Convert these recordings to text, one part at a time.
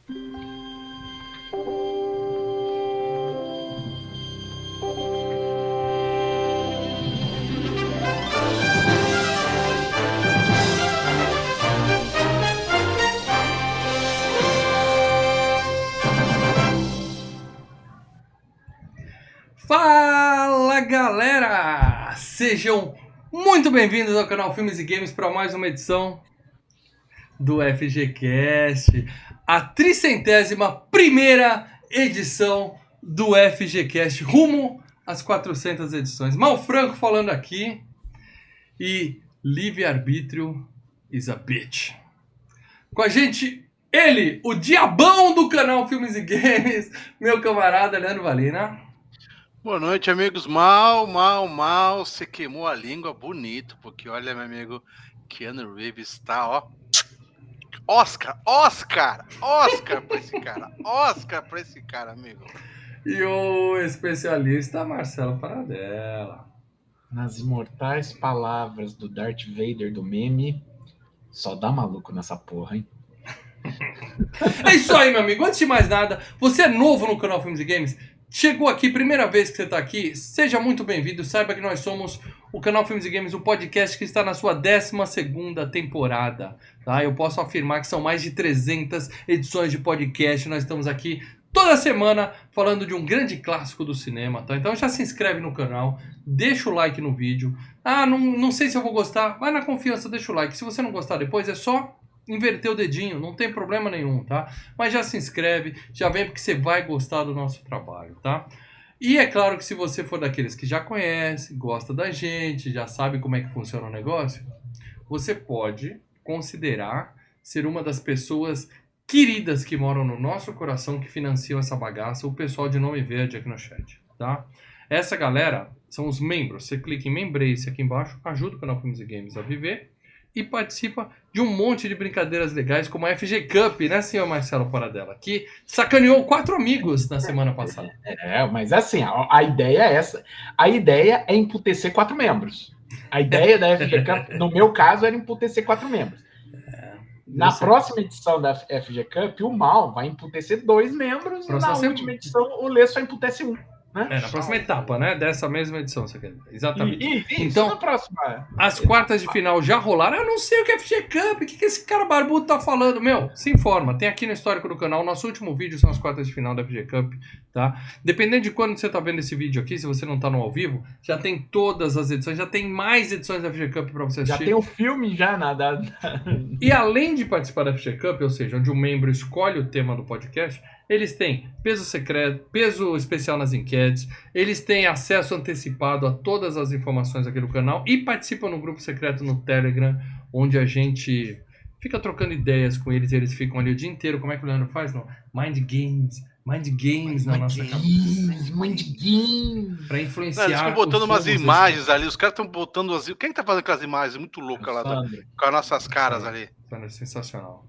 Fala galera! Sejam muito bem-vindos ao canal Filmes e Games para mais uma edição do FGCast, a 301ª edição do FGCast, rumo às 400 edições. Mal Franco falando aqui e livre-arbítrio is a bitch. Com a gente, ele, o diabão do canal Filmes e Games, meu camarada Leandro Valina. Boa noite, amigos. Mal, você queimou a língua bonito, porque olha, meu amigo, Keanu Reeves tá, ó, Oscar pra esse cara, amigo. E o especialista Marcelo Paradela. Nas imortais palavras do Darth Vader do meme, só dá maluco nessa porra, hein? É isso aí, meu amigo. Antes de mais nada, você é novo no canal Filmes e Games? Chegou aqui, primeira vez que você está aqui, seja muito bem-vindo. Saiba que nós somos o canal Filmes e Games, o podcast que está na sua 12ª temporada. Tá? Eu posso afirmar que são mais de 300 edições de podcast. Nós estamos aqui toda semana falando de um grande clássico do cinema. Tá? Então já se inscreve no canal, deixa o like no vídeo. Não sei se eu vou gostar, vai na confiança, deixa o like. Se você não gostar depois, é só inverter o dedinho, não tem problema nenhum, tá? Mas já se inscreve, já vem porque você vai gostar do nosso trabalho, tá? E é claro que se você for daqueles que já conhece, gosta da gente, já sabe como é que funciona o negócio, você pode considerar ser uma das pessoas queridas que moram no nosso coração, que financiam essa bagaça, o pessoal de nome verde aqui no chat, tá? Essa galera são os membros. Você clica em Membrace aqui embaixo, ajuda o canal Filmes e Games a viver e participa de um monte de brincadeiras legais, como a FG Cup, né, senhor Marcelo Paradela, que sacaneou 4 amigos na semana passada. Mas assim, a ideia é essa. A ideia é emputecer 4 membros. A ideia da FG Cup, no meu caso, era emputecer 4 membros. Na próxima edição da FG Cup, o Mal vai emputecer 2 membros, e na última edição o Lê só emputece 1. Né? Na próxima etapa, né? Dessa mesma edição, você quer dizer. Exatamente. Isso, então, na próxima. As quartas de final já rolaram. Eu não sei o que é FG Cup, o que esse cara barbudo tá falando. Meu, se informa. Tem aqui no histórico do canal. Nosso último vídeo são as quartas de final da FG Cup, tá? Dependendo de quando você tá vendo esse vídeo aqui, se você não tá no ao vivo, já tem todas as edições, já tem mais edições da FG Cup pra você assistir. Já tem o filme já nada. E além de participar da FG Cup, ou seja, onde o membro escolhe o tema do podcast, eles têm peso secreto, peso especial nas enquetes, eles têm acesso antecipado a todas as informações aqui do canal e participam no grupo secreto no Telegram, onde a gente fica trocando ideias com eles e eles ficam ali o dia inteiro. Como é que o Leandro faz? Não? Mind Games na nossa cabeça. Mind Games. Pra influenciar. Eles estão botando umas imagens ali, os caras estão botando as... Quem tá fazendo aquelas imagens muito loucas lá, com as nossas caras ali? Sensacional.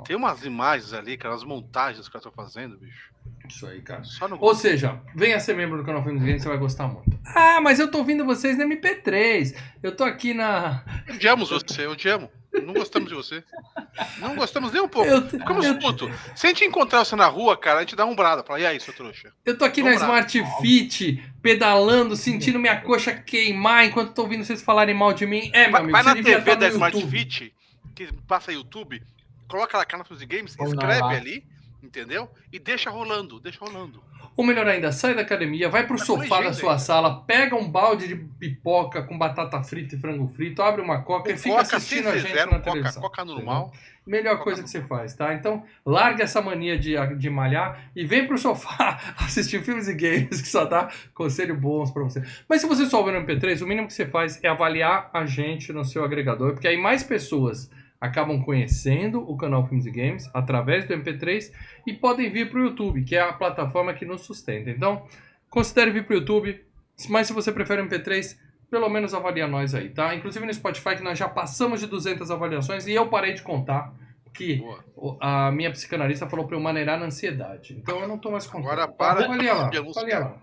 Tem umas imagens ali, aquelas montagens que os caras estão fazendo, bicho. Isso aí, cara. Ou seja, venha ser membro do canal Filmes e Games, você vai gostar muito. Mas eu tô ouvindo vocês na MP3. Eu tô aqui na... Odiamos você, eu te amo. Não gostamos de você. Não gostamos nem um pouco. Ficamos putos. Se a gente encontrar você na rua, cara, a gente dá uma umbrada. Fala, e aí, seu trouxa? Eu tô aqui na Smart Fit, pedalando, sentindo minha coxa queimar enquanto tô ouvindo vocês falarem mal de mim. Meu amigo, vai na TV da Smart Fit, que passa YouTube, coloca lá canal Filmes e Games, escreve ali, entendeu? E deixa rolando. Ou melhor ainda, sai da academia, vai pro sofá da sua sala, pega um balde de pipoca com batata frita e frango frito, abre uma coca e fica assistindo a gente na televisão. Coca normal. Melhor coisa que você faz, tá? Então, larga essa mania de malhar e vem pro sofá assistir Filmes e Games, que só dá conselho bons pra você. Mas se você só ouve no MP3, o mínimo que você faz é avaliar a gente no seu agregador, porque aí mais pessoas acabam conhecendo o canal Filmes e Games através do MP3 e podem vir para o YouTube, que é a plataforma que nos sustenta. Então, considere vir para o YouTube, mas se você prefere MP3, pelo menos avalia nós aí, tá? Inclusive no Spotify, que nós já passamos de 200 avaliações e eu parei de contar, que a minha psicanalista falou para eu maneirar na ansiedade. Então eu não tô mais contando. Agora para avalia lá. de anunciar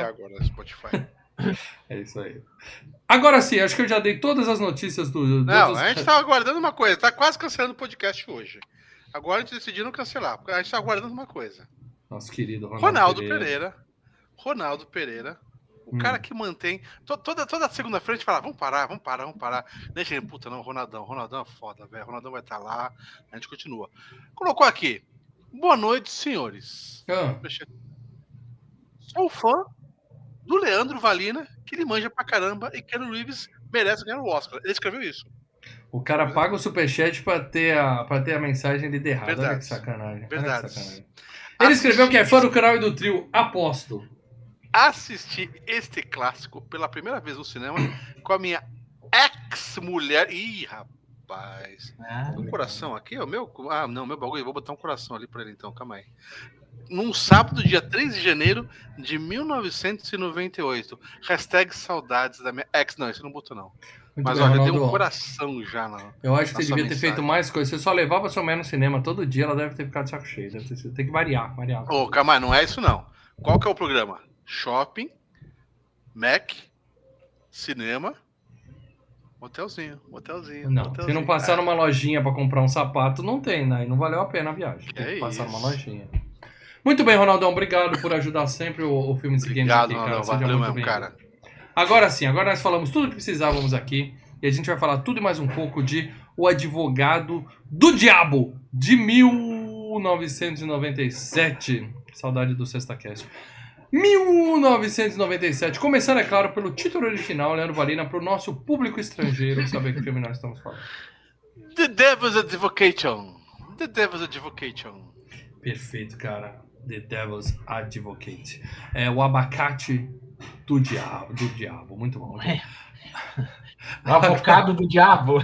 agora no Spotify. É isso aí. Agora sim, acho que eu já dei todas as notícias do... Não, a gente tá aguardando uma coisa. Tá quase cancelando o podcast hoje. Agora a gente decidiu cancelar, porque a gente tá aguardando uma coisa. Nosso querido Ronaldo Pereira. O cara Hum. que mantém. Toda segunda-feira a gente fala, vamos parar. Nem gente, puta, não, Ronaldão é foda, velho. Ronaldão vai estar lá. A gente continua. Colocou aqui. Boa noite, senhores. Ah, Sou fã do Leandro Valina, que ele manja pra caramba, e Keanu Reeves merece ganhar o Oscar. Ele escreveu isso. o cara paga o superchat pra ter a mensagem de errada. Olha que Verdade. sacanagem. Verdade. Olha que sacanagem. Ele escreveu que é fã do canal e do trio, aposto. Assisti este clássico pela primeira vez no cinema com a minha ex-mulher. Ih, rapaz. Um coração aqui, é o meu? Ah, não, meu bagulho. Vou botar um coração ali pra ele então, calma aí. Num sábado, dia 3 de janeiro de 1998. Hashtag saudades da minha ex. Não, isso não botou, não. Muito Mas bem, olha, eu Ronaldo. dei um coração já, não. Eu acho que você Nossa devia ter mensagem. feito mais coisas. Você só levava sua mulher no cinema todo dia, ela deve ter ficado de saco cheio. Tem que variar. Ô, calma aí, não é isso não. Qual que é o programa? Shopping, Mac, cinema, motelzinho. Não, se não passar numa lojinha pra comprar um sapato, não tem, né? E não valeu a pena a viagem. Tem que passar numa lojinha. Muito bem, Ronaldão, obrigado por ajudar sempre o Filmes e Games aqui, cara. Ronaldão, Seja valeu muito mesmo, cara. Agora sim, agora nós falamos tudo o que precisávamos aqui e a gente vai falar tudo e mais um pouco de O Advogado do Diabo, de 1997. Saudade do SextaCast. 1997. Começando, é claro, pelo título original, Leandro Valina, para o nosso público estrangeiro saber que filme nós estamos falando. The Devil's Advocation. Perfeito, cara. The Devil's Advocate. É o abacate do diabo. Muito bom. O avocado do diabo.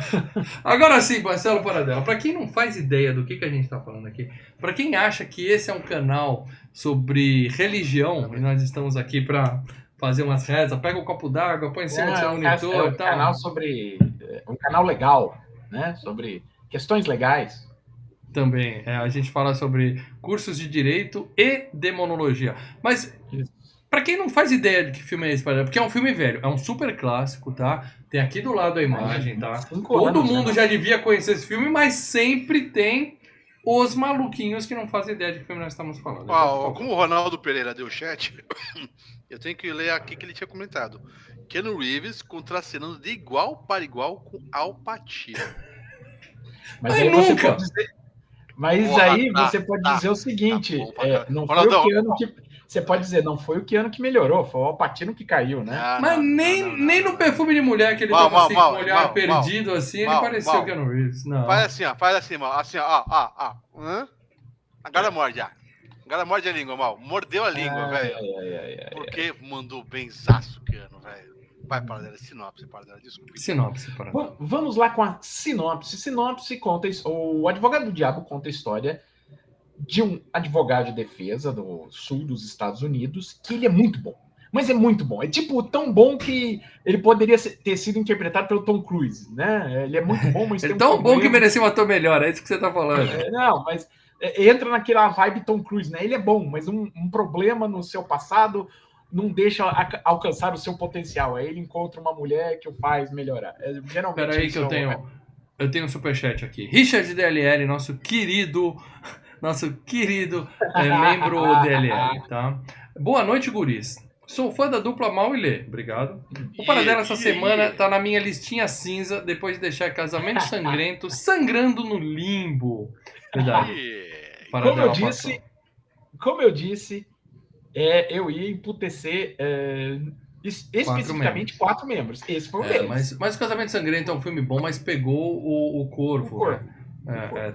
Agora sim, Marcelo Paradela, para quem não faz ideia do que a gente está falando aqui, para quem acha que esse é um canal sobre religião, e nós estamos aqui para fazer umas rezas, pega o copo d'água, põe em cima do seu monitor e tal. Um canal legal, né? Sobre questões legais. Também, a gente fala sobre cursos de direito e demonologia. Mas, pra quem não faz ideia de que filme é esse, porque é um filme velho, é um super clássico, tá? Tem aqui do lado a imagem, tá? Todo mundo já devia conhecer esse filme, mas sempre tem os maluquinhos que não fazem ideia de que filme nós estamos falando. Então, como o Ronaldo Pereira deu chat, eu tenho que ler aqui que ele tinha comentado. Keanu Reeves contracenando de igual para igual com Al Pacino. Mas aí nunca! Você pode dizer... Mas aí você pode dizer o seguinte, não foi o Keanu que... Você pode dizer, não foi o Keanu que melhorou, foi o Al Pacino que caiu, né? Mas nem no Perfume de Mulher, que ele tava assim, com o olhar perdido, assim, ele pareceu o Keanu Reeves. Não. Faz assim, mal. Assim, ó. Agora morde, Agora morde a língua, mal. Mordeu a língua, velho. Porque mandou benzaço, Keanu, velho. Vai, Paradela, sinopse, Paradela, desculpa. Sinopse, Paradela. Vamos lá com a sinopse. Sinopse conta... O Advogado do Diabo conta a história de um advogado de defesa do sul dos Estados Unidos, que ele é muito bom. Mas é muito bom. É tipo tão bom que ele poderia ter sido interpretado pelo Tom Cruise, né? Ele é muito bom, mas ele é tão bom que merecia um ator melhor, é isso que você tá falando. Não, mas entra naquela vibe Tom Cruise, né? Ele é bom, mas um problema no seu passado não deixa alcançar o seu potencial. Aí ele encontra uma mulher que o faz melhorar. Geralmente. Peraí que eu tenho um superchat aqui. Richard DLL, nosso querido membro DLL, tá? Boa noite, guris. Sou fã da dupla Mal e Lê. Obrigado. O Paradela essa semana tá na minha listinha cinza depois de deixar Casamento Sangrento sangrando no limbo. Verdade. Como eu disse, eu ia emputecer especificamente 4 membros. Esse foi o deles. Mas o Casamento Sangrento é um filme bom, mas pegou o corvo. Né?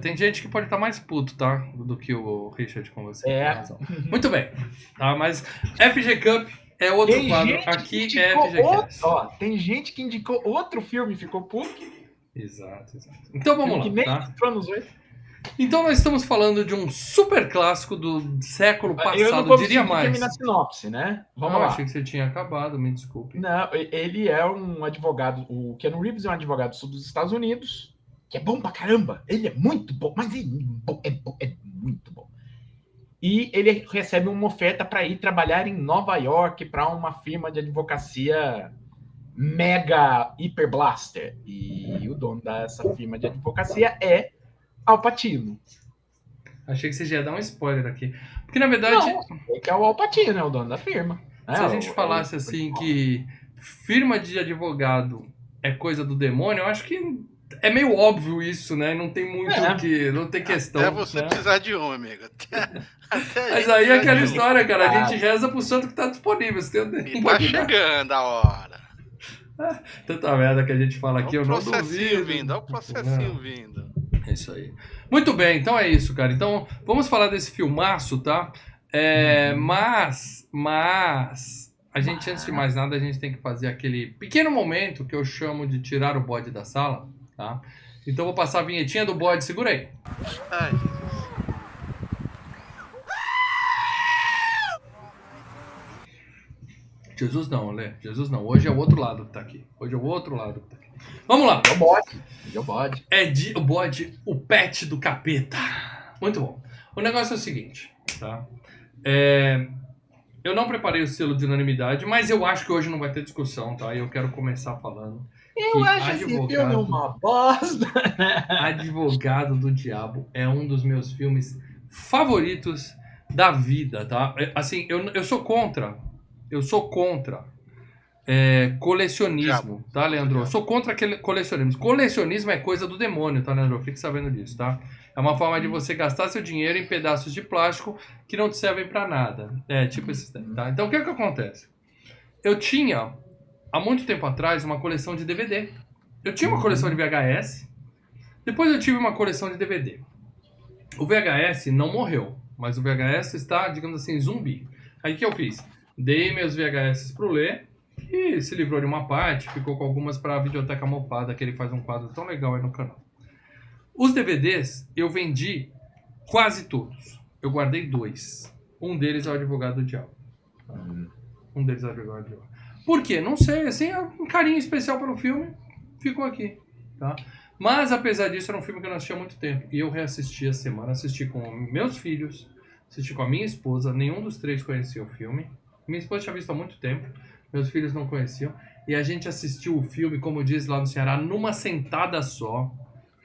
Tem gente que pode estar mais puto, tá? Do que o Richard com você. Muito bem. Tá, mas FG Cup é outro quadro. Aqui é FG Cup. Tem gente que indicou outro filme e ficou puto. Exato. Então vamos lá. Que nem tá? entrou nos 8. Então nós estamos falando de um super clássico do século passado, eu não diria mais. Terminar a sinopse, né? Vamos lá. Eu achei que você tinha acabado, me desculpe. Não, ele é um advogado, o Keanu Reeves é um advogado dos Estados Unidos, que é bom pra caramba. Ele é muito bom, mas é muito bom. E ele recebe uma oferta para ir trabalhar em Nova York para uma firma de advocacia mega hiper blaster. E o dono dessa firma de advocacia é Al Pacino. Achei que você já ia dar um spoiler aqui. Porque, na verdade... Não, é que é o Al Pacino, né? O dono da firma. Se a gente falasse assim que firma de advogado é coisa do demônio, eu acho que é meio óbvio isso, né? Não tem muito que... Não tem questão. Até você precisar de um, amigo. Mas aí é aquela história, cara. A gente reza pro santo que tá disponível. Você tem e tá chegando a hora. Tanta merda que a gente fala aqui, eu não duvido. Olha o processinho vindo. É isso aí. Muito bem, então é isso, cara. Então, vamos falar desse filmaço, tá? Mas, a gente, antes de mais nada, a gente tem que fazer aquele pequeno momento que eu chamo de tirar o bode da sala, tá? Então, vou passar a vinhetinha do bode, segura aí. Ai, Jesus não, Lê. Jesus não. Hoje é o outro lado que tá aqui. Hoje é o outro lado que tá aqui. Vamos lá. É o bode. É o bode. O bode, o pet do capeta. Muito bom. O negócio é o seguinte, tá? Eu não preparei o selo de unanimidade, mas eu acho que hoje não vai ter discussão, tá? E eu quero começar falando. Eu acho esse filme uma bosta. Advogado do Diabo é um dos meus filmes favoritos da vida, tá? Assim, eu sou contra. Eu sou contra colecionismo, tá, Leandro? Eu sou contra aquele colecionismo. Colecionismo é coisa do demônio, tá, Leandro? Fique sabendo disso, tá? É uma forma de você gastar seu dinheiro em pedaços de plástico que não te servem pra nada. Tipo esses, tá? Então, o que acontece? Eu tinha, há muito tempo atrás, uma coleção de DVD. Eu tinha uma coleção de VHS. Depois eu tive uma coleção de DVD. O VHS não morreu, mas o VHS está, digamos assim, zumbi. Aí o que eu fiz? Dei meus VHS pro Lê e se livrou de uma parte, ficou com algumas para a Videoteca Mopada, que ele faz um quadro tão legal aí no canal. Os DVDs eu vendi quase todos. Eu guardei 2. Um deles é o Advogado do Diabo. Um deles é o Advogado do Diabo. Por quê? Não sei, assim, é um carinho especial pelo filme, ficou aqui, tá? Mas, apesar disso, era um filme que eu não assistia há muito tempo. E eu reassisti a semana, assisti com meus filhos, assisti com a minha esposa, nenhum dos 3 conhecia o filme. Minha esposa tinha visto há muito tempo, meus filhos não conheciam. E a gente assistiu o filme, como diz lá no Ceará, numa sentada só,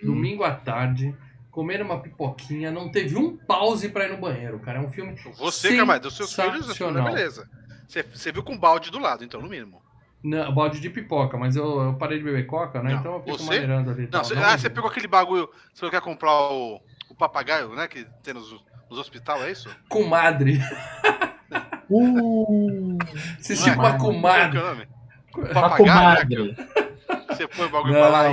domingo à tarde, comendo uma pipoquinha, não teve um pause pra ir no banheiro, cara. É um filme Você, cara, mas dos seus filhos, beleza. Você viu com balde do lado, então, no mínimo. Não, balde de pipoca, mas eu parei de beber coca, né? Não, então eu fico maneirando ali. Não, você pegou aquele bagulho, você quer comprar o papagaio, né, que tem nos hospitais, é isso? Comadre. Assistiu com a comadre. Papagaio. Você põe o bagulho pra lá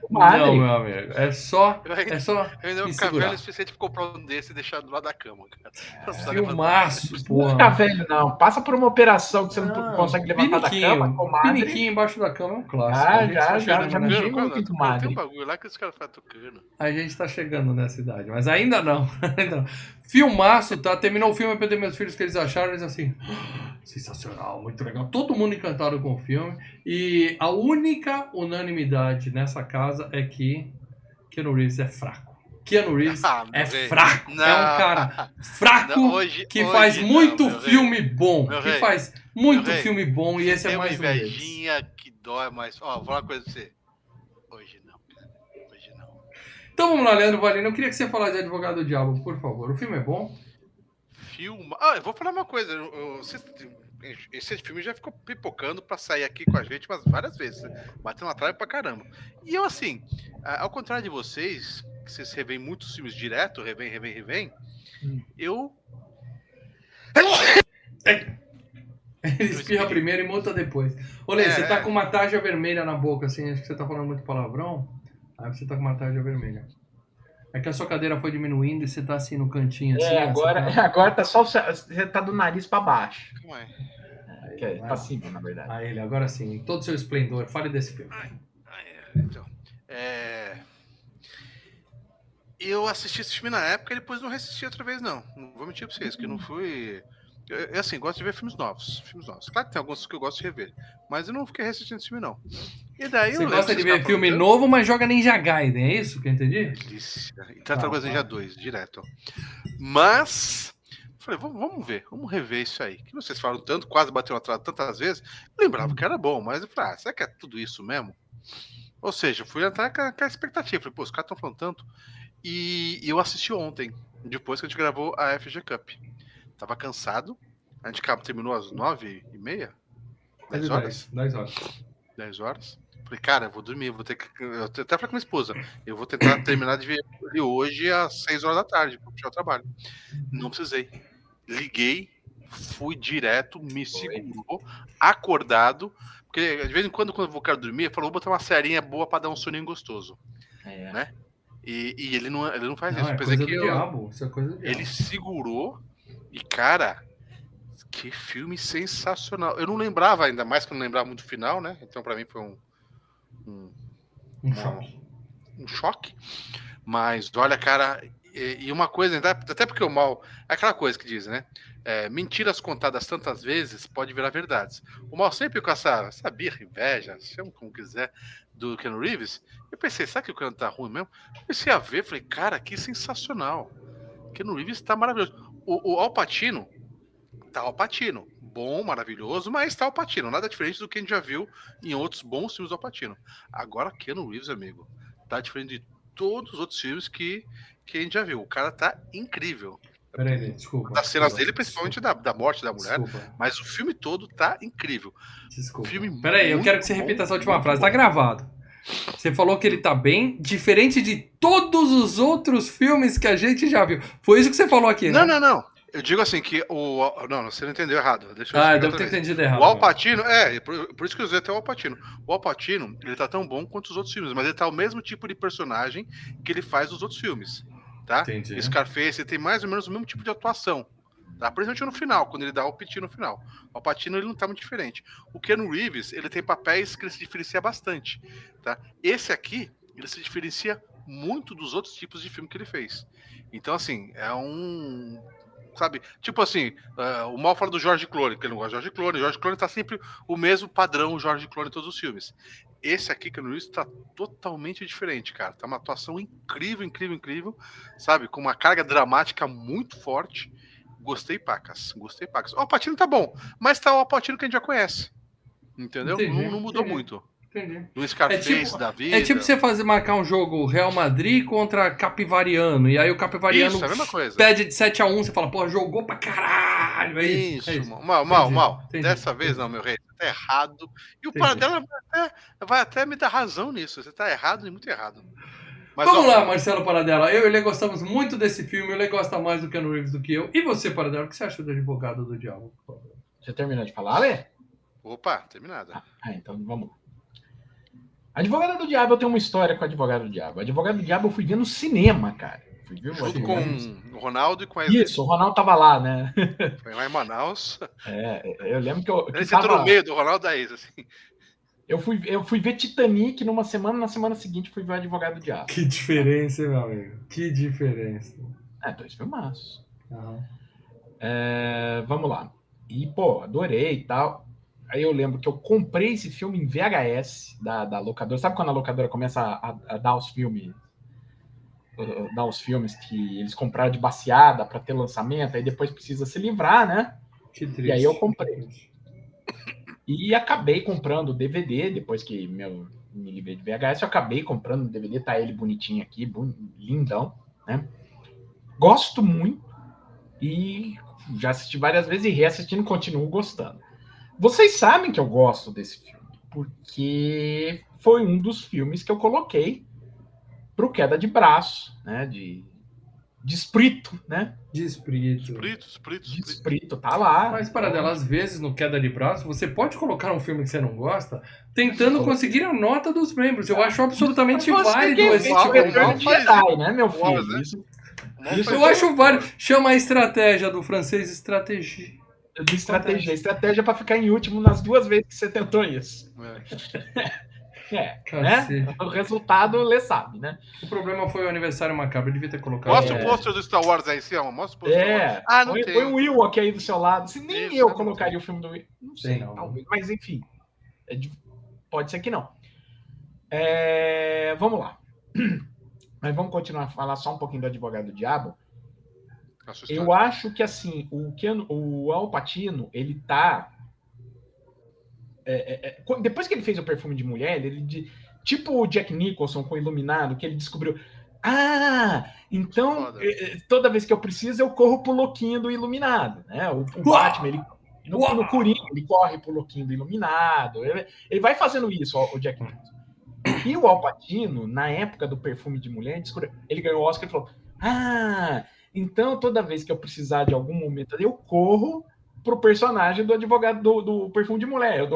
Não, meu amigo. É só. Eu ainda vou ficar velho o suficiente pra comprar um desse e deixar do lado da cama, cara. Filmaço, pô. Não fica velho, não. Passa por uma operação que você não consegue levantar da cama. Comadre. Piniquinho embaixo da cama é um clássico. Já mexi muito em comadre. Tem um bagulho lá que os caras ficam tocando. A gente tá chegando nessa idade, mas ainda não. Filmaço, tá? Terminou o filme, eu perdi meus filhos, que eles acharam, eles assim, sensacional, muito legal. Todo mundo encantado com o filme. E a única unanimidade nessa casa é que Keanu Reeves é fraco. Keanu Reeves é fraco. Não. É um cara fraco que faz muito filme bom. Que faz muito filme bom e esse é mais um deles. Tem uma invejinha que dói, mas... Ó, vou falar uma coisa pra você. Hoje não. Então vamos lá, Leandro Valina. Eu queria que você falasse de Advogado do Diabo, por favor. O filme é bom? Eu vou falar uma coisa. Esse filme já ficou pipocando pra sair aqui com a gente várias vezes. Batendo uma trave pra caramba. E eu, assim, ao contrário de vocês, que vocês revêem muitos filmes direto, revêem, eu... Ele espirra primeiro e multa depois. Olê, você tá com uma tarja vermelha na boca, assim, acho que você tá falando muito palavrão. Aí você tá com uma tarja vermelha. É que a sua cadeira foi diminuindo e você tá assim no cantinho. Assim, agora tá só... Você tá do nariz pra baixo. Como é? Pra cima, na verdade. Aí ele, agora sim, em todo o seu esplendor. Fale desse filme. Então, eu assisti esse filme na época e depois não reassisti outra vez, não. Não vou mentir pra vocês, que eu não fui... Eu, assim, gosto de ver filmes novos. Claro que tem alguns que eu gosto de rever, mas eu não fiquei reassistindo esse filme, não. E daí você gosta de ver filme novo, mas joga Ninja Gaiden, é isso que eu entendi? Delícia. E Tartarugas Ninja 2, direto. Mas... Falei, vamos ver, vamos rever isso aí. Que vocês falam tanto, quase bateu atrás tantas vezes. Eu lembrava que era bom, mas eu falei, será que é tudo isso mesmo? Ou seja, eu fui entrar com a expectativa. Falei, os caras estão falando tanto. E eu assisti ontem, depois que a gente gravou a FG Cup. Tava cansado. A gente terminou às 9h30? 10 horas? 10 horas. 10 horas. Falei, cara, eu vou dormir, vou ter que. Eu até falei com minha esposa. Eu vou tentar terminar de ver ele hoje às 6 horas da tarde, pra puxar o trabalho. Não precisei. Liguei, fui direto, me segurou, acordado. Porque de vez em quando eu quero dormir, eu falo, vou botar uma serinha boa pra dar um soninho gostoso. Né? E ele não faz isso. É coisa do diabo. Isso é coisa do diabo. Ele segurou e, cara, que filme sensacional. Eu não lembrava, ainda mais que eu não lembrava muito do final, né? Então, pra mim, foi um choque. Mas, olha, cara, e uma coisa, até porque o mal é aquela coisa que dizem, né? Mentiras contadas tantas vezes pode virar verdades. O mal sempre com essa birra, inveja, chama como quiser, do Keanu Reeves. Eu pensei, será que o Keanu tá ruim mesmo? Comecei a ver, falei, cara, que sensacional. O Keanu Reeves tá maravilhoso. O Al Pacino tá Al Pacino. Bom, maravilhoso, mas tá Al Pacino. Nada diferente do que a gente já viu em outros bons filmes do Al Pacino. Agora, Keanu Reeves, amigo, tá diferente de todos os outros filmes que a gente já viu. O cara tá incrível. Peraí, desculpa. Das cenas dele, principalmente da morte da mulher. Desculpa. Mas o filme todo tá incrível. Desculpa. Filme Peraí, eu quero que você repita essa última frase. Tá gravado. Você falou que ele tá bem, diferente de todos os outros filmes que a gente já viu. Foi isso que você falou aqui, né? Não. Eu digo assim que o... Não, você não entendeu errado. Deixa eu eu devo ter entendido errado. O Al Pacino, por isso que eu usei até o Al Pacino. O Al Pacino, ele tá tão bom quanto os outros filmes, mas ele tá o mesmo tipo de personagem que ele faz nos outros filmes, tá? Entendi. Scarface, ele tem mais ou menos o mesmo tipo de atuação, tá? Principalmente no final, quando ele dá o piti no final. O Al Pacino, ele não tá muito diferente. O Keanu Reeves, ele tem papéis que ele se diferencia bastante, tá? Esse aqui, ele se diferencia muito dos outros tipos de filme que ele fez. Então, assim, é um... Sabe? Tipo assim, o mal fala do George Clooney, que ele não gosta de George Clooney. George Clooney tá sempre o mesmo padrão George Clooney em todos os filmes. Esse aqui, que no Reeves, tá totalmente diferente, cara. Tá uma atuação incrível, sabe? Com uma carga dramática muito forte. Gostei pacas. O Al Pacino tá bom, mas tá o Al Pacino que a gente já conhece. Entendeu? Não mudou muito. Entendi. Do Scarface da vida. É tipo você marcar um jogo Real Madrid contra Capivariano. E aí o Capivariano Isso, é a mesma coisa. pede de 7-1. Você fala, pô, jogou pra caralho. É isso. Mal. Dessa vez não, meu rei. Você tá errado. E o Paradela vai até me dar razão nisso. Você tá errado e muito errado. Mas, vamos lá, Marcelo Paradela. Eu e ele gostamos muito desse filme. Ele gosta mais do Keanu Reeves do que eu. E você, Paradela, o que você achou do Advogado do Diabo? Você terminou de falar, Lê? Opa, terminada. Então vamos lá. Advogado do Diabo, eu tenho uma história com o Advogado do Diabo. Advogado do Diabo eu fui ver no cinema, cara. Junto com o Ronaldo e com a Isso, o Ronaldo tava lá, né? Foi lá em Manaus. Eu lembro que eu... Ele sentou no meio do Ronaldo da Isa, assim. Eu fui ver Titanic numa semana, na semana seguinte fui ver o Advogado do Diabo. Que diferença, hein, meu amigo? Que diferença. 2 filmaços. Uhum. Vamos lá. E, pô, adorei e tal. Aí eu lembro que eu comprei esse filme em VHS da locadora. Sabe quando a locadora começa a dar os filmes? Dar os filmes que eles compraram de baseada para ter lançamento, aí depois precisa se livrar, né? Que triste. E aí eu comprei. E acabei comprando o DVD, depois que me livrei de VHS, eu acabei comprando o DVD, tá ele bonitinho aqui, lindão, né? Gosto muito e já assisti várias vezes e reassistindo, continuo gostando. Vocês sabem que eu gosto desse filme, porque foi um dos filmes que eu coloquei pro Queda de Braço, né? De espírito, né? De espírito. De espírito, tá lá. Mas, Paradela, às vezes, no Queda de Braço, você pode colocar um filme que você não gosta, tentando conseguir a nota dos membros. Eu acho absolutamente válido esse tipo de coisa. Né, meu filho? Isso eu acho válido. Chama a estratégia do francês estratégia. De estratégia para ficar em último nas 2 vezes que você tentou isso. Né? O resultado, Lê sabe, né? O problema foi o aniversário macabro, eu devia ter colocado. Mostra o pôster do Star Wars aí, Cião. Mostra o pôster. Não tem. Põe o Will aqui aí do seu lado. Se nem eu colocaria o filme do Will. Não sei, talvez. Mas enfim. Pode ser que não. Vamos lá. Mas vamos continuar a falar só um pouquinho do Advogado do Diabo. Eu acho que, assim, o Al Pacino, ele tá... depois que ele fez o Perfume de Mulher, tipo o Jack Nicholson com o Iluminado, que ele descobriu... Então toda vez que eu preciso, eu corro pro louquinho do Iluminado, né? O Batman, ele no Coringa, ele corre pro louquinho do Iluminado. Ele vai fazendo isso, o Jack Nicholson. E o Al Pacino, na época do Perfume de Mulher, ele ganhou o Oscar e falou: então toda vez que eu precisar de algum momento, eu corro pro personagem do advogado do Perfume de Mulher.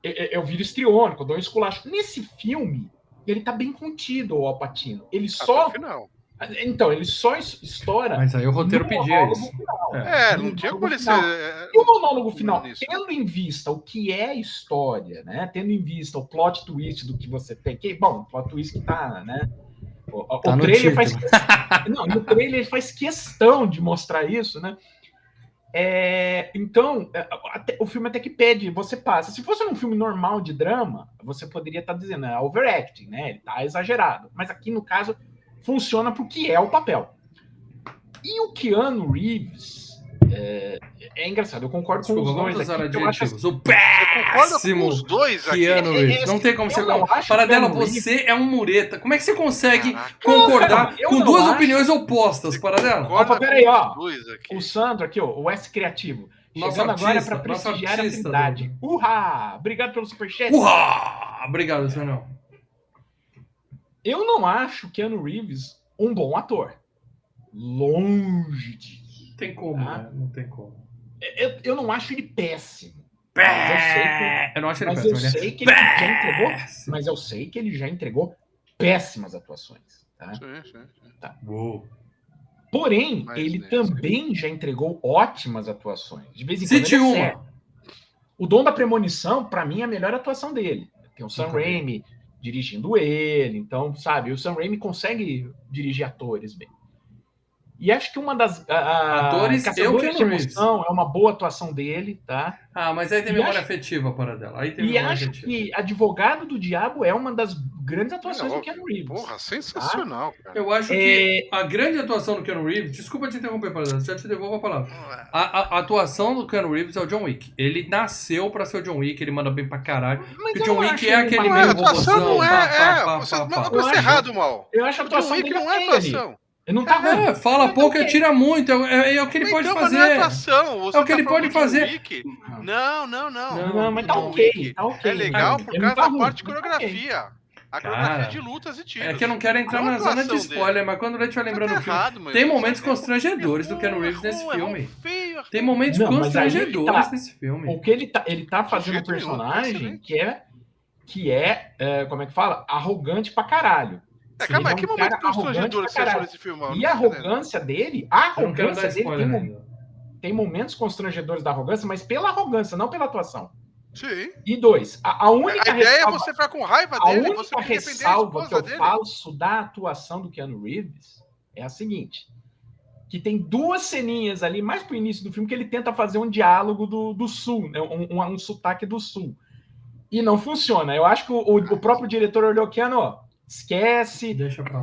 Eu viro histriônico, eu dou um esculacho. Nesse filme, ele tá bem contido, o Al Pacino. Ele só... Então, ele só estoura... Mas aí o roteiro pedia isso. Não tinha como ele ser... E o monólogo final, tendo em vista o que é história, né? Tendo em vista o plot twist do que você tem... Bom, o plot twist que tá, né? O trailer faz... no trailer ele faz questão de mostrar isso, né? Então, o filme até que pede, você passa. Se fosse um filme normal de drama, você poderia estar dizendo, overacting, né? Ele tá exagerado. Mas aqui, no caso, funciona porque é o papel. E o Keanu Reeves é engraçado, eu concordo com os dois aqui. Eu acho o péssimo os dois aqui. Keanu Reeves. Não tem como você... Paradela, você é um mureta. Como é que você consegue concordar com duas opiniões opostas, Paradela? Peraí, ó. O Sandro aqui, ó, o S Criativo. Chegando agora para prestigiar a Trindade. Urra! Obrigado pelo superchat. Urra! Obrigado, Sandro. Eu não acho Keanu Reeves um bom ator. Longe disso. Não tem como, né? Não tem como. Eu não acho ele péssimo. Eu não acho ele péssimo. Mas eu sei que ele já entregou péssimas atuações. Tá? Sim. Tá. Porém, ele também já entregou ótimas atuações. De vez em quando ele acerta. O Dom da Premonição, para mim, é a melhor atuação dele. Tem o Sam Raimi dirigindo ele. Então, sabe, o Sam Raimi consegue dirigir atores bem. E acho que uma das... atores Caçadores de Emoção é uma boa atuação dele, tá? Mas aí tem memória afetiva, Paradela. Acho que Advogado do Diabo é uma das grandes atuações do Keanu Reeves. Porra, sensacional, cara. Eu acho que a grande atuação do Keanu Reeves... Desculpa te interromper, Paradela, já te devolvo a palavra. A atuação do Keanu Reeves é o John Wick. Ele nasceu pra ser o John Wick, ele manda bem pra caralho. Porque o John Wick é aquele meio robôzão. Uma coisa errada, Mal. Eu acho a atuação dele não é atuação. Ele não tá ruim. Fala pouco e atira muito. É o que ele pode fazer. Não é atuação. É o que ele pode fazer. Não, mas tá ok. É legal por causa da parte de coreografia. A coreografia de lutas e tiros. É que eu não quero entrar na zona de spoiler, mas quando o Leite vai lembrando do filme, tem momentos constrangedores do Keanu Reeves nesse filme. Tem momentos constrangedores nesse filme. Porque ele tá fazendo um personagem que é como é que fala? Arrogante pra caralho. Calma, que momento constrangedor que você achou nesse filme? E a arrogância dele, tem momentos constrangedores da arrogância, mas pela arrogância, não pela atuação. Sim. E dois, a única ideia é você ficar com raiva dele, a única ressalva que eu faço da atuação do Keanu Reeves é a seguinte, que tem duas ceninhas ali, mais pro início do filme, que ele tenta fazer um diálogo do Sul, né, um sotaque do Sul. E não funciona. Eu acho que o próprio diretor olhou, Keanu, esquece,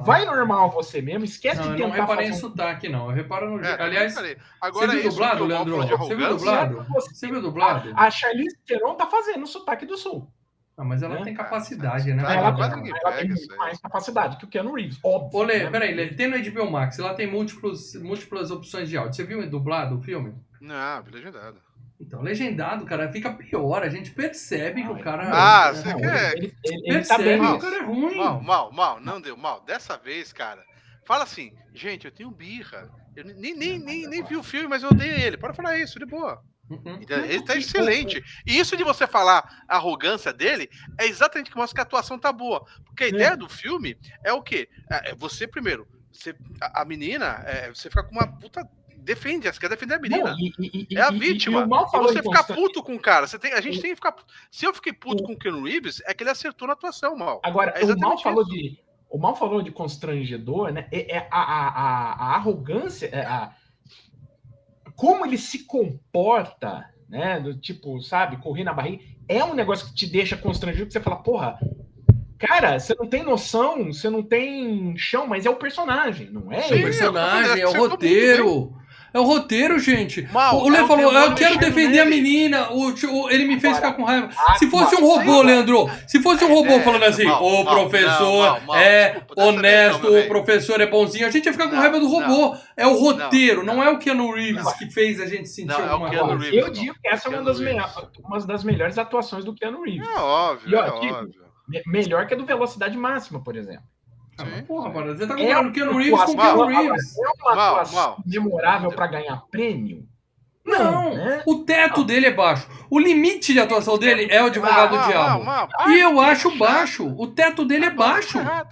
vai normal você mesmo, esquece de tentar. Eu não reparei em sotaque, não. Eu reparo no... Aliás, agora você viu dublado, Leandro? Você viu dublado? Você viu dublado? A Charlize Theron tá fazendo o sotaque do Sul. Mas ela tem capacidade, né? Ela tem muito mais capacidade que o Keanu Reeves, óbvio. Peraí, tem no HBO Max, ela tem múltiplas opções de áudio. Você viu dublado o filme? Não, legendado. Então, legendado, cara, fica pior. A gente percebe que o cara... você quer... Ele percebe que o cara é ruim. Mal, não deu. Mal, dessa vez, cara, fala assim, gente, eu tenho birra. Eu nem vi o filme, mas eu odeio ele. Pode falar isso, de boa. Ele tá excelente. E isso de você falar a arrogância dele é exatamente que mostra que a atuação tá boa. Porque a ideia do filme é o quê? Você, primeiro, a menina, você fica com uma puta... você quer defender a menina. É a vítima. E você ficar puto com o cara. A gente tem que ficar... Se eu fiquei puto com o Keanu Reeves, é que ele acertou na atuação, Mal. Agora, o Mal falou de constrangedor, né? A arrogância, como ele se comporta, né? Do tipo, sabe, correr na barriga, é um negócio que te deixa constrangido, que você fala, porra, cara, você não tem noção, você não tem chão, mas é o personagem, não é? É o personagem, é o roteiro. É o roteiro, gente. Mal, O Lê falou, eu quero mexendo defender a nele. menina. Ele me fez ficar com raiva. Se fosse um sim, robô, mano. Leandro, se fosse um robô falando assim, o professor Mal, é desculpa, dessa honesto, vez não, meu o velho. professor é bonzinho, a gente ia ficar com Não, raiva do robô. É o roteiro, não não. é o Keanu Reeves que fez a gente sentir Não, é o alguma Keanu coisa. Reeves. Eu digo que essa é uma das melhores atuações do Keanu Reeves. É óbvio, E, ó, é tipo, óbvio. Melhor que a do Velocidade Máxima, por exemplo. Ah, mas Sim, porra, sim. mano, você tá comparando o Keanu Reeves com o atuação- Keanu Reeves. É uma Mal, atuação mal. memorável para ganhar prêmio? Não, né? o teto dele é baixo. O limite de atuação dele é o advogado do diabo. Mal, E eu para, acho chato. baixo. O teto dele é baixo. Errado.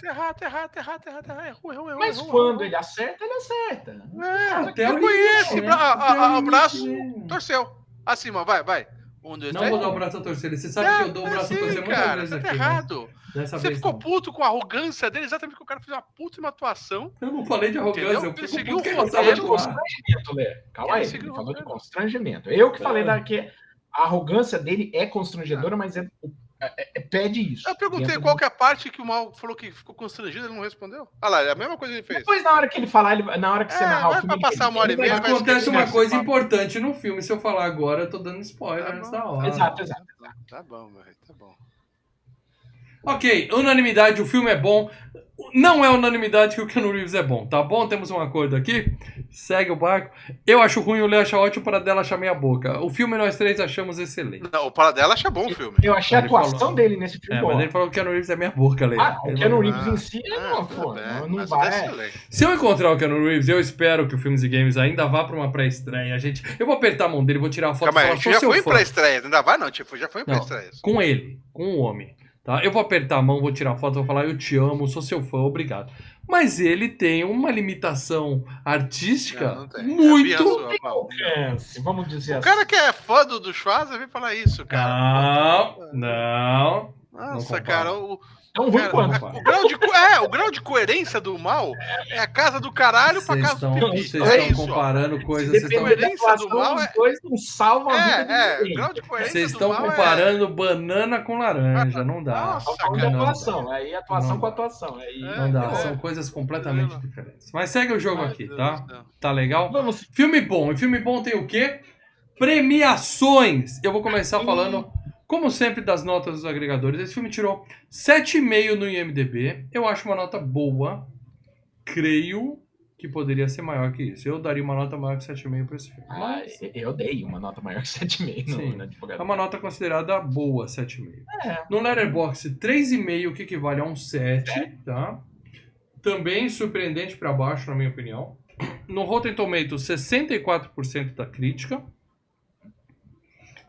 Errou. Mas quando ele acerta, ele acerta. Até o Reconhece. limite, né? Até O limite braço mesmo. torceu. Acima, vai. 1, 2, 3. Não vou dar o braço a torcer. Você sabe que eu dou o braço a torcer muitas cara, vezes você aqui. tá mas errado. Dessa Você vez ficou não. puto com a arrogância dele, exatamente porque o cara fez uma puta atuação. Eu não falei de arrogância. Entendeu? Eu Ele fico seguiu puto que o ele gostava de roteiro. zoar. Constrangimento, Lê. Calma aí. Ele Ele seguiu falou o de roteiro. constrangimento. Eu que falei que a arrogância dele é constrangedora, mas pede isso. Eu perguntei Dentro qual do- que é a parte que o Mal falou que ficou constrangido, ele não respondeu. Olha lá, é a mesma coisa que ele fez. Depois, na hora que ele falar, na hora que você narrar o vai filme... pra passar uma hora e ele meia, vai- vai Acontece esquecer uma esse coisa papo. importante no filme. Se eu falar agora, eu tô dando spoiler Tá antes bom. da hora. Exato. Tá bom, meu rei, tá bom. Ok, unanimidade, o filme é bom. Não é unanimidade que o Keanu Reeves é bom, tá bom? Temos um acordo aqui. Segue o barco. Eu acho ruim, o Lê acha ótimo, para dela acha meia boca. O filme nós três achamos excelente. Não, o Paradela acha bom o filme. Eu achei a Ele atuação falou- dele nesse filme Mas boa. ele falou que o Keanu Reeves é meia boca, Lê. O Ele Keanu falou- Reeves em si, não, pô, não mas vai. tá excelente. Se eu encontrar o Keanu Reeves, eu espero que o Filmes e Games ainda vá pra uma pré-estreia. Eu vou apertar a mão dele, vou tirar a foto Calma aí, e a falar, gente sou já seu foi fã. pra estreia, ainda vai não, tipo, já foi pra Não, estreia. com ele, com o homem. Tá? Eu vou apertar a mão, vou tirar a foto, vou falar, eu te amo, sou seu fã, obrigado. Mas ele tem uma limitação artística Não tem. muito... É a sua, Paulo. Vamos dizer O assim. cara que é fã do Schwarzer vem falar isso, cara. Não. Nossa, compara. cara, Tão ruim cara, quanto. o grau de coerência do mal é a casa do caralho pra Vocês casa estão, do pipi. vocês É estão isso, ó. comparando coisas... Vocês estão, Dependendo da Coerência do atuação mal dos é- dois, não salvam a vida o de grau ninguém. de coerência vocês do estão mal comparando banana com laranja, não dá. Nossa, Falando de cara, não dá. atuação, aí atuação Não com dá. atuação. Aí, Não dá, É. são coisas completamente Não. diferentes. Mas segue o jogo Ai, aqui, Deus tá? do céu. Tá legal? Vamos. Filme bom. E filme bom tem o quê? Premiações. Eu vou começar falando, como sempre, das notas dos agregadores. Esse filme tirou 7,5 no IMDb. Eu acho uma nota boa. Creio que poderia ser maior que isso. Eu daria uma nota maior que 7,5 para esse filme. Mas Eu dei uma nota maior que 7,5 Sim. no advogado. é uma nota considerada boa, 7,5. É. No Letterboxd, 3,5, que equivale a um 7, tá? Também surpreendente para baixo, na minha opinião. No Rotten Tomatoes, 64% da crítica.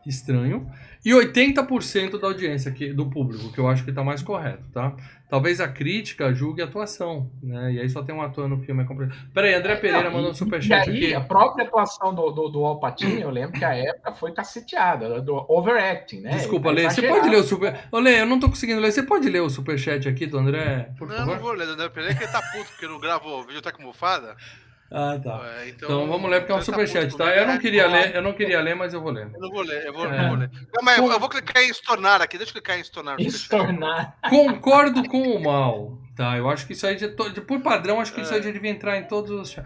Estranho. E 80% da audiência, do público, que eu acho que tá mais correto, tá? Talvez a crítica julgue a atuação, né? E aí só tem um ator no filme. Peraí, André Pereira mandou um superchat E aí, aqui. a própria atuação do Al Pacino, eu lembro que a época foi caceteada, do overacting, né? Desculpa, Ele Lê, tá você exagerado. pode ler o super... Ô, Lê, eu não tô conseguindo ler. Você pode ler o superchat aqui do André, por Não, favor? não vou ler, André Pereira, que ele tá puto porque não gravou o vídeo tá com mofada. Ah, tá. Então, Então vamos ler porque é um ele superchat, puto tá? comigo. Eu não queria ler, mas eu vou ler. Eu não vou ler, eu vou ler. Calma aí, eu vou clicar em estornar aqui, deixa eu clicar em estornar. no superchat. Estornar. Concordo com o mal, tá? Eu acho que isso aí, por padrão, acho que isso aí devia entrar em todos os...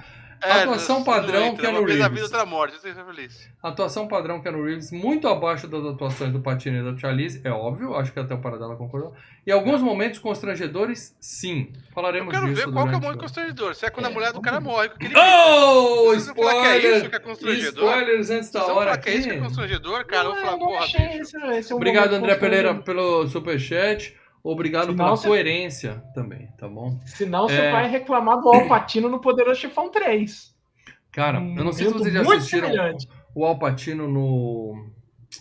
Atuação padrão, Keanu Uma vez a vida, Reeves. outra morte, você é feliz. Atuação padrão, Keanu Reeves, muito abaixo das atuações do Pacino e da Charlize, é óbvio, acho que até o Paradela concordou. E alguns momentos constrangedores, sim. Eu Falaremos quero disso ver qual que é o durante momento constrangedor. Se é quando a mulher do cara vamos morre com aquele Oh, Se você falar que é isso spoiler! que é constrangedor, Spoilers antes se da você hora falar que é isso que é aqui. constrangedor, cara, eu vou falar, não porra, achei bicho. esse é um Obrigado, momento André Pereira, constrangedor. pelo superchat. Obrigado Senão pela você- coerência também, tá bom? Senão você É. vai reclamar do Al Pacino no Poderoso Chefão 3. Cara, eu não sei se vocês já Muito assistiram semelhante. o Al Pacino no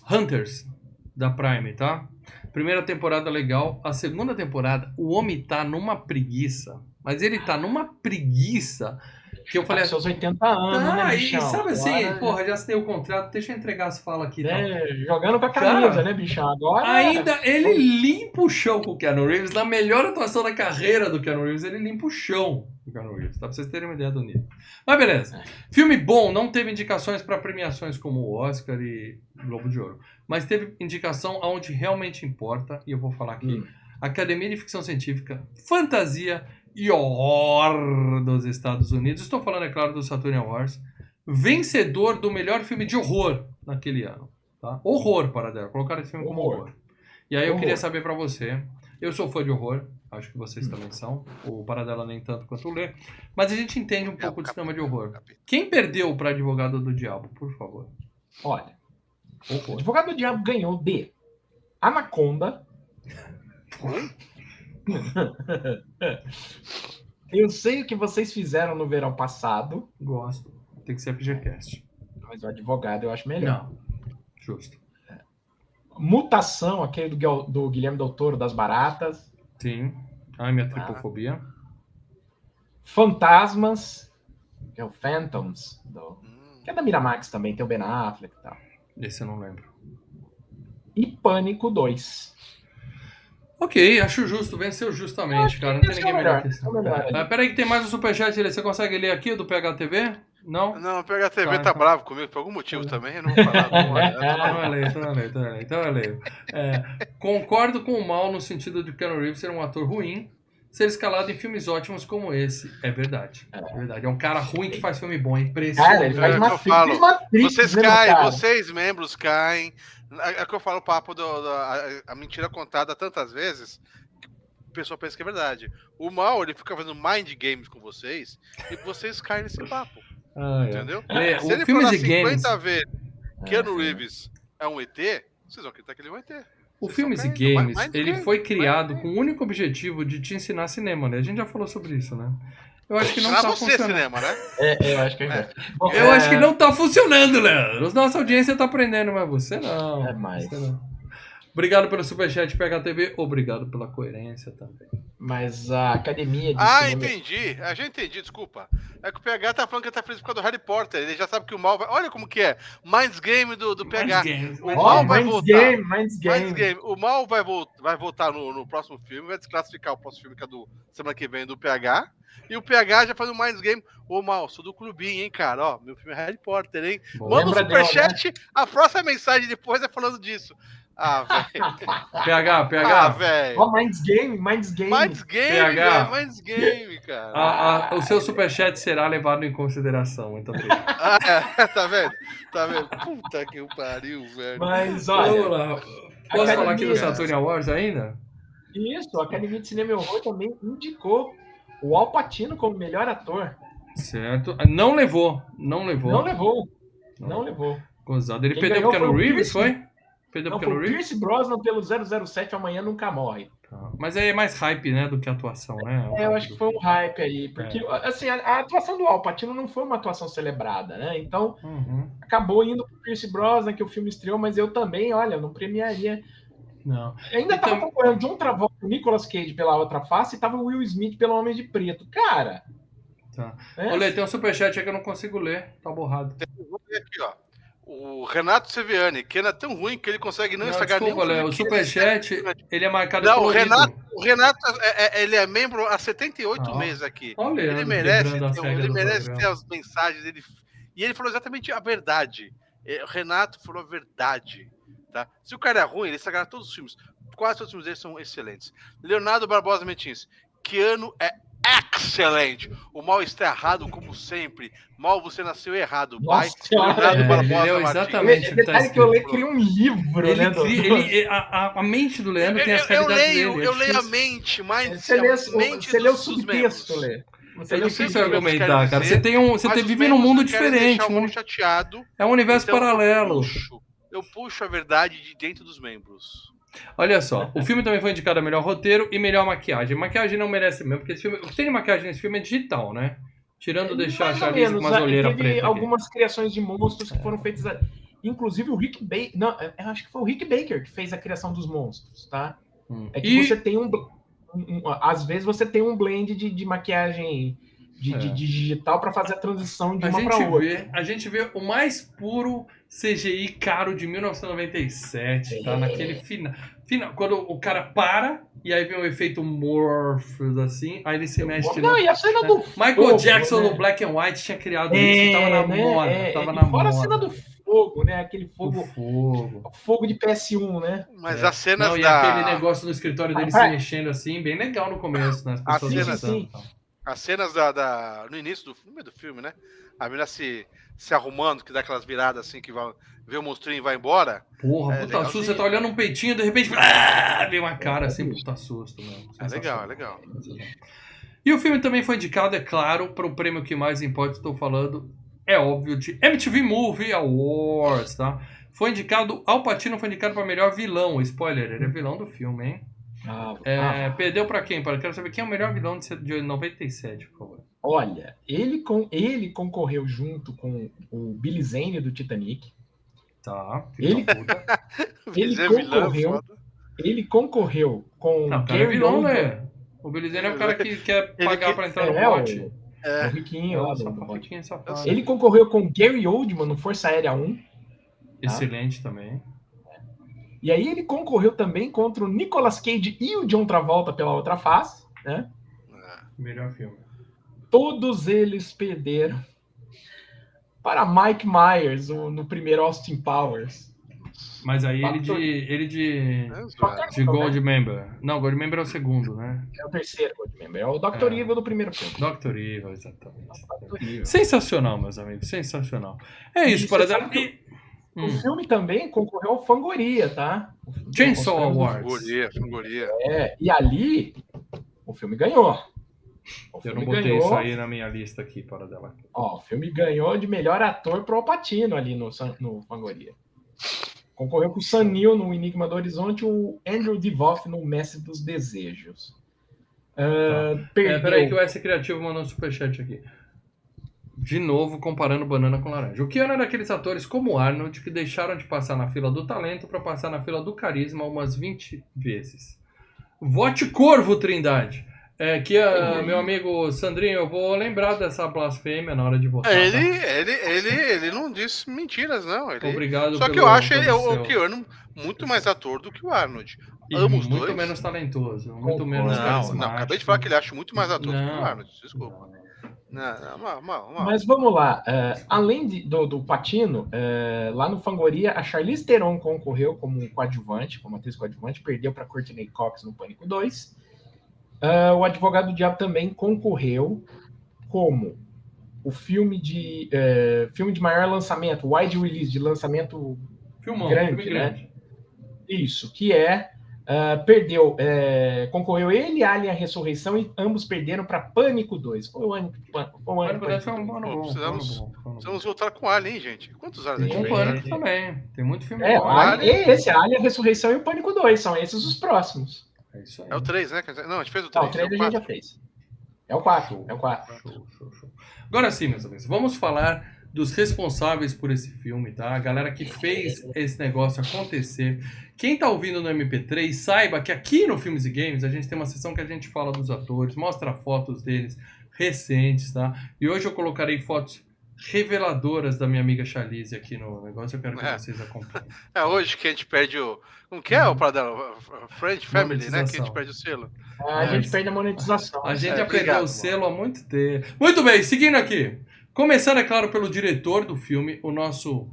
Hunters, da Prime, tá? Primeira temporada legal. A segunda temporada, o homem tá numa preguiça. Mas ele tá numa preguiça que eu falei Tá com seus 80 anos, né, ah, e bichão? sabe assim, Agora, porra, já assinei o contrato, deixa eu entregar as falas aqui. Tá? jogando com a camisa, Cara, né, bichão? Agora. Ainda ele limpa o chão com o Keanu Reeves. Na melhor atuação da carreira do Keanu Reeves, ele limpa o chão do Keanu Reeves. Tá? Pra vocês terem uma ideia do nível. Mas beleza. Filme bom, não teve indicações para premiações como o Oscar e Globo de Ouro. Mas teve indicação aonde realmente importa. E eu vou falar aqui. Academia de Ficção Científica, Fantasia e Horror dos Estados Unidos. Estou falando, é claro, do Saturn Awards. vencedor do melhor filme de horror naquele ano. Tá? Horror, Paradela. Colocaram esse filme como horror. E aí eu queria saber pra você. Eu sou fã de horror. Acho que vocês também são. O Paradela nem tanto quanto o Lê. Mas a gente entende um pouco de cinema de horror. Quem perdeu pra Advogado do Diabo, por favor? Olha, o Advogado do Diabo ganhou de Anaconda. Eu sei o que vocês fizeram no verão passado. Gosto. Tem que ser FGCast. Mas o Advogado eu acho melhor. Não. Justo. Mutação, aquele do Guilherme Del Toro, das baratas. Sim. Ai, minha tripofobia. Fantasmas, que é o Phantoms, que é da Miramax também, tem o Ben Affleck e tal. Esse eu não lembro. E Pânico 2. Ok, acho justo, venceu justamente, cara. Não tem ninguém melhor que isso. Peraí que tem mais um superchat, você consegue ler aqui do PHTV? Não? Não, o PHTV tá bravo comigo por algum motivo também, eu não vou falar. Então eu leio. Concordo com o Mal no sentido de Keanu Reeves ser um ator ruim, ser escalado em filmes ótimos como esse. É verdade. É um cara ruim que faz filme bom, é impressionante. Cara, ele faz Matrix, vocês caem, vocês membros caem. É que eu falo o papo a mentira contada tantas vezes que o pessoal pensa que é verdade. O Mal, ele fica fazendo mind games com vocês e vocês caem nesse papo. Entendeu? Se ele falar 50 vezes Keanu Reeves é um ET, vocês vão acreditar que ele é um ET. O Filmes e Games, ele foi criado com o único objetivo de te ensinar cinema, né? A gente já falou sobre isso, né? Eu acho que não tá funcionando. Cinema, né? Eu acho que é. Eu acho que não tá funcionando, Leandro. Nossa audiência tá aprendendo, mas você não. É mais. Você não. Obrigado pelo superchat PHTV, obrigado pela coerência também. Mas a academia de cinema... entendi. Já entendi, desculpa. É que o PH tá falando que ele tá feliz por causa do Harry Potter. Ele já sabe que o Mal vai... Olha como que é. Minds Game do PH. O Mal vai voltar. Minds Game. O Mal vai voltar no próximo filme, vai desclassificar o próximo filme que é do semana que vem do PH. E o PH já faz o Minds Game. Ô, Mal, sou do clubinho, hein, cara? Ó, meu filme é Harry Potter, hein? Manda um superchat, né? A próxima mensagem depois é falando disso. Velho. PH. Velho. Ó, Minds Game. PH. Minds Game, cara. O seu superchat será levado em consideração, então. Tá vendo? Puta que pariu, velho. Mas, olha... Vamos lá. Posso falar aqui do Saturn Awards ainda? Isso, a Academia de Cinema e Horror também indicou o Al Pacino como melhor ator. Certo. Não levou. Gozado. Ele perdeu pro Keanu Reeves, foi? Não, foi o Pierce Brosnan pelo 007 Amanhã Nunca Morre. Mas aí é mais hype, né, do que atuação, né? Eu acho que foi um hype aí, porque assim, a atuação do Al Pacino não foi uma atuação celebrada, né? Então, acabou indo pro Pierce Brosnan, que o filme estreou, mas eu também, olha, não premiaria. Não. Eu ainda tava concorrendo John Travolta com o Nicolas Cage pela Outra Face e tava o Will Smith pelo Homem de Preto. Cara! Tá. Olha, tem um superchat aí que eu não consigo ler, tá borrado. Vou ver aqui, ó. O Renato Seviani, que ele é tão ruim que ele consegue não estragar nenhum. O superchat, ele é marcado pelo o Renato ele é membro há 78 meses aqui. Olha, ele merece ter as mensagens dele. E ele falou exatamente a verdade. O Renato falou a verdade. Tá? Se o cara é ruim, ele estragará todos os filmes. Quase todos os filmes dele são excelentes. Leonardo Barbosa Metins. Keanu é excelente. O Mal está errado, como sempre. Mal, você nasceu errado. Leonardo Barbosa exatamente. O detalhe que eu leio cria um livro, a mente do Leandro tem as realidades dele. Eu leio a mente, mas você lê o subtexto, Lê. Você não precisa argumentar, cara. Você vive num mundo diferente. É um universo paralelo. Eu puxo a verdade de dentro dos membros. Olha só, o filme também foi indicado a melhor roteiro e melhor maquiagem. Maquiagem não merece mesmo, porque esse filme, o que tem de maquiagem nesse filme é digital, né? Tirando deixar a Charlize com umas olheiras pretas. Algumas criações de monstros que foram feitas. Inclusive o Rick Baker. Não, eu acho que foi o Rick Baker que fez a criação dos monstros, tá? É que você tem às vezes você tem um blend de maquiagem de digital para fazer a transição de uma para outra. A gente vê o mais puro CGI caro de 1997, tá? Naquele final, quando o cara para e aí vem o efeito Morpheus assim, aí ele se mexe. Não, e a cena do Michael Jackson no Black and White tinha criado isso, tava na moda, Fora a cena do fogo, né? Aquele fogo de PS1, né? Mas as cenas e aquele negócio no escritório dele se mexendo assim, bem legal no começo, né? As pessoas sim. As cenas no início do filme, né? A menina se arrumando, que dá aquelas viradas assim, que vai ver o monstrinho e vai embora. Porra, puta susto, você tá olhando um peitinho, de repente vem uma cara assim, puta susto, mano. É legal. E o filme também foi indicado, é claro, para o prêmio que mais importa, estou falando, é óbvio, de MTV Movie Awards, tá? Foi indicado, Al Pacino foi indicado para melhor vilão, spoiler, ele é vilão do filme, hein? Perdeu para quem? Quero saber quem é o melhor vilão de 97, por favor. Olha, ele concorreu junto com o Billy Zane do Titanic. Tá, ele concorreu com o Gary vilão, né? O Billy Zane é o cara que quer pagar para entrar no bote. O riquinho lá do bote. Safado. Ele concorreu com Gary Oldman no Força Aérea 1. Excelente também. E aí ele concorreu também contra o Nicolas Cage e o John Travolta pela Outra Face, né? Melhor filme. Todos eles perderam para Mike Myers no primeiro Austin Powers. Mas aí ele de Goldmember. Não, Goldmember é o segundo, né? É o terceiro Goldmember. É o Dr. Evil do primeiro filme. Dr. Evil, exatamente. Sensacional, meus amigos. Sensacional. É isso, para dar... O filme também concorreu ao Fangoria, tá? Chainsaw Awards. Fangoria. E ali o filme ganhou. Eu não botei isso aí na minha lista aqui, para dela. O filme ganhou de melhor ator pro Al Pacino ali no Fangoria. Concorreu com o Sam Neill no Enigma do Horizonte, o Andrew Divoff no Mestre dos Desejos. Peraí que o S Criativo mandou um superchat aqui. De novo, comparando banana com laranja. O Keanu é daqueles atores como Arnold que deixaram de passar na fila do talento para passar na fila do carisma umas 20 vezes. Vote Corvo, Trindade. Meu amigo Sandrinho, eu vou lembrar dessa blasfêmia na hora de votar. Ele não disse mentiras, não. Obrigado. Só que eu acho o Keanu muito mais ator do que o Arnold. Ambos muito dois. Menos talentoso. Muito menos carismático. Não, acabei de falar que ele acha muito mais ator do que o Arnold. Desculpa. Mas vamos lá. Além do Pacino, lá no Fangoria, a Charlize Theron concorreu como coadjuvante, como atriz coadjuvante, perdeu para Courtney Cox no Pânico 2. O Advogado do Diabo também concorreu como o filme de maior lançamento, wide release, de lançamento grande, né? Isso, que concorreu ele e Alien a Ressurreição e ambos perderam para Pânico 2. Foi um ano. Precisamos voltar com Alien, hein, gente? Quantos anos a gente tem? Com Pânico também. Tem muito filme bom. Alien a Ressurreição e o Pânico 2, são esses os próximos. É isso aí. É o 3, né? Não, a gente fez o 3. Não, o 3 a gente já fez. É o 4. Show. Agora sim, meus amigos, vamos falar dos responsáveis por esse filme, tá? A galera que fez esse negócio acontecer. Quem tá ouvindo no MP3, saiba que aqui no Filmes e Games a gente tem uma sessão que a gente fala dos atores, mostra fotos deles recentes, tá? E hoje eu colocarei fotos reveladoras da minha amiga Charlize aqui no negócio. Eu quero que vocês acompanhem. Hoje que a gente perde o... Como que é o Pradela? Friend Family, né? Que a gente perde o selo. A gente perde a monetização. A gente já perdeu o selo há muito tempo. Muito bem, seguindo aqui. Começando, é claro, pelo diretor do filme, o nosso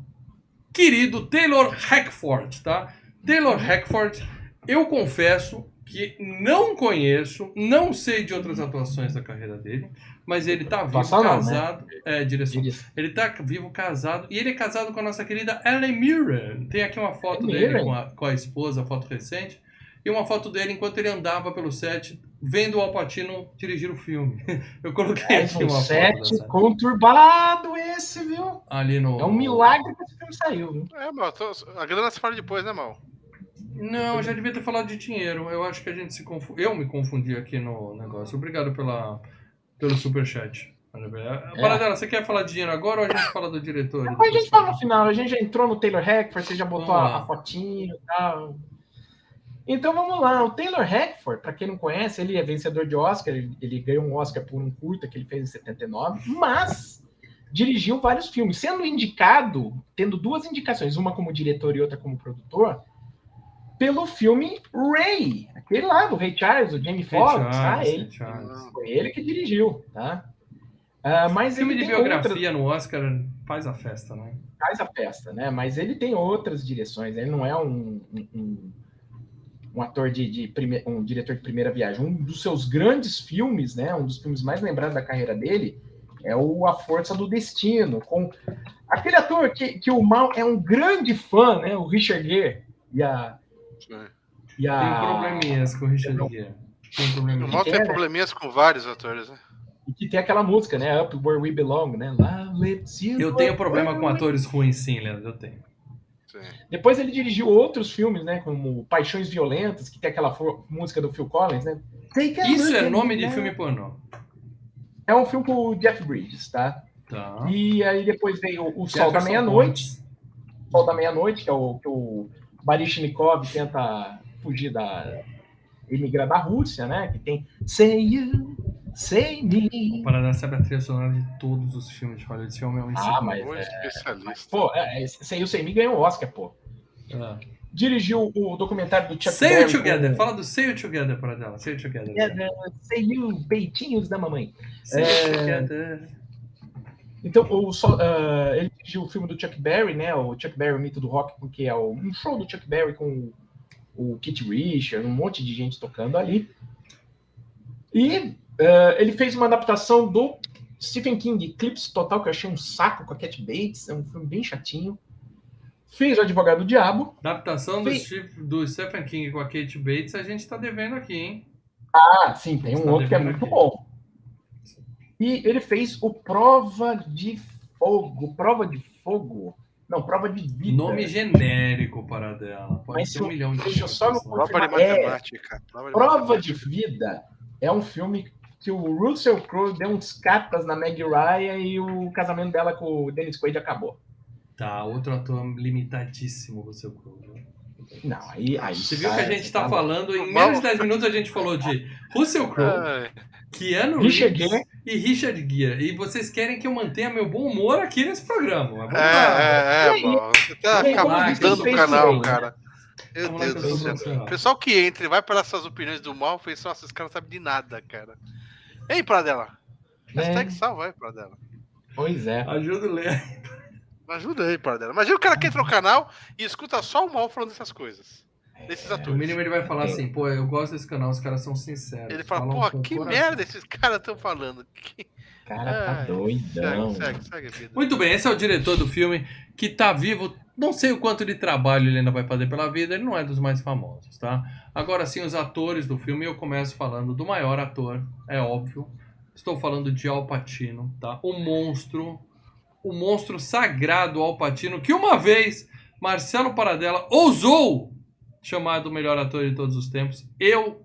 querido Taylor Hackford, tá? Taylor Hackford, eu confesso que não conheço, não sei de outras atuações da carreira dele, mas ele tá vivo, casado. Né? Direção. Ele tá vivo, casado, e ele é casado com a nossa querida Ellen Mirren. Tem aqui uma foto dele com a esposa, foto recente, e uma foto dele enquanto ele andava pelo set, vendo o Al Pacino dirigir o filme. Eu coloquei aqui uma set foto. Conturbado esse, viu? Ali no... É um milagre que esse filme saiu, viu? Mal, a grana se fala depois, né, Mal? Não, eu já devia ter falado de dinheiro. Eu acho que a gente eu me confundi aqui no negócio. Obrigado pelo superchat. Paradela, você quer falar de dinheiro agora ou a gente fala do diretor? Depois a gente fala no final. A gente já entrou no Taylor Hackford, você já botou a fotinho e tal. Então vamos lá, o Taylor Hackford, para quem não conhece, ele é vencedor de Oscar, ele ganhou um Oscar por um curta que ele fez em 79, mas dirigiu vários filmes, sendo indicado, tendo 2 indicações, uma como diretor e outra como produtor, pelo filme Ray, aquele lá do Ray Charles, o Jamie Foxx, tá? Foi ele que dirigiu, tá? Mas filme de biografia no Oscar faz a festa, né? Faz a festa, né? Mas ele tem outras direções, ele não é um ator um diretor de primeira viagem. Um dos seus grandes filmes, né? Um dos filmes mais lembrados da carreira dele é o A Força do Destino, com aquele ator que o Mal é um grande fã, né? O Richard Gere Tem probleminhas com o Richard Gere. O Mal tem probleminhas com vários atores, né? E que tem aquela música, né? Up Where We Belong, né? Eu tenho problema com atores ruins, sim, Leandro, eu tenho. Sim. Depois ele dirigiu outros filmes, né? Como Paixões Violentas, que tem aquela música do Phil Collins, né? Isso é nome de filme pornô. É um filme com o Jeff Bridges, tá? E aí depois veio o Sol da Meia-Noite. Sol da Meia-Noite, que é o que o Baryshnikov tenta fugir emigrar da Rússia, né? Que tem Say You, Say Me. Para sabe a trilha sonora de todos os filmes de Hollywood. Esse filme é um especialista. Pô, Say You, Say Me ganhou o Oscar, pô. Dirigiu o documentário do Chuck Berry. Say You Together. Fala do Say You Together para dela. Say You Together. Say You, Peitinhos da Mamãe. Say You Together. Então, ele dirigiu o filme do Chuck Berry, né? O Chuck Berry, o mito do rock, porque é um show do Chuck Berry com o Keith Richards, um monte de gente tocando ali. E ele fez uma adaptação do Stephen King, Eclipse Total, que eu achei um saco, com a Cat Bates, é um filme bem chatinho. Fez O Advogado do Diabo. Adaptação do Stephen King com a Kate Bates, a gente tá devendo aqui, hein? Ah, sim, tem um outro que é muito bom. E ele fez o Prova de Fogo. Não, Prova de Vida. Nome genérico para dela. Pode ser 1 milhão de Deixa eu só Prova de Matemática. Prova de Vida é um filme que o Russell Crowe deu uns capas na Meg Ryan e o casamento dela com o Dennis Quaid acabou. Tá, outro ator limitadíssimo, Russell Crowe. Não, aí você viu que a gente tá falando, em menos de 10 minutos a gente falou de Russell Crowe, Keanu Reeves e Richard Gere. E vocês querem que eu mantenha meu bom humor aqui nesse programa. Mano. Você tá acabando o canal, cara. Meu Deus do céu. O pessoal que entra e vai para essas opiniões do mal, fez nossa, esse cara não sabe de nada, cara. Ei, Pradella. Hashtag salva aí, Pradella. Pois é. Ajuda o Léo. Ajuda aí, Pradella. Imagina o cara que entra no canal e escuta só o mal falando dessas coisas. Desses atores. No mínimo ele vai falar assim, pô, eu gosto desse canal, os caras são sinceros. Ele fala, pô, que merda esses caras estão falando. Cara, tá doidão. Segue a vida. Muito bem, esse é o diretor do filme, que tá vivo, não sei o quanto de trabalho ele ainda vai fazer pela vida, ele não é dos mais famosos, tá? Agora sim, os atores do filme, eu começo falando do maior ator, é óbvio. Estou falando de Al Pacino, tá? O monstro sagrado Al Pacino, que uma vez Marcelo Paradella ousou chamar do melhor ator de todos os tempos. Eu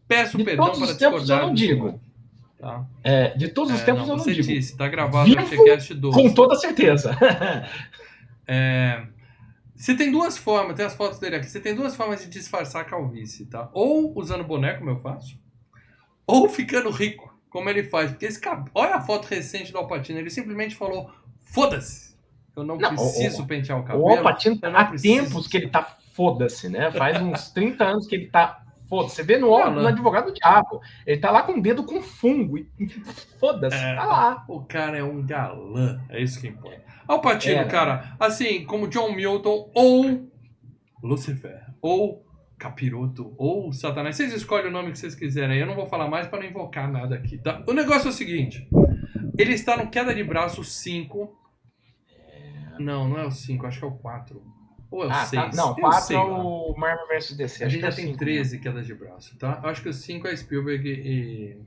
peço perdão para discordar. Eu não digo. Tá? De todos os tempos eu não digo. Disse, tá gravado no Checast 12. Com toda certeza. Você tem duas formas, tem as fotos dele aqui, você tem duas formas de disfarçar a calvície, tá? Ou usando boneco, como eu faço, ou ficando rico, como ele faz. Porque olha a foto recente do Al Pacino, ele simplesmente falou, foda-se, eu não preciso pentear o cabelo. O Al Pacino há tempos que ele tá foda-se, né? Faz uns 30 anos que ele tá foda-se. Você vê no Advogado do Diabo, ele tá lá com o dedo com fungo e foda-se, tá lá. O cara é um galã, é isso que importa. Al Pacino, cara, assim, como John Milton ou Lucifer, ou Capiroto, ou Satanás. Vocês escolhem o nome que vocês quiserem. Eu não vou falar mais para não invocar nada aqui, tá? O negócio é o seguinte. Ele está no Queda de Braço 5. Não é o 5, acho que é o 4. Ou é o 6? Tá. Não, 4 é o Marvel vs DC. A gente já tem 13 quedas de braço, tá? Eu acho que o 5 é Spielberg e...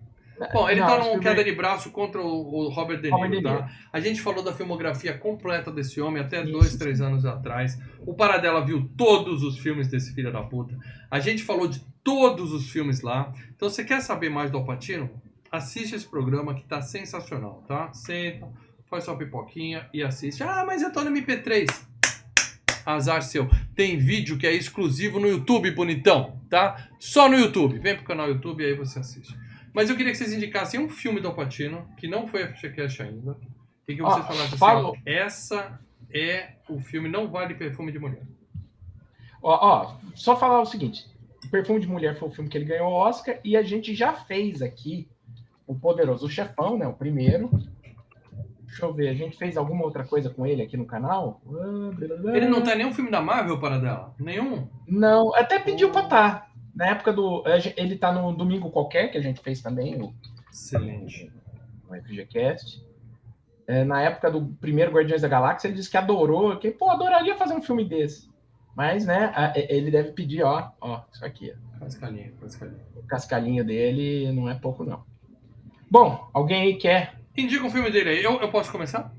Bom, ele tá numa queda de braço contra o Robert De Niro, tá? A gente falou da filmografia completa desse homem até 2, 3 anos atrás. O Paradella viu todos os filmes desse filho da puta. A gente falou de todos os filmes lá. Então, você quer saber mais do Al Pacino? Assiste esse programa que tá sensacional, tá? Senta, faz sua pipoquinha e assiste. Ah, mas eu tô no MP3. Azar seu. Tem vídeo que é exclusivo no YouTube, bonitão, tá? Só no YouTube. Vem pro canal YouTube e aí você assiste. Mas eu queria que vocês indicassem um filme do Al Pacino, que não foi a FGCast ainda, e que vocês falassem assim, essa é o filme, não vale Perfume de Mulher. Só falar o seguinte, Perfume de Mulher foi o filme que ele ganhou o Oscar, e a gente já fez aqui o Poderoso Chefão, né, o primeiro, Deixa eu ver, a gente fez alguma outra coisa com ele aqui no canal? Ele não tá em nenhum filme da Marvel, Paradela? Nenhum? Não, até pediu pra estar. Na época do... Ele tá no Domingo Qualquer, que a gente fez também. Excelente. No FGCast. Na época do primeiro Guardiões da Galáxia, ele disse que adorou, que, adoraria fazer um filme desse. Mas, né, ele deve pedir, ó, isso aqui. Cascalinho. O cascalhinho dele não é pouco, não. Bom, alguém aí quer? Indica um filme dele aí. Eu posso começar?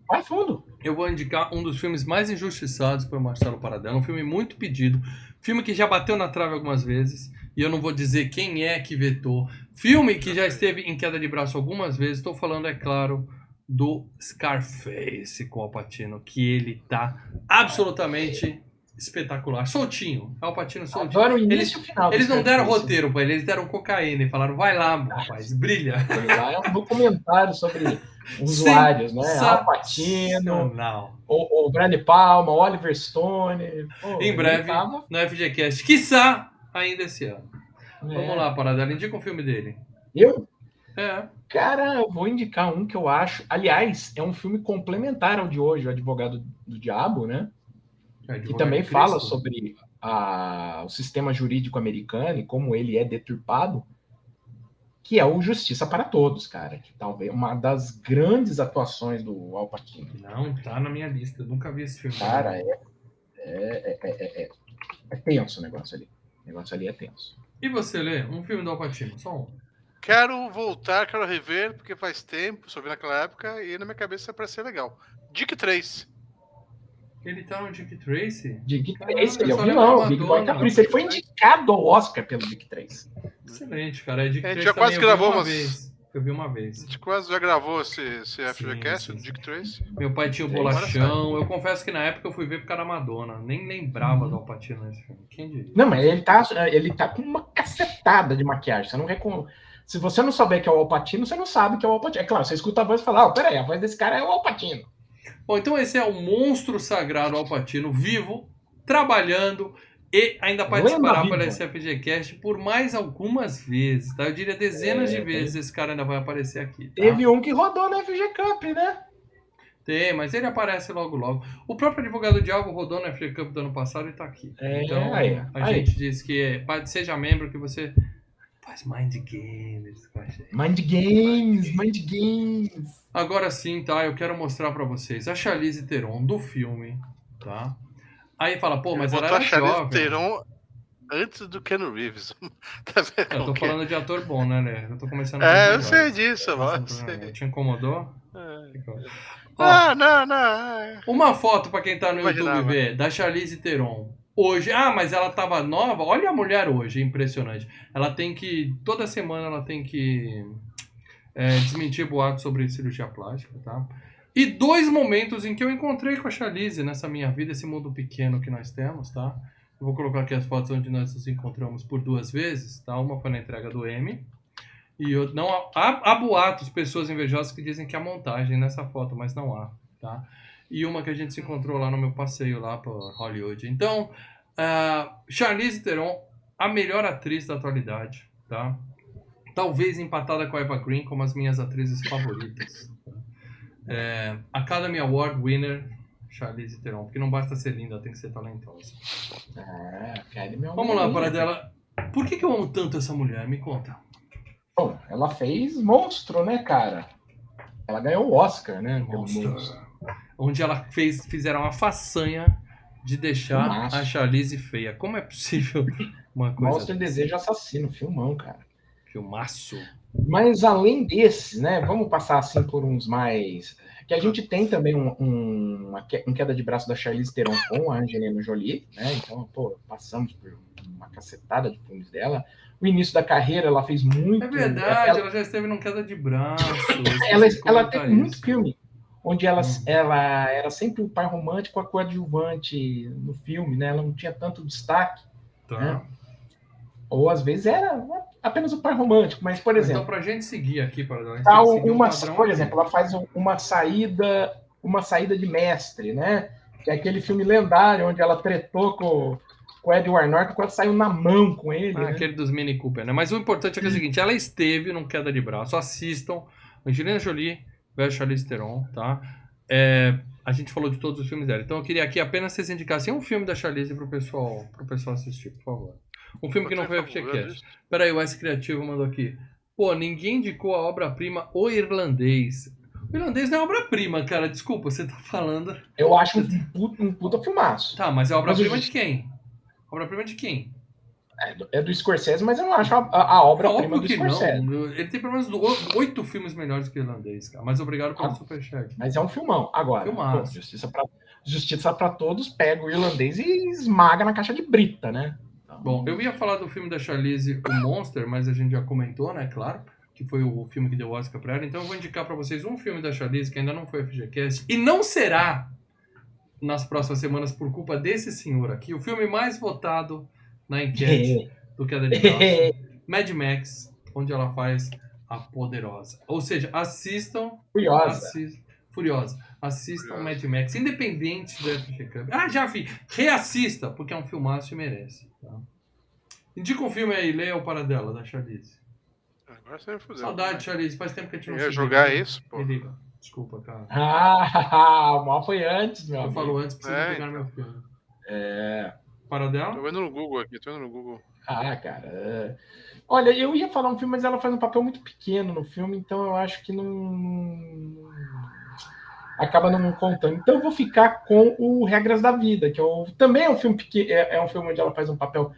Vai fundo. Eu vou indicar um dos filmes mais injustiçados por Marcelo Paradela. Um filme muito pedido. Filme que já bateu na trave algumas vezes. E eu não vou dizer quem é que vetou. Filme que já esteve em queda de braço algumas vezes. Estou falando, é claro, do Scarface com o Al Pacino. Que ele tá absolutamente espetacular. Soltinho. Al Pacino soltinho. Adoro o início e o final. Eles não deram roteiro pra ele. Eles deram cocaína e falaram, vai lá, rapaz, brilha. Lá é um documentário sobre usuários, né? Al Pacino, o Bradley Palma, Oliver Stone. Em breve, no FGCast. Quiçá ainda esse ano. Vamos lá, Paradela. Indica um filme dele. Eu? É. Cara, eu vou indicar um que eu acho... Aliás, é um filme complementar ao de hoje, O Advogado do Diabo, né? Que também fala sobre o sistema jurídico americano e como ele é deturpado, que é o Justiça para Todos, cara. Que talvez uma das grandes atuações do Al Pacino. Não, tá na minha lista. Eu nunca vi esse filme. Cara, é tenso o negócio ali. O negócio ali é tenso. E você, Lê? Um filme do Al Pacino? Só um. Quero voltar, quero rever, porque faz tempo, só vi naquela época, e na minha cabeça parece ser legal. Dick 3. Ele tá no Dick Tracy? Dick Tracy, ele é o vilão. Ele foi indicado ao Oscar pelo Dick Tracy. Excelente, cara. Dick a gente Tracy já quase gravou uma vez. Eu vi uma vez. A gente quase já gravou esse FGCast, o Dick Tracy. Meu pai tinha o Bolachão. Eu confesso que na época eu fui ver por causa da Madonna. Nem lembrava do Al Pacino nesse filme. Quem diria? Não, mas ele tá com uma cacetada de maquiagem. Você não reconhece. Se você não souber que é o Al Pacino, você não sabe que é o Al Pacino. É claro, você escuta a voz e fala, peraí, a voz desse cara é o Al Pacino. Bom, então esse é o monstro sagrado Al Pacino, vivo, trabalhando e ainda participará pela SFGCast por mais algumas vezes, tá? Eu diria dezenas de vezes esse cara ainda vai aparecer aqui. Tá? Teve um que rodou na FG Cup, né? Tem, mas ele aparece logo logo. O próprio Advogado do Diabo rodou na FG Cup do ano passado e tá aqui. Então, a gente diz que seja membro que você faz Mind Games com a gente. Mind Games. Agora sim, tá? Eu quero mostrar pra vocês a Charlize Theron do filme, tá? Aí fala, mas ela era Charlize jovem. Theron antes do Keanu Reeves. Tá vendo? Eu tô falando de ator bom, né, Lê? Eu tô começando a eu sei disso, Te incomodou? Não. Uma foto pra quem tá no YouTube ver, da Charlize Theron. Hoje, mas ela tava nova. Olha a mulher hoje, impressionante. Ela tem que, toda semana ela tem que desmentir boatos sobre cirurgia plástica, tá? E 2 momentos em que eu encontrei com a Charlize nessa minha vida, esse mundo pequeno que nós temos, tá? Eu vou colocar aqui as fotos onde nós nos encontramos por 2 vezes, tá? Uma foi na entrega do Emmy. E não há boatos, pessoas invejosas que dizem que há montagem nessa foto, mas não há, tá? E uma que a gente se encontrou lá no meu passeio lá por Hollywood. Então, Charlize Theron, a melhor atriz da atualidade, tá? Talvez empatada com a Eva Green como as minhas atrizes favoritas. Academy Award winner, Charlize Theron, porque não basta ser linda, tem que ser talentosa. Vamos lá, Paradela. Por que eu amo tanto essa mulher? Me conta. Bom, ela fez Monstro, né, cara? Ela ganhou o Oscar, né? Monstro. Onde fizeram a façanha de deixar a Charlize feia. Como é possível uma coisa... Monstro e Desejo Assassino, filmão, cara. Filmaço. Mas além desses, né, vamos passar assim por uns mais... Que a gente tem também uma queda de braço da Charlize Theron com a Angelina Jolie, né? Então, passamos por uma cacetada de filmes dela. O início da carreira, ela fez muito... É verdade, ela já esteve num queda de braço. ela teve muito filme, onde ela era sempre o par romântico, a coadjuvante no filme, né? Ela não tinha tanto destaque, né? Ou às vezes era apenas o par romântico, mas, por exemplo... Então, pra gente seguir aqui, por exemplo, ela faz uma saída de mestre, né? Que é aquele filme lendário, onde ela tretou com o Edward Norton quando saiu na mão com ele. Né? Aquele dos Mini Cooper, né? Mas o importante é que é o seguinte, ela esteve num queda de braço, assistam, Angelina Jolie, versus Charlize Theron, tá? A gente falou de todos os filmes dela. Então eu queria aqui apenas que vocês indicassem um filme da Charlize pro pessoal assistir, por favor. Um filme que não foi FGCast. Peraí, o S Criativo mandou aqui. Pô, ninguém indicou a obra-prima O Irlandês. O Irlandês não é obra-prima, cara. Desculpa, você tá falando... Eu acho um puta filmaço. Tá, mas é obra-prima de quem? Obra-prima de quem? É do Scorsese, mas eu não acho a obra-prima do Scorsese. Não. Ele tem pelo menos 8 filmes melhores que o Irlandês, cara. Mas obrigado pelo superchat. Mas é um filmão. Agora, pô, Justiça pra Todos pega o Irlandês e esmaga na caixa de brita, né? Então... Bom, eu ia falar do filme da Charlize, O Monster, mas a gente já comentou, né? Claro, que foi o filme que deu o Oscar pra ela. Então eu vou indicar pra vocês um filme da Charlize que ainda não foi FGCast e não será nas próximas semanas por culpa desse senhor aqui. O filme mais votado na enquete do Queda de Braço, Mad Max, onde ela faz a poderosa. Ou seja, assistam... Furiosa. Assistam Mad Max, independente do FGCast. Ah, já vi! Reassista, porque é um filmaço e merece. Tá? Indica um filme aí, Leia o Paradela, da Charlize. Agora você vai fazer. Saudade, Charlize. Faz tempo que a gente não ia jogar isso, pô. Me liga. Desculpa, cara. O mal foi antes, meu Eu amigo. falo antes, preciso pegar meu filme. Paradela? Tô vendo no Google aqui, cara. Olha, eu ia falar um filme, mas ela faz um papel muito pequeno no filme, então eu acho que não... acaba não contando. Então eu vou ficar com o Regras da Vida, que também é um filme pequeno, é um filme onde ela faz um papel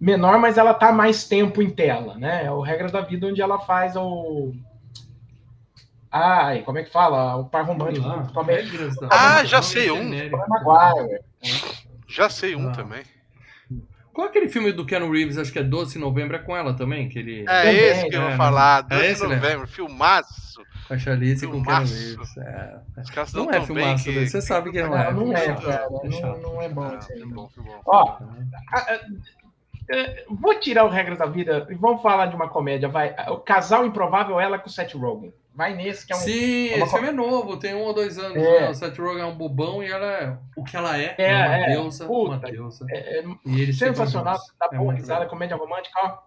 menor, mas ela tá mais tempo em tela, né? É o Regras da Vida, onde ela faz o... como é que fala? O par romântico. Já sei um. Já sei um também. Qual é aquele filme do Keanu Reeves, acho que é 12 de novembro, é com ela também? Que ele... esse que eu vou falar, 12 de novembro, né? Filmaço. Com a Charlize e com o Keanu Reeves. Os caras não é filmaço, você sabe que não é. Não é, cara. Não é bom. Ó, vou tirar o Regras da Vida e vamos falar de uma comédia. Vai. O Casal Improvável, ela com o Seth Rogen. Vai nesse que é um... Sim, esse filme é novo, tem 1 ou 2 anos. Né? O Seth Rogen é um bobão e ela é o que ela é. Uma deusa. Uma deusa. E ele sensacional, dá boa risada, comédia romântica, ó.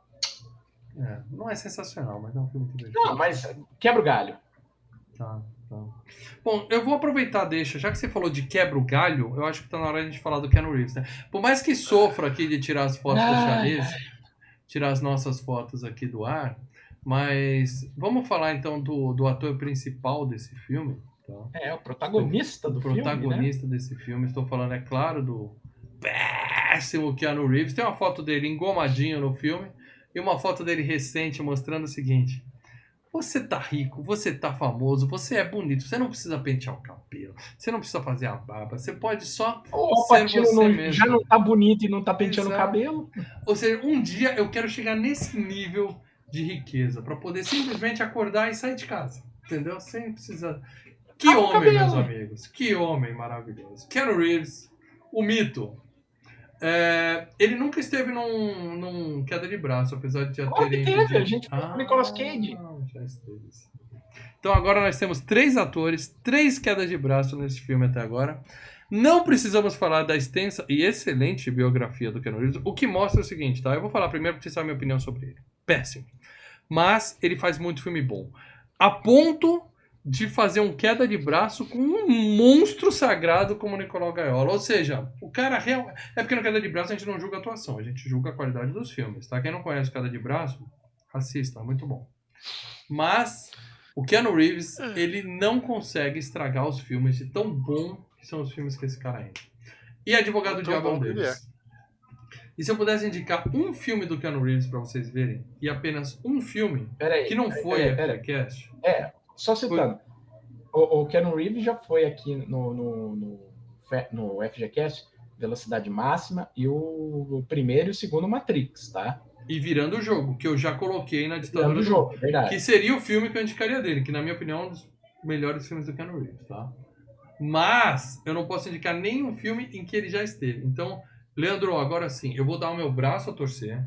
Não é sensacional, mas é um filme que vejo. Não, mas quebra o galho. Tá. Bom, eu vou aproveitar, já que você falou de quebra o galho, eu acho que tá na hora de a gente falar do Keanu Reeves, né? Por mais que sofra aqui de tirar as fotos da Charlize, tirar as nossas fotos aqui do ar, mas vamos falar então do ator principal desse filme. Tá? O protagonista do filme. O protagonista desse filme. Estou falando, é claro, do péssimo Keanu Reeves. Tem uma foto dele engomadinho no filme e uma foto dele recente mostrando o seguinte: você tá rico, você tá famoso, você é bonito, você não precisa pentear o cabelo, você não precisa fazer a barba, você pode só ser você mesmo. Já não tá bonito e não tá penteando o cabelo. Ou seja, um dia eu quero chegar nesse nível de riqueza, para poder simplesmente acordar e sair de casa, entendeu? Sem precisar... Que homem, meus amigos, que homem maravilhoso. Keanu Reeves, o mito. Ele nunca esteve num Queda de Braço, apesar de já terem... A gente falou Nicolas Cage. Já esteve. Então agora nós temos 3 atores, 3 quedas de braço nesse filme até agora. Não precisamos falar da extensa e excelente biografia do Keanu Reeves, o que mostra o seguinte, tá? Eu vou falar primeiro porque você sabe a minha opinião sobre ele. Péssimo. Mas ele faz muito filme bom. A ponto de fazer um queda de braço com um monstro sagrado como o Nicolau Gaiola. Ou seja, o cara real... É porque no Queda de Braço a gente não julga a atuação, a gente julga a qualidade dos filmes, tá? Quem não conhece o Queda de Braço, assista, é muito bom. Mas o Keanu Reeves, ele não consegue estragar os filmes de tão bom que são os filmes que esse cara entra. E Advogado do Diabo é um deles. E se eu pudesse indicar um filme do Keanu Reeves pra vocês verem, e apenas um filme, que não foi a FGCast... Só citando. O Keanu Reeves já foi aqui no FGCast, Velocidade Máxima, e o primeiro e o segundo Matrix, tá? E Virando o Jogo, que eu já coloquei na ditadura do jogo, verdade. Que seria o filme que eu indicaria dele, que na minha opinião é um dos melhores filmes do Keanu Reeves, tá? Mas eu não posso indicar nenhum filme em que ele já esteve. Então, Leandro, agora sim, eu vou dar o meu braço a torcer,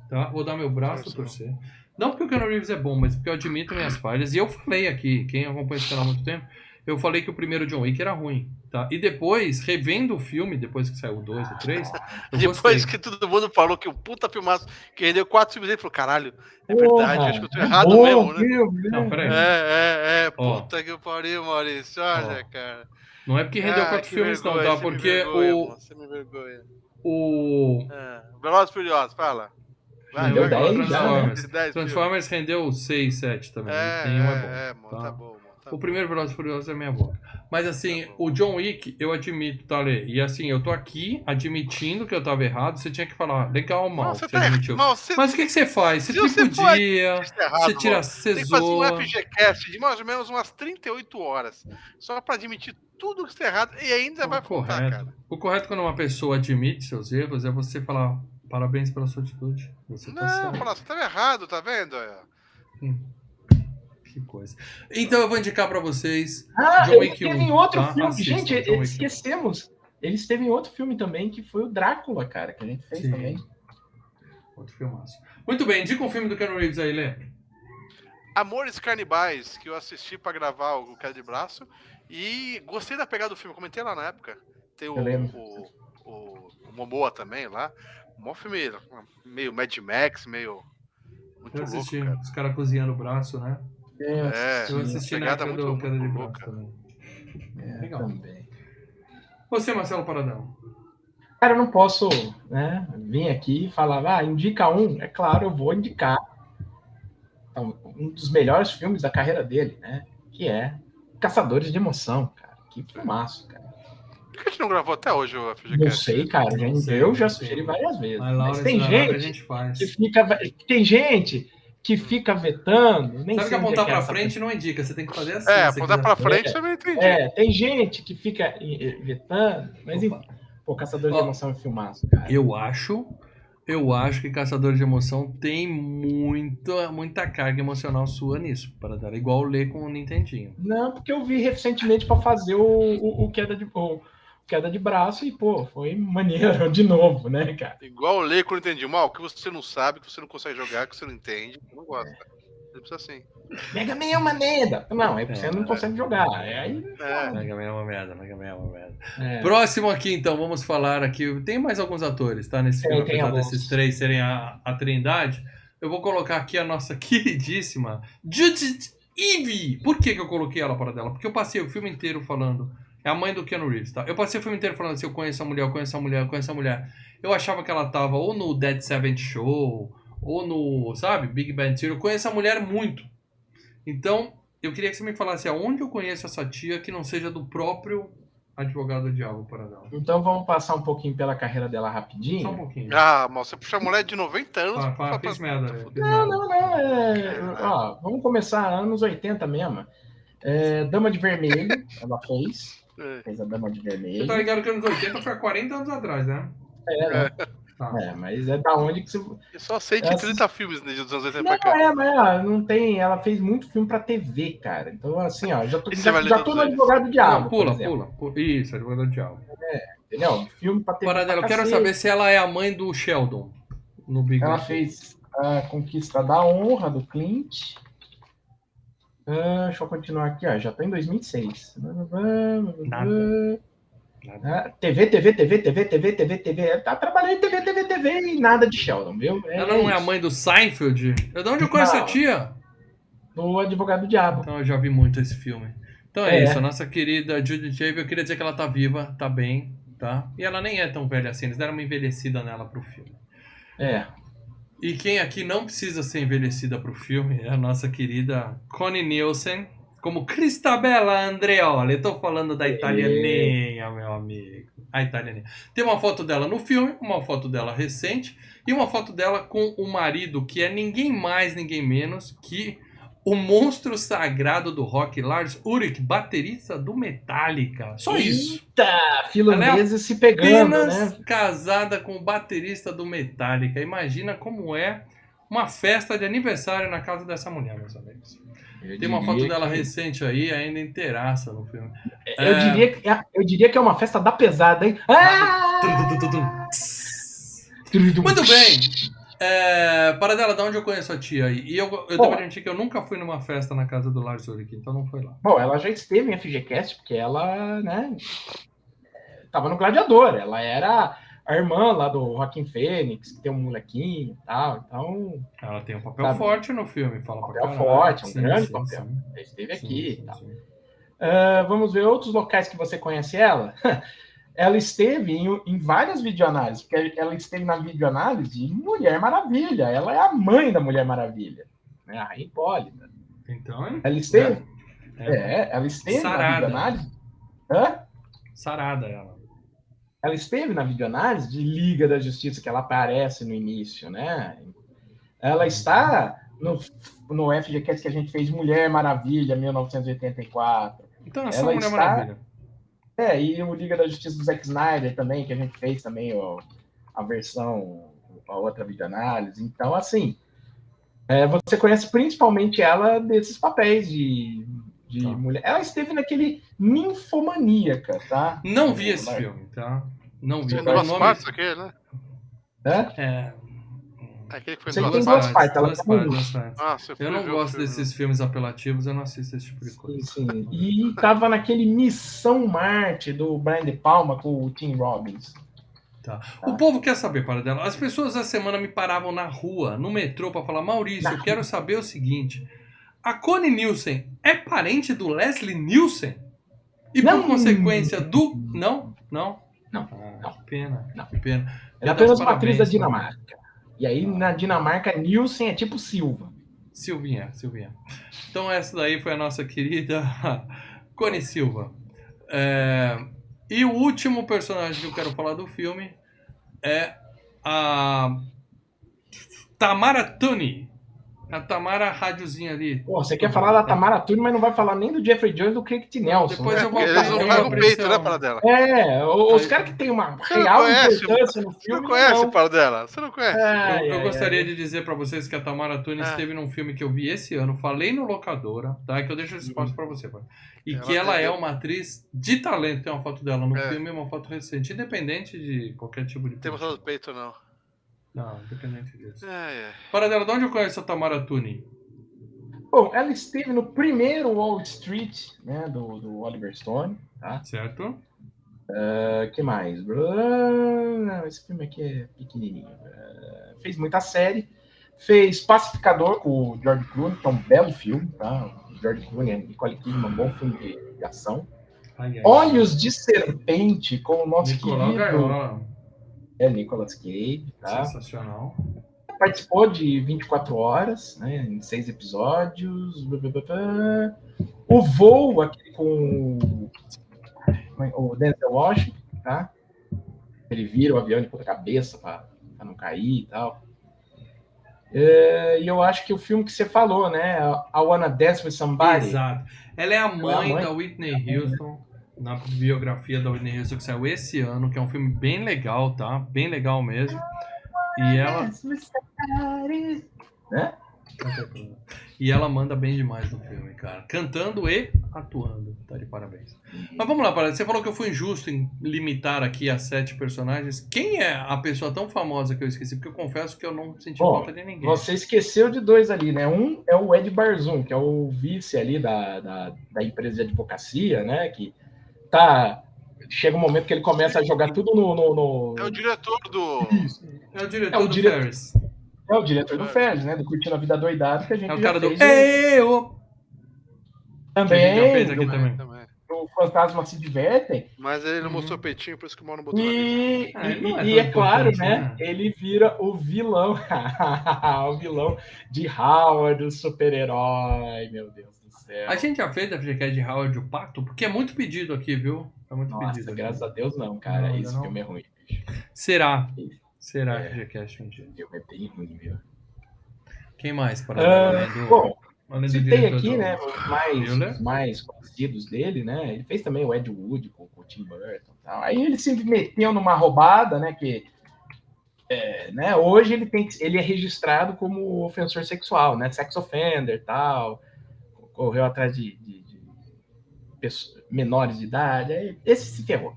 tá? Vou dar meu braço a torcer. Não porque o Keanu Reeves é bom, mas porque eu admito minhas falhas. E eu falei aqui, quem acompanha esse canal há muito tempo, eu falei que o primeiro John Wick era ruim, tá? E depois, revendo o filme, depois que saiu o 2 e o 3, eu Depois gostei. que todo mundo falou que o puta filmaço, que rendeu 4 filmes, ele falou, caralho, é Porra, verdade, acho que eu tô é errado bom mesmo, né? filme, Não, peraí. Ó. Puta que pariu, Maurício, olha, Ó. cara. Não é porque rendeu 4 que filmes vergonha, não, tá? você me Porque vergonha, mano, você me vergonha. o Velozes e Furiosos, fala. Rendeu 10 já, né? Transformers rendeu 6, 7 também. Tem um é bom. Mano, tá bom, mano. O primeiro Velozes e Furiosos é meia boca. Mas assim, o John Wick, eu admito, tá, Lê? E assim, eu tô aqui admitindo que eu tava errado. Você tinha que falar, legal, mal, você admitiu. Mas o que você faz? Você tripudia, você tira, você tem que fazer um zoa. FGCast de mais ou menos umas 38 horas. Só pra admitir tudo que está errado e ainda vai faltar, cara. O correto quando uma pessoa admite seus erros é você falar parabéns pela sua atitude. Você tá certo. Falar, você tava errado, tá vendo? Que coisa. Então eu vou indicar pra vocês John Wick 1. Teve em outro filme. Assistam, gente, esquecemos. Eles teve em outro filme também, que foi o Drácula, cara, que a gente fez também. Outro filmaço. Muito bem, indica um filme do Keanu Reeves aí, Lê. Amores Canibais, que eu assisti pra gravar o Queda de Braço. E gostei da pegada do filme, comentei lá na época. Tem o Momoa também lá. Um bom filme, meio Mad Max, meio... Muito eu assisti, louco, cara. Os caras cozinhando o braço, né? Eu assisti na época do Queda de Braço também. Legal. Também. Você, Marcelo Paradão. Cara, eu não posso, né, vir aqui e falar, indica um. É claro, eu vou indicar um dos melhores filmes da carreira dele, né? Que é Caçadores de Emoção, cara. Que filmaço, cara. Por que a gente não gravou até hoje o FGCast? Não sei, cara. Eu já sugeri várias vezes. Mas tem gente que fica vetando. Nem sabe que apontar pra frente não indica, você tem que fazer assim. Apontar pra frente eu também entendi. Tem gente que fica vetando, mas enfim. Pô, Caçador de Emoção é filmaço, cara. Eu acho que Caçador de Emoção tem muita carga emocional sua nisso, para dar igual o Lê com o Nintendinho. Não, porque eu vi recentemente para fazer o Queda de Braço e, pô, foi maneiro de novo, né, cara? Igual o Lê com o Nintendinho. Mal, que você não sabe, que você não consegue jogar, que você não entende, você não gosta. Você precisa assim. Mega Man é uma merda. Não, você não consegue jogar. Mega Man é uma merda. Próximo aqui, então, vamos falar aqui. Tem mais alguns atores, tá? Nesse filme, apesar desses três serem a trindade. Eu vou colocar aqui a nossa queridíssima Judith Ivey. Por que eu coloquei ela para dela? Porque eu passei o filme inteiro falando... É a mãe do Keanu Reeves, tá? Eu passei o filme inteiro falando assim, eu conheço a mulher. Eu achava que ela tava ou no Dead Seventh Show... ou no, sabe, Big Bang Theory, eu conheço a mulher muito. Então, eu queria que você me falasse aonde eu conheço essa tia que não seja do próprio Advogado do Diabo Paradão. Então vamos passar um pouquinho pela carreira dela rapidinho. Só um pouquinho. Mas você puxa a mulher de 90 anos. Fiz merda. Não. Vamos começar anos 80 mesmo. Dama de Vermelho, ela fez. Fez a Dama de Vermelho. Você tá ligado que anos 80 foi há 40 anos atrás, né? Mas é da onde que você... Eu só sei que 30 filmes dos anos 80 pra cá. Mas não tem... Ela fez muito filme pra TV, cara. Então, assim, já tô no Advogado do Diabo. Pula. Isso, Advogado do Diabo. Entendeu? Filme pra TV. Paradela, eu quero saber se ela é a mãe do Sheldon. No Big Ela fez a Conquista da Honra, do Clint. Deixa eu continuar aqui, ó. Já tô em 2006. Nada. TV. Tá trabalhando em TV e nada de Sheldon, viu? Ela não é a mãe do Seinfeld? De onde eu conheço a tia? Do Advogado do Diabo. Então eu já vi muito esse filme. Então é isso, a nossa querida Judith Ivey, eu queria dizer que ela tá viva, tá bem, tá? E ela nem é tão velha assim, eles deram uma envelhecida nela pro filme. E quem aqui não precisa ser envelhecida pro filme é a nossa querida Connie Nielsen, como Cristabella Andreoli. Eu tô falando da italianinha, meu amigo. A italianinha. Tem uma foto dela no filme, uma foto dela recente, e uma foto dela com o marido, que é ninguém mais, ninguém menos que o monstro sagrado do rock, Lars Ulrich, baterista do Metallica. Só isso. Eita, finlandeses se pegando, apenas casada com o baterista do Metallica. Imagina como é uma festa de aniversário na casa dessa mulher, meus amigos. Tem uma foto dela recente aí, ainda inteiraça no filme. Eu diria que é uma festa da pesada, hein? Muito bem. Paradela, de onde eu conheço a tia aí? E eu devo admitir que eu nunca fui numa festa na casa do Lars Ulrich, então não foi lá. Bom, ela já esteve em FGCast, porque ela, né, tava no Gladiador. Ela era a irmã lá do Joaquim Fênix, que tem um molequinho e tal. Então. Ela tem um papel forte no filme, fala pra caralho. Forte, um grande papel. Ela esteve aqui e tal. Vamos ver outros locais que você conhece ela. Ela esteve em várias videoanálises, porque ela esteve na videoanálise de Mulher Maravilha. Ela é a mãe da Mulher Maravilha, né? A Rainha Hipólita. Então, ela esteve. Ela esteve sarada. Na videoanálise. Sarada ela. Ela esteve na videoanálise de Liga da Justiça, que ela aparece no início, né? Ela está no FGCast que a gente fez Mulher Maravilha, 1984. Então é só Mulher Maravilha. E o Liga da Justiça do Zack Snyder também, que a gente fez também a versão, a outra videoanálise. Então, assim, você conhece principalmente ela desses papéis de mulher. Ela esteve naquele Ninfomaníaca, tá? Não vi esse filme, tá? Não vi. Tem duas partes aqui, né? Aquele que foi em duas partes. Eu não gosto desses filmes apelativos, eu não assisto esse tipo de coisa. Sim. E tava naquele Missão Marte do Brian De Palma com o Tim Robbins. Tá. O povo quer saber, Paradela. As pessoas da semana me paravam na rua, no metrô, para falar: Maurício, eu quero saber o seguinte: a Connie Nielsen é parente do Leslie Nielsen? E por consequência do... Não. Que pena. Que pena. Ela é apenas uma atriz da Dinamarca. E aí, na Dinamarca, Nielsen é tipo Silva. Silvinha. Então, essa daí foi a nossa querida Connie Silva. E o último personagem que eu quero falar do filme é a Tamara Tunie. A Tamara Rádiozinha ali. Você quer falar da Tamara Tunie, mas não vai falar nem do Jeffrey Jones e do Craig T. Nelson. Depois eu vou eles não pagam o peito, né, para dela? Os caras que tem uma real importância no filme. Você não conhece o para dela? Você não conhece? Eu gostaria de dizer para vocês que a Tamara Tunie esteve num filme que eu vi esse ano, falei no Locadora, tá? Que eu deixo esse espaço para você, pai. E que ela é uma atriz de talento. Tem uma foto dela no filme e uma foto recente, independente de qualquer tipo de... Não tem mostrado o peito, não. Não, independente disso. Paradela, de onde eu conheço a Tamara Tunie? Bom, ela esteve no primeiro Wall Street, né, do Oliver Stone, tá? Certo. Que mais? Não, esse filme aqui é pequenininho. Fez muita série. Fez Pacificador com o George Clooney, que é um belo filme, tá? O George Clooney e Nicole Kidman, um bom filme de ação. Olhos de Serpente com o nosso querido... Nicolas Cage, tá? Sensacional. Participou de 24 horas, né, em 6 episódios. O Voo, aquele com o Denzel Washington, tá? Ele vira o avião de ponta cabeça para não cair e tal. E eu acho que o filme que você falou, né? I Wanna Dance With Somebody. Exato. Ela é a mãe da Whitney Houston, na biografia da Whitney Houston, que saiu esse ano, que é um filme bem legal, tá? Bem legal mesmo. E ela... Né? E ela manda bem demais no filme, cara. Cantando e atuando. Tá de parabéns. Mas vamos lá, você falou que eu fui injusto em limitar aqui a 7 personagens. Quem é a pessoa tão famosa que eu esqueci? Porque eu confesso que eu não senti falta de ninguém. Você esqueceu de 2 ali, né? Um é o Ed Barzum, que é o vice ali da empresa de advocacia, né? Que tá... Chega um momento que ele começa a jogar tudo no... É o diretor do... Isso. É o diretor do Ferris. É o diretor do Ferris, né? Do Curtindo a Vida Doidada, que a gente é o cara fez. Também. Que a gente já fez aqui também. O Fantasma Se Divertem. Mas ele não mostrou peitinho, por isso que o mal não botou na lista. E é claro, né? Ele vira o vilão. O vilão de Howard, o super-herói. Meu Deus do céu. A gente já fez a FGCast de Howard o Pacto, porque é muito pedido aqui, viu? É muito pedido. Graças a Deus não, cara. Esse filme é ruim, bicho. Será FGCast um dia. O filme é bem ruim, viu? Quem mais? Bom, citei aqui, né? Os mais conhecidos dele, né? Ele fez também o Ed Wood com o Tim Burton e tal. Aí ele se meteu numa roubada, né? Que né, hoje ele é registrado como ofensor sexual, né? Sex offender e tal. Correu atrás de pessoas menores de idade. Esse se ferrou.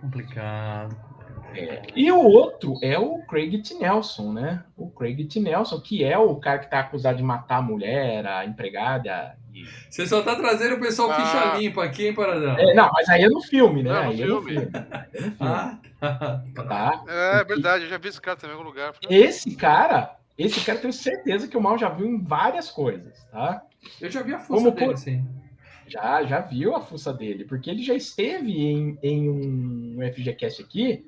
Complicado. E o outro é o Craig T. Nelson, né? O Craig T. Nelson, que é o cara que tá acusado de matar a mulher, a empregada. Você só tá trazendo o pessoal ficha limpa aqui, hein, Paradão? Não, mas aí é no filme, né? Não, no aí filme. É no filme. Tá. É verdade, eu já vi esse cara também em algum lugar. Esse cara eu tenho certeza que o Mal já viu em várias coisas, tá? Eu já vi a fuça dele, sim. Já viu a fuça dele, porque ele já esteve em um FGCast aqui,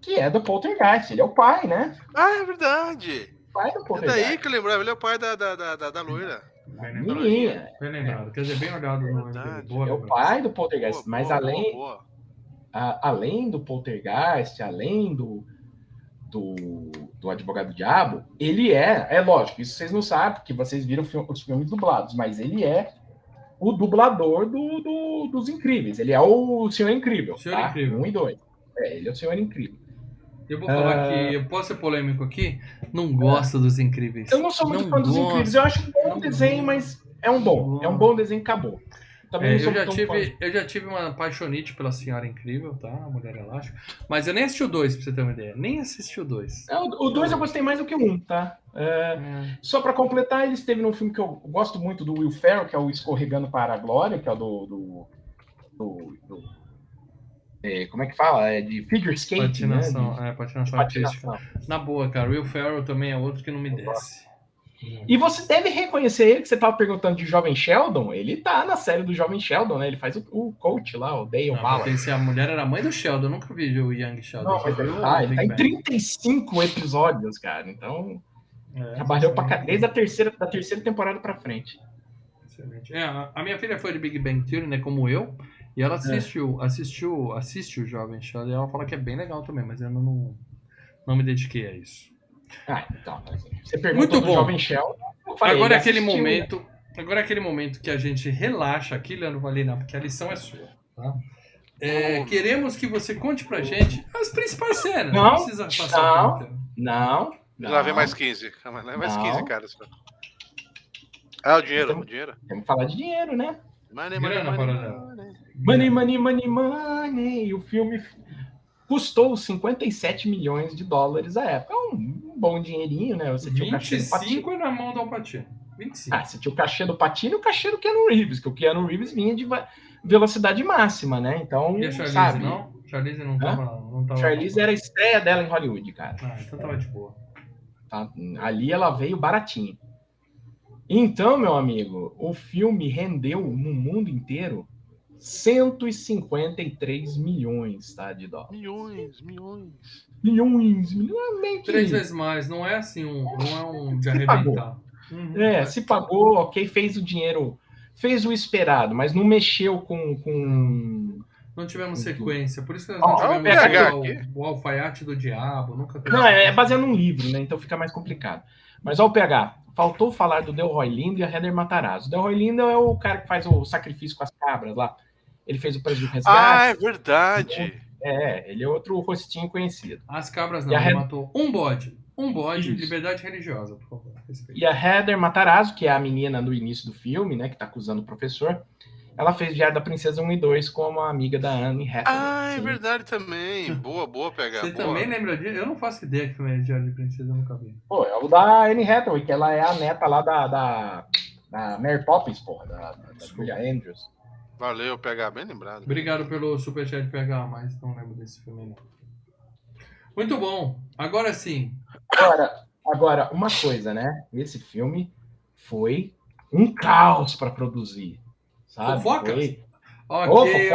que é do Poltergeist. Ele é o pai, né? Ah, é verdade. O pai do Poltergeist. É daí que eu lembrava, ele é o pai da loira. Bem lembrado. Quer dizer, bem olhado no é o pai do Poltergeist, mas além do Poltergeist, além do Advogado Diabo, ele é lógico, isso vocês não sabem, porque vocês viram os filmes dublados, mas ele é o dublador dos Incríveis. Ele é o Senhor Incrível. Senhor Incrível. 1 e 2. Ele é o Senhor Incrível. Eu vou falar que, eu posso ser polêmico aqui, não gosto dos Incríveis. Eu não sou muito fã dos Incríveis, eu acho um bom desenho, mas é um bom desenho, acabou. Eu já tive uma paixonite pela Senhora Incrível, tá? A Mulher Elástica. Mas eu nem assisti o 2, pra você ter uma ideia. Nem assisti o 2. O 2 eu gostei mais do que o 1, tá? Só pra completar, ele esteve num filme que eu gosto muito do Will Ferrell, que é o Escorregando para a Glória, que é o como é que fala? É de figure skate, patinação, né? Patinação artística. Na boa, cara. O Will Ferrell também é outro que não me desce. E você deve reconhecer ele, que você estava perguntando de Jovem Sheldon, ele tá na série do Jovem Sheldon, né? Ele faz o coach lá, o Dale Ballard. Se a mulher era a mãe do Sheldon, eu nunca vi o Young Sheldon. Não, mas ele tá em 35 episódios, cara. Então, trabalhou desde a terceira temporada pra frente. Excelente. A minha filha foi de Big Bang Theory, né, como eu, e ela assiste o Jovem Sheldon, e ela fala que é bem legal também, mas eu não me dediquei a isso. Então, você perguntou do Jovem Sheldon. Agora é aquele momento que a gente relaxa aqui, Leandro Valina, porque a lição é sua, tá? Queremos que você conte pra gente as principais cenas. Não precisa passar o Não. Lá vem mais 15. Calma, lá vem mais 15, cara. O dinheiro. Temos que falar de dinheiro, né? Money. E o filme custou 57 milhões de dólares à época. É um bom dinheirinho, né? Você tinha 25 na mão do Al Pacino. 25. Você tinha o cachê do Pacino e o cachê do Keanu Reeves, que o Keanu Reeves vinha de velocidade máxima, né? Então, e a Charlize, não? Charlize não tava... Charlize era a estreia dela em Hollywood, cara. Então tava de boa. Ali ela veio baratinho. Então, meu amigo, o filme rendeu no mundo inteiro 153 milhões, tá, de dólares. Milhões. 3 vezes mais, não é assim, não é um de arrebentar. Se pagou, ok, fez o dinheiro, fez o esperado, mas não mexeu com... Não tivemos sequência, por isso que nós não tivemos o Alfaiate do Diabo, nunca teve. Não, é baseado num livro, né, então fica mais complicado. Mas, o PH, faltou falar do Delroy Lindo e a Heather Matarazzo. O Delroy Lindo é o cara que faz o sacrifício com as cabras lá. Ele fez o Preço do Resgate. É verdade. Ele é outro rostinho conhecido. As cabras não, ele matou um bode. Liberdade religiosa, por favor. E a Heather Matarazzo, que é a menina no início do filme, né, que tá acusando o professor, ela fez Diário da Princesa 1 e 2 como a amiga da Anne Hathaway. É verdade também. Boa, pegar. Você também lembra disso? Eu não faço ideia que filme é Diário de Princesa, eu nunca vi. É o da Anne Hathaway, que ela é a neta lá da Mary Poppins, da Julia Andrews. Valeu, PH, bem lembrado. Obrigado pelo superchat, PH, mas não lembro desse filme não. Muito bom. Agora sim. Agora, uma coisa, né? Esse filme foi um caos para produzir. Sabe? Fofocas? Ok.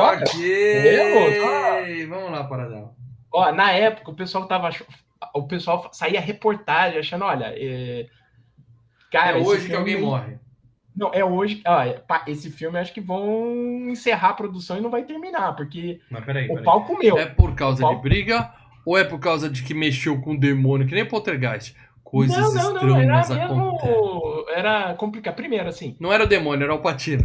Vamos lá, Paradão. Na época, o pessoal saía reportagem achando, olha... cara, hoje que alguém morre. Não, é hoje. Esse filme acho que vão encerrar a produção e não vai terminar, porque o pau comeu. É por causa de briga ou é por causa de que mexeu com o demônio, que nem Poltergeist? Coisas estranhas acontecem. Era complicado. Primeiro, assim... Não era o demônio, era o Al Pacino.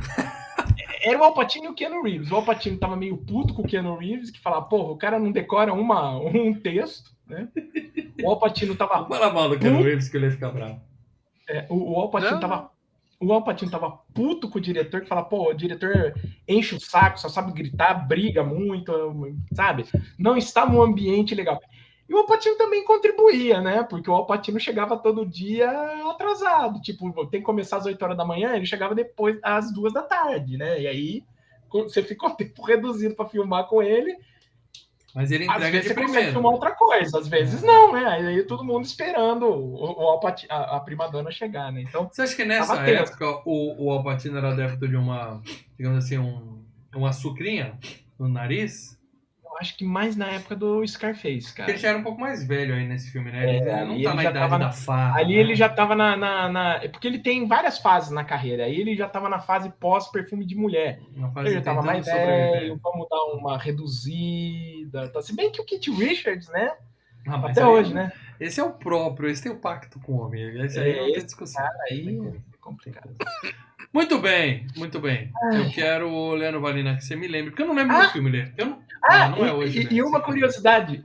Era o Al Pacino e o Keanu Reeves. O Al Pacino tava meio puto com o Keanu Reeves, que falava, porra, o cara não decora um texto, né? O Al Pacino tava... Não fala mal do Keanu Reeves que ele ia ficar bravo. O Al Pacino tava o Al Pacino tava puto com o diretor, que fala, pô, o diretor enche o saco, só sabe gritar, briga muito, sabe? Não está num ambiente legal. E o Al Pacino também contribuía, né? Porque o Al Pacino chegava todo dia atrasado. Tipo, tem que começar às 8 horas da manhã, ele chegava depois às 2 da tarde, né? E aí você fica um tempo reduzido para filmar com ele. Mas ele entrega às vezes de você primeiro. consegue filmar outra coisa, às vezes não, né? Aí todo mundo esperando a primadona chegar, né? Então, você acha que nessa época o Al Pacino era adepto de uma, digamos assim, uma sucrinha no nariz? Eu acho que mais na época do Scarface, cara. Porque ele já era um pouco mais velho aí nesse filme, né? Ele não tá na já idade da farra. Ali né? ele já tava porque ele tem várias fases na carreira. Aí ele já tava na fase pós-perfume de mulher. Ele já tava mais velho, vamos dar uma reduzida. Tá? Se bem que o Keith Richards, né? Até hoje, né? Esse é o próprio, esse tem o pacto com o homem. Esse aí não tem discussão. Cara, aí é complicado. Muito bem, muito bem. Eu quero, Leandro Valina, que você me lembre, porque eu não lembro do filme, Lê. Não é hoje. E uma curiosidade.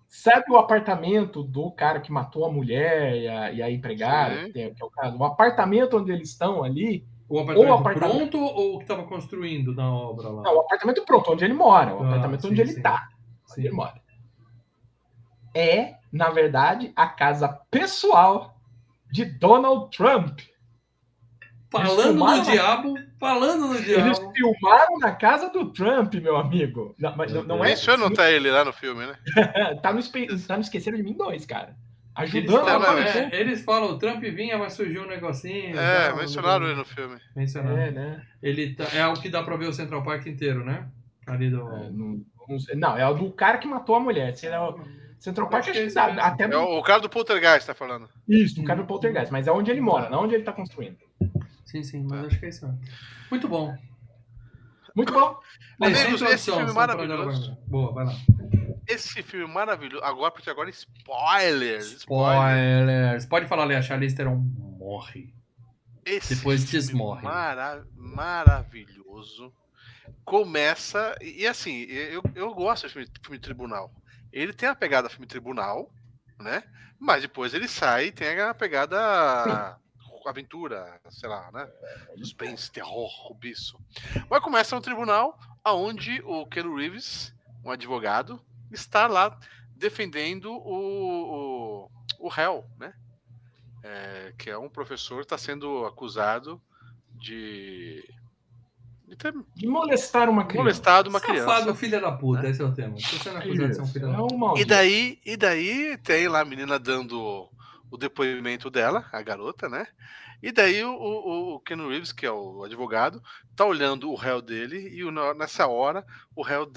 Sabe o apartamento do cara que matou a mulher e a empregada, que é o caso? O apartamento onde eles estão ali. O apartamento pronto ou o que estava construindo na obra lá? Não, o apartamento pronto, onde ele mora. O apartamento onde ele tá. Onde ele mora. É, na verdade, a casa pessoal de Donald Trump. Falando no diabo. Eles filmaram na casa do Trump, meu amigo. Não é. Isso não tá ele lá no filme, né? tá no Esqueceram de Mim 2, cara. Ajudando eles falam, o Trump vinha, mas surgiu um negocinho. Mencionaram ele no filme. Mencionaram. Né? Ele é o que dá pra ver o Central Park inteiro, né? Ali do... Não, é o do cara que matou a mulher. Central Park acho que dá até... É o cara do Poltergeist, tá falando. Isso, o cara do Poltergeist, mas é onde ele mora, não onde ele tá construindo. Sim, mas acho que é isso. Muito bom. Muito bom. Amigos, esse filme maravilhoso. Boa, vai lá. Esse filme maravilhoso. Porque agora spoilers. Pode falar, Lea, a Charlize Theron morre. Depois desmorre. Maravilhoso. Começa... E assim, eu gosto de filme de tribunal. Ele tem a pegada filme tribunal, né? Mas depois ele sai e tem a pegada... aventura, sei lá, né? Suspense, terror, rubiço. Mas começa um tribunal onde o Keanu Reeves, um advogado, está lá defendendo o réu, né? Que é um professor que está sendo acusado de molestar uma criança. Safado, filha da puta, né? Esse é o tema. Você sendo acusado de ser um filho da puta. E daí tem lá a menina dando o depoimento dela, a garota, né? E daí o Keanu Reeves, que é o advogado, tá olhando o réu dele e nessa hora o Keanu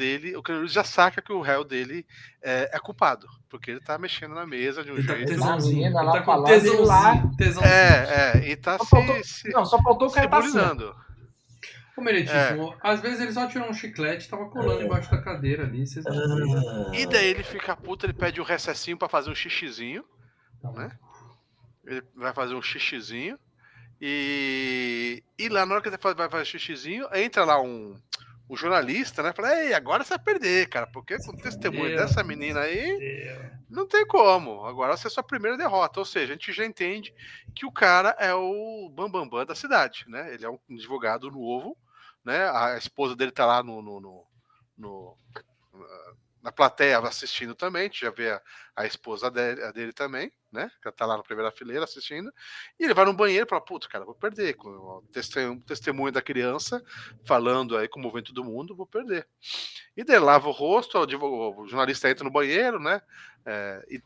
Reeves já saca que o réu dele é culpado, porque ele tá mexendo na mesa de um jeito... Ele tá com tesãozinho. E tá só faltou o cara bulinando. Ô, Meritíssimo, às vezes ele só tirou um chiclete, tava colando embaixo da cadeira ali, vocês não viram. E daí ele fica puto, ele pede um recessinho pra fazer um xixizinho, né? Ele vai fazer um xixizinho e lá na hora que ele vai fazer xixizinho, entra lá um jornalista, né? Fala, ei, agora você vai perder, cara, porque com o testemunho dessa menina aí, não tem como. Agora você é a sua primeira derrota. Ou seja, a gente já entende que o cara é o bambambam da cidade, né? Ele é um advogado novo, né? A esposa dele tá lá na plateia assistindo também, a gente já vê a esposa dele também, né? Que tá lá na primeira fileira assistindo. E ele vai no banheiro e fala, puta, cara, vou perder. Com o testemunho da criança falando aí, comovendo todo mundo, vou perder. E daí lava o rosto, o jornalista entra no banheiro, né? E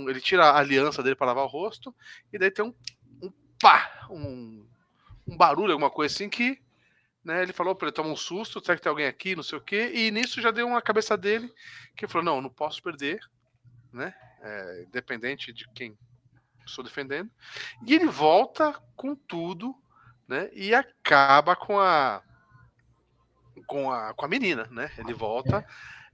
ele tira a aliança dele para lavar o rosto, e daí tem um barulho, alguma coisa assim que... Né, ele falou para ele tomar um susto, será que tem alguém aqui, não sei o quê, e nisso já deu uma cabeça dele, que ele falou, não posso perder, né, independente de quem estou defendendo, e ele volta com tudo, né, e acaba com a menina, né, ele volta,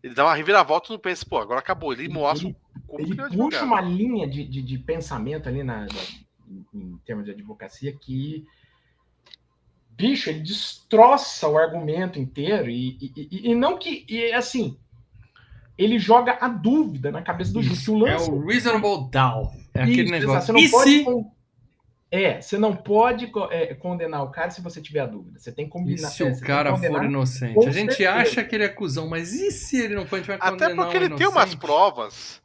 ele dá uma reviravolta no pensa, pô, agora acabou, ele mostra como ele puxa uma linha de pensamento ali em termos de advocacia que bicho, ele destroça o argumento inteiro e não que... E assim, ele joga a dúvida na cabeça do juiz. É o reasonable doubt. É aquele negócio. Você não pode... Você não pode condenar o cara se você tiver a dúvida. Você tem que combinar. E se o cara for inocente? A gente acha que ele é cuzão, mas e se ele não for? A gente vai condenar Até porque ele tem umas provas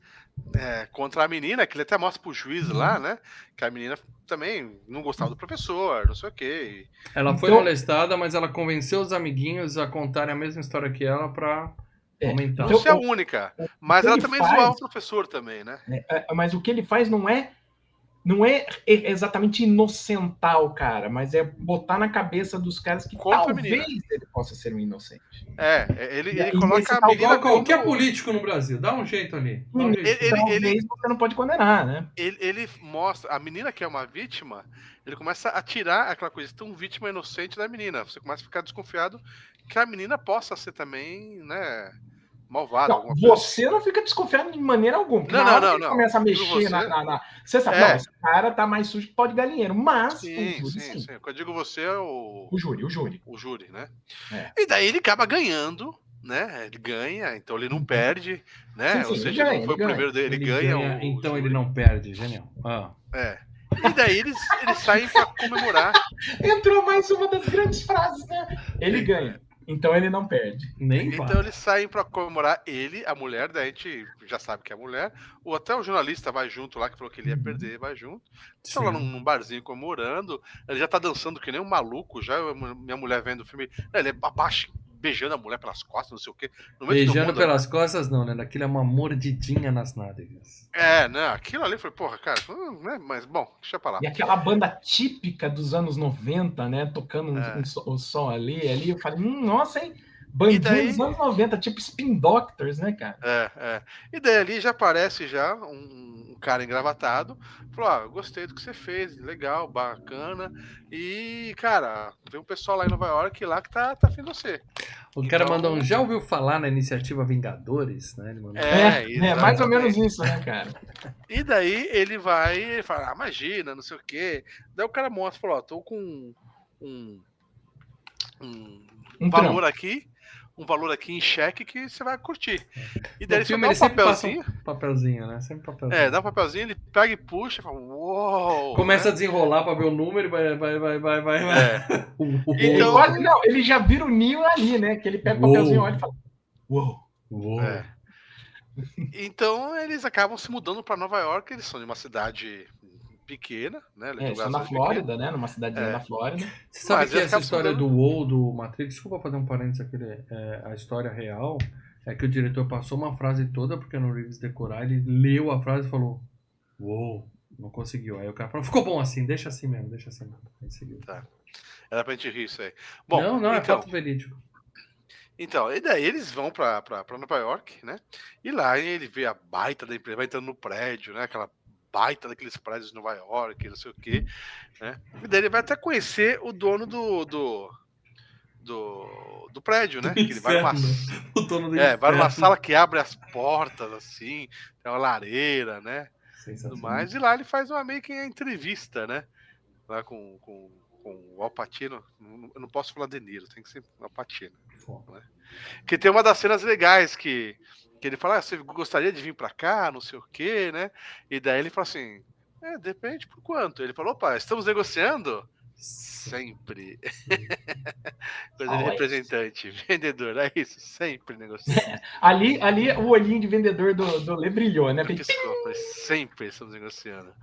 contra a menina, que ele até mostra pro juiz lá, né? Que a menina também não gostava do professor, não sei o quê. Ela foi molestada, mas ela convenceu os amiguinhos a contarem a mesma história que ela pra aumentar. Não é a única, mas ela também zoava o professor também, né? Mas o que ele faz não é exatamente inocentar o cara, mas é botar na cabeça dos caras que talvez ele possa ser um inocente. Ele coloca a menina igual qualquer político no Brasil, dá um jeito ali. Talvez você não pode condenar, né? Ele mostra, a menina que é uma vítima, ele começa a tirar aquela coisa tão vítima inocente da menina. Você começa a ficar desconfiado que a menina possa ser também, né, malvada. Não, você não fica desconfiado de maneira alguma. Não. Começa a mexer Você sabe, não, esse cara tá mais sujo que pó de galinheiro, mas sim. Quando eu digo você, é o júri. O júri, né? E daí ele acaba ganhando, né? Ele ganha, então ele não perde, né? Sim, ou seja, não foi o primeiro dele, ele ganha. Então ele não perde, genial. E daí eles saem pra comemorar. Entrou mais uma das grandes frases, né? Ele ganha. Então ele não perde. Então eles saem pra comemorar ele, a mulher, daí a gente já sabe que é a mulher. Ou até o jornalista vai junto lá, que falou que ele ia perder, vai junto. Estão lá num barzinho comemorando. Ele já tá dançando que nem um maluco. Já minha mulher vendo o filme. Ele abaixa, beijando a mulher pelas costas, não sei o quê. Beijando pelas costas, não, né? Daquilo é uma mordidinha nas nádegas. Não, aquilo ali foi, porra, cara, né? Mas bom, deixa pra lá. E aquela banda típica dos anos 90, né? Tocando o som ali, eu falei, nossa, hein? Bandinha dos anos 90, tipo Spin Doctors, né, cara? E daí ali já aparece um cara engravatado, falou, gostei do que você fez, legal, bacana, e, cara, tem um pessoal lá em Nova York lá que tá afim de você. O cara mandou já ouviu falar na iniciativa Vingadores, né? Ele mandou... mais ou menos isso, né, cara? E daí ele fala, imagina, não sei o quê. Daí o cara mostra, falou, tô com um valor aqui, em cheque que você vai curtir. E daí ele dá um papelzinho. Né? Sempre papelzinho. Dá um papelzinho, ele pega e puxa, fala, uou! Começa a desenrolar pra ver o número e vai. Então, ele já vira o Neo ali, né? Que ele pega o papelzinho, olha e fala, uou! Então eles acabam se mudando pra Nova York, eles são de uma cidade pequena, né? São na Flórida, né? Numa cidadezinha da Flórida. Você sabe que essa história do WoW, do Matrix, desculpa fazer um parênteses aqui, a história real é que o diretor passou uma frase toda, porque no Reeves decorar, ele leu a frase e falou, WoW, não conseguiu. Aí o cara falou, ficou bom assim, deixa assim mesmo. Aí seguiu. Tá. Era pra gente rir isso aí. Bom, não, é fato verídico. Então, e daí eles vão pra Nova York, né? E lá ele vê a baita da empresa, vai entrando no prédio, né? Aquela baita daqueles prédios de Nova York, não sei o quê, né? E daí ele vai até conhecer o dono do prédio, né? Que ele vai numa sala que abre as portas, assim, tem uma lareira, né? Tudo mais. E lá ele faz meio que entrevista, né? Lá com o Al Pacino. Eu não posso falar De Niro, tem que ser Al Pacino. Né? Que tem uma das cenas legais que ele fala, você gostaria de vir pra cá, não sei o quê, né? E daí ele fala assim, depende por quanto. Ele falou, opa, estamos negociando? Sempre. Coisa de representante, vendedor, é isso, sempre negociando. Ali o olhinho de vendedor do Lê brilhou, né? Sempre estamos negociando.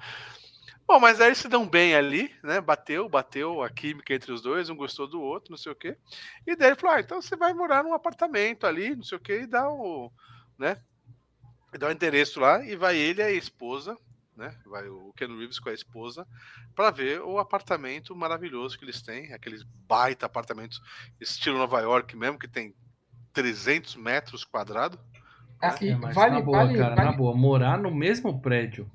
Bom, mas aí eles se dão bem ali, né? Bateu a química entre os dois, um gostou do outro, não sei o quê. E daí ele falou, então você vai morar num apartamento ali, não sei o quê, e dá o endereço lá, e vai ele e a esposa, né? Vai o Ken Reeves com a esposa, para ver o apartamento maravilhoso que eles têm, aqueles baita apartamentos estilo Nova York mesmo, que tem 300 metros quadrados. Na boa, morar no mesmo prédio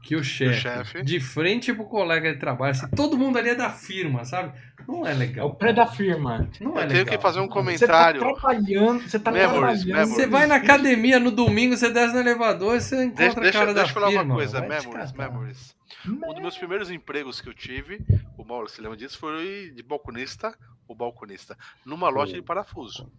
que o chefe, de frente pro colega de trabalho, assim, todo mundo ali é da firma, sabe? Não é legal. É o pré da firma. Não é legal. Eu tenho que fazer um comentário. Você tá trabalhando. Você vai na academia no domingo, você desce no elevador e você encontra a cara da firma. Deixa eu falar uma coisa, Memories. Um dos meus primeiros empregos que eu tive, o Mauro se lembra disso, foi de balconista o balconista, numa loja de parafuso.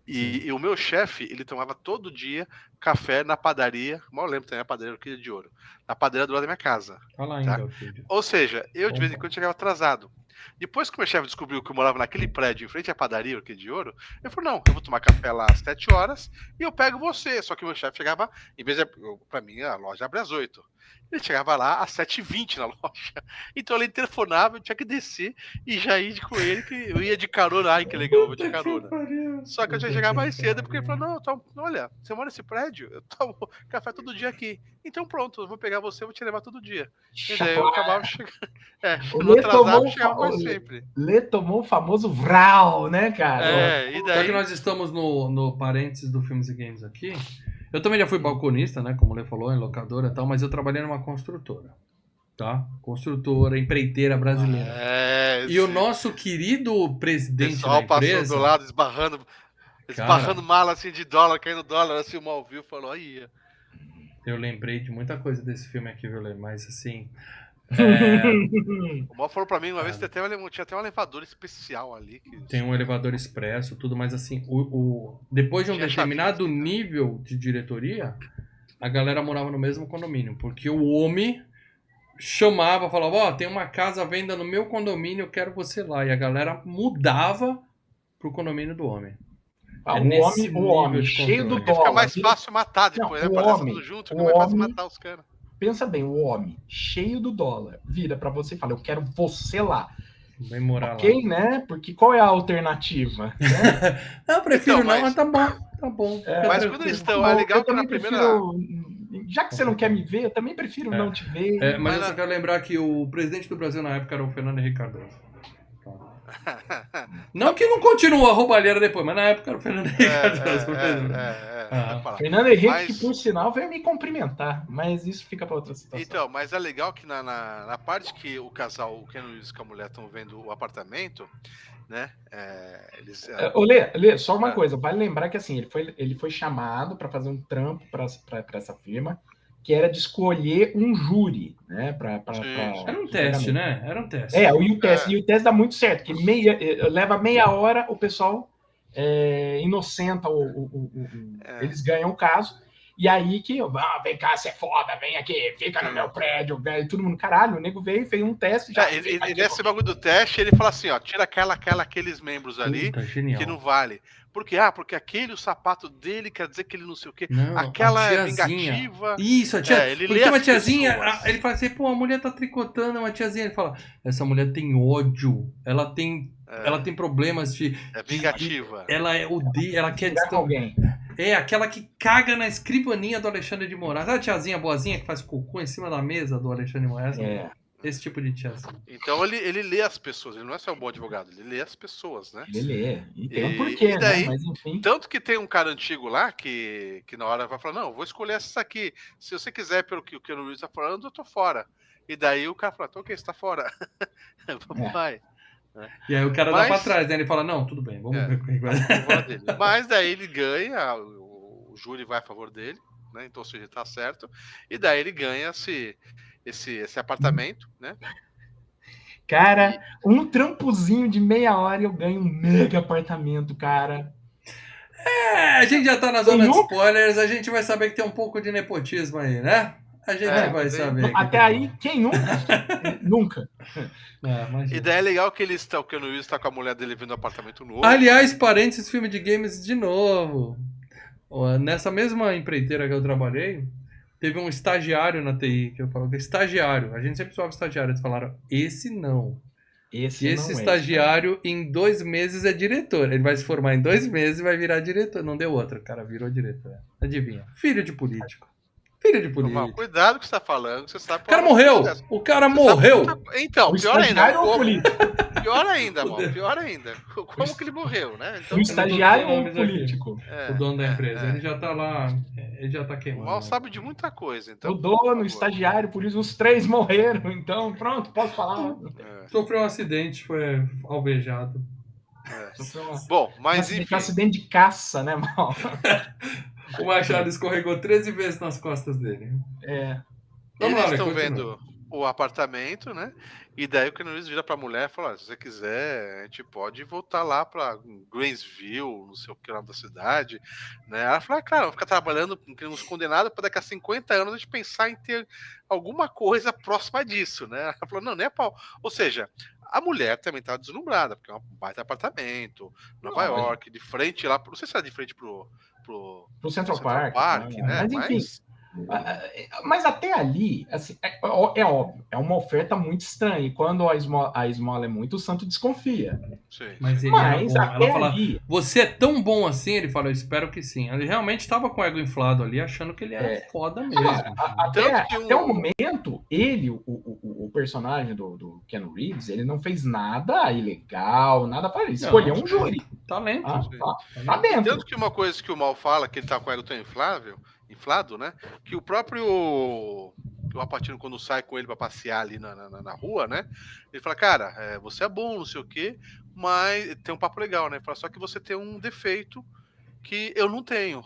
E o meu chefe, ele tomava todo dia café na padaria, mal lembro também, a padaria Orquídea de Ouro, na padaria do lado da minha casa. Tá lá Tá? ainda, filho. Ou seja, eu de vez em quando chegava atrasado. Depois que o meu chefe descobriu que eu morava naquele prédio em frente à padaria Orquídea de Ouro, ele falou, não, eu vou tomar café lá às 7 horas e eu pego você. Só que o meu chefe chegava, em vez de, pra mim, a loja abre às 8. Ele chegava lá às 7h20 na loja. Então ele telefonava, eu tinha que descer e já ir com ele, que eu ia de carona. Ai, que legal, eu vou de carona. Só que eu já chegava mais cedo, porque ele falou, não, olha, você mora nesse prédio? Eu tomo café todo dia aqui. Então pronto, eu vou pegar você, vou te levar todo dia. E daí eu acabava chegando. O Lê sempre. tomou o famoso Vral, né, cara? E daí... Já que nós estamos no parênteses do Filmes e Games aqui, eu também já fui balconista, né, como o Lê falou, em locadora e tal, mas eu trabalhei numa construtora, tá? Construtora, empreiteira brasileira. E o nosso querido presidente da empresa... passou do lado, esbarrando mala assim de dólar, caindo dólar, assim, o mal viu, falou, aí... Eu lembrei de muita coisa desse filme aqui, viu, Lê? Mas assim... O Mal falou pra mim uma vez que tinha até um elevador especial ali. Tem um elevador expresso, tudo, mas assim, depois de um determinado nível de diretoria, a galera morava no mesmo condomínio, porque o homem chamava, falava, tem uma casa à venda no meu condomínio, eu quero você lá. E a galera mudava pro condomínio do homem. O homem cheio do dólar. Fica mais fácil matar depois, né? Fazer tudo junto, fica mais fácil matar os caras. Pensa bem, o homem cheio do dólar vira pra você e fala, eu quero você lá. Vai morar lá. Né? Porque qual é a alternativa? Né? Eu prefiro então, mas tá bom. Mas quando eles estão, é legal que na primeira... Já que você não quer me ver, eu também prefiro não te ver. Mas eu só quero lembrar que o presidente do Brasil na época era o Fernando Henrique Cardoso. Não que não continua a roubalheira depois, mas na época era o Fernando Henrique Cardoso. Fernando Henrique, que por sinal veio me cumprimentar, mas isso fica para outra situação. Então, mas é legal que na parte que o casal, o Ken Reeves com a mulher estão vendo o apartamento, né? Eles. Lê, só uma coisa, vale lembrar que assim, ele foi chamado para fazer um trampo para essa firma, que era de escolher um júri, né? Era um teste, né? Era um teste. E o teste dá muito certo, que leva meia hora, o pessoal inocenta, eles ganham o caso, e aí que, vem cá, você é foda, vem aqui, fica no meu prédio, e todo mundo, caralho, o nego veio, fez um teste. E nesse bagulho do teste, ele fala assim, tira aqueles membros ali, que não vale. Porque o sapato dele quer dizer que ele não sei o quê. Não, aquela é vingativa. Isso, a tia. Ele porque uma tiazinha, ele fala assim, a mulher tá tricotando, uma tiazinha, ele fala, essa mulher tem ódio, ela tem problemas de... É vingativa. Ela odeia, ela quer destruir alguém. Aquela que caga na escrivaninha do Alexandre de Moraes. Sabe a tiazinha boazinha que faz cocô em cima da mesa do Alexandre de Moraes? Esse tipo de tiazinha. Então ele lê as pessoas, ele não é só um bom advogado, ele lê as pessoas, né? Ele lê. E tem um porquê, daí, né? Mas enfim. Tanto que tem um cara antigo lá que na hora vai falar, não, vou escolher essa aqui. Se você quiser, pelo que o Keanu Reeves tá falando, eu tô fora. E daí o cara fala, então ok, você tá fora. Vai. E aí o cara dá pra trás, né? Ele fala, não, tudo bem, vamos ver o que vai. Mas daí ele ganha, o júri vai a favor dele, né? Então, ou seja, tá certo. E daí ele ganha esse apartamento, né? Cara, um trampozinho de meia hora e eu ganho um mega apartamento, cara. A gente já tá na zona de spoilers, a gente vai saber que tem um pouco de nepotismo aí, né? A gente vai saber. Até aí, quem nunca? Nunca. E daí é legal que o Keanu Reeves tá com a mulher dele vendo um apartamento novo. Aliás, parênteses, filme de games de novo. Nessa mesma empreiteira que eu trabalhei, teve um estagiário na TI, que eu falo que estagiário. A gente sempre sobe estagiário. Eles falaram, esse não. Esse estagiário, em 2 meses, é diretor. Ele vai se formar em 2 meses e vai virar diretor. Não deu outro, o cara virou diretor. Adivinha? Filho de político. Cuidado com o que você tá falando, você sabe. O cara morreu! O cara morreu! Então, pior ainda. Político. Pior ainda. Como que ele morreu, né? Então, o estagiário ou o político? O dono da empresa. Ele já tá lá, ele já tá queimando. O Mal sabe de muita coisa. Então, o dono, o estagiário, por isso os 3 morreram. Então, pronto, posso falar. Sofreu um acidente, foi alvejado. Bom, mas enfim. Um acidente de caça, né, Mal? O machado escorregou 13 vezes nas costas dele. Eles estão vendo o apartamento, né? E daí o Keanu Reeves vira pra mulher e fala: se você quiser, a gente pode voltar lá pra Greensville, não sei o que lá da cidade, né? Ela fala: cara, vamos ficar trabalhando com uns condenados pra daqui a 50 anos a gente pensar em ter alguma coisa próxima disso, né? Ela falou: não, nem é pau. Ou seja, a mulher também tá deslumbrada, porque é um baita apartamento, Nova York, de frente lá, não sei se era de frente pro Central Park, né? Mas enfim. Mas até ali, assim, é óbvio, é uma oferta muito estranha. E quando a esmola é muito, o santo desconfia. Sim. Mas ele era bom. Ela fala, você é tão bom assim? Ele fala, eu espero que sim. Ele realmente estava com o ego inflado ali, achando que ele era foda mesmo. Até o momento, ele, o personagem do Keanu Reeves, ele não fez nada ilegal, nada para ele. Escolheu um júri. Talento. Tá dentro. Tanto que uma coisa que o Mal fala, que ele tá com o ego tão inflado, né? Que o próprio Al Pacino, quando sai com ele pra passear ali na rua, né? Ele fala, cara, você é bom, não sei o quê, mas tem um papo legal, né? Ele fala, só que você tem um defeito que eu não tenho,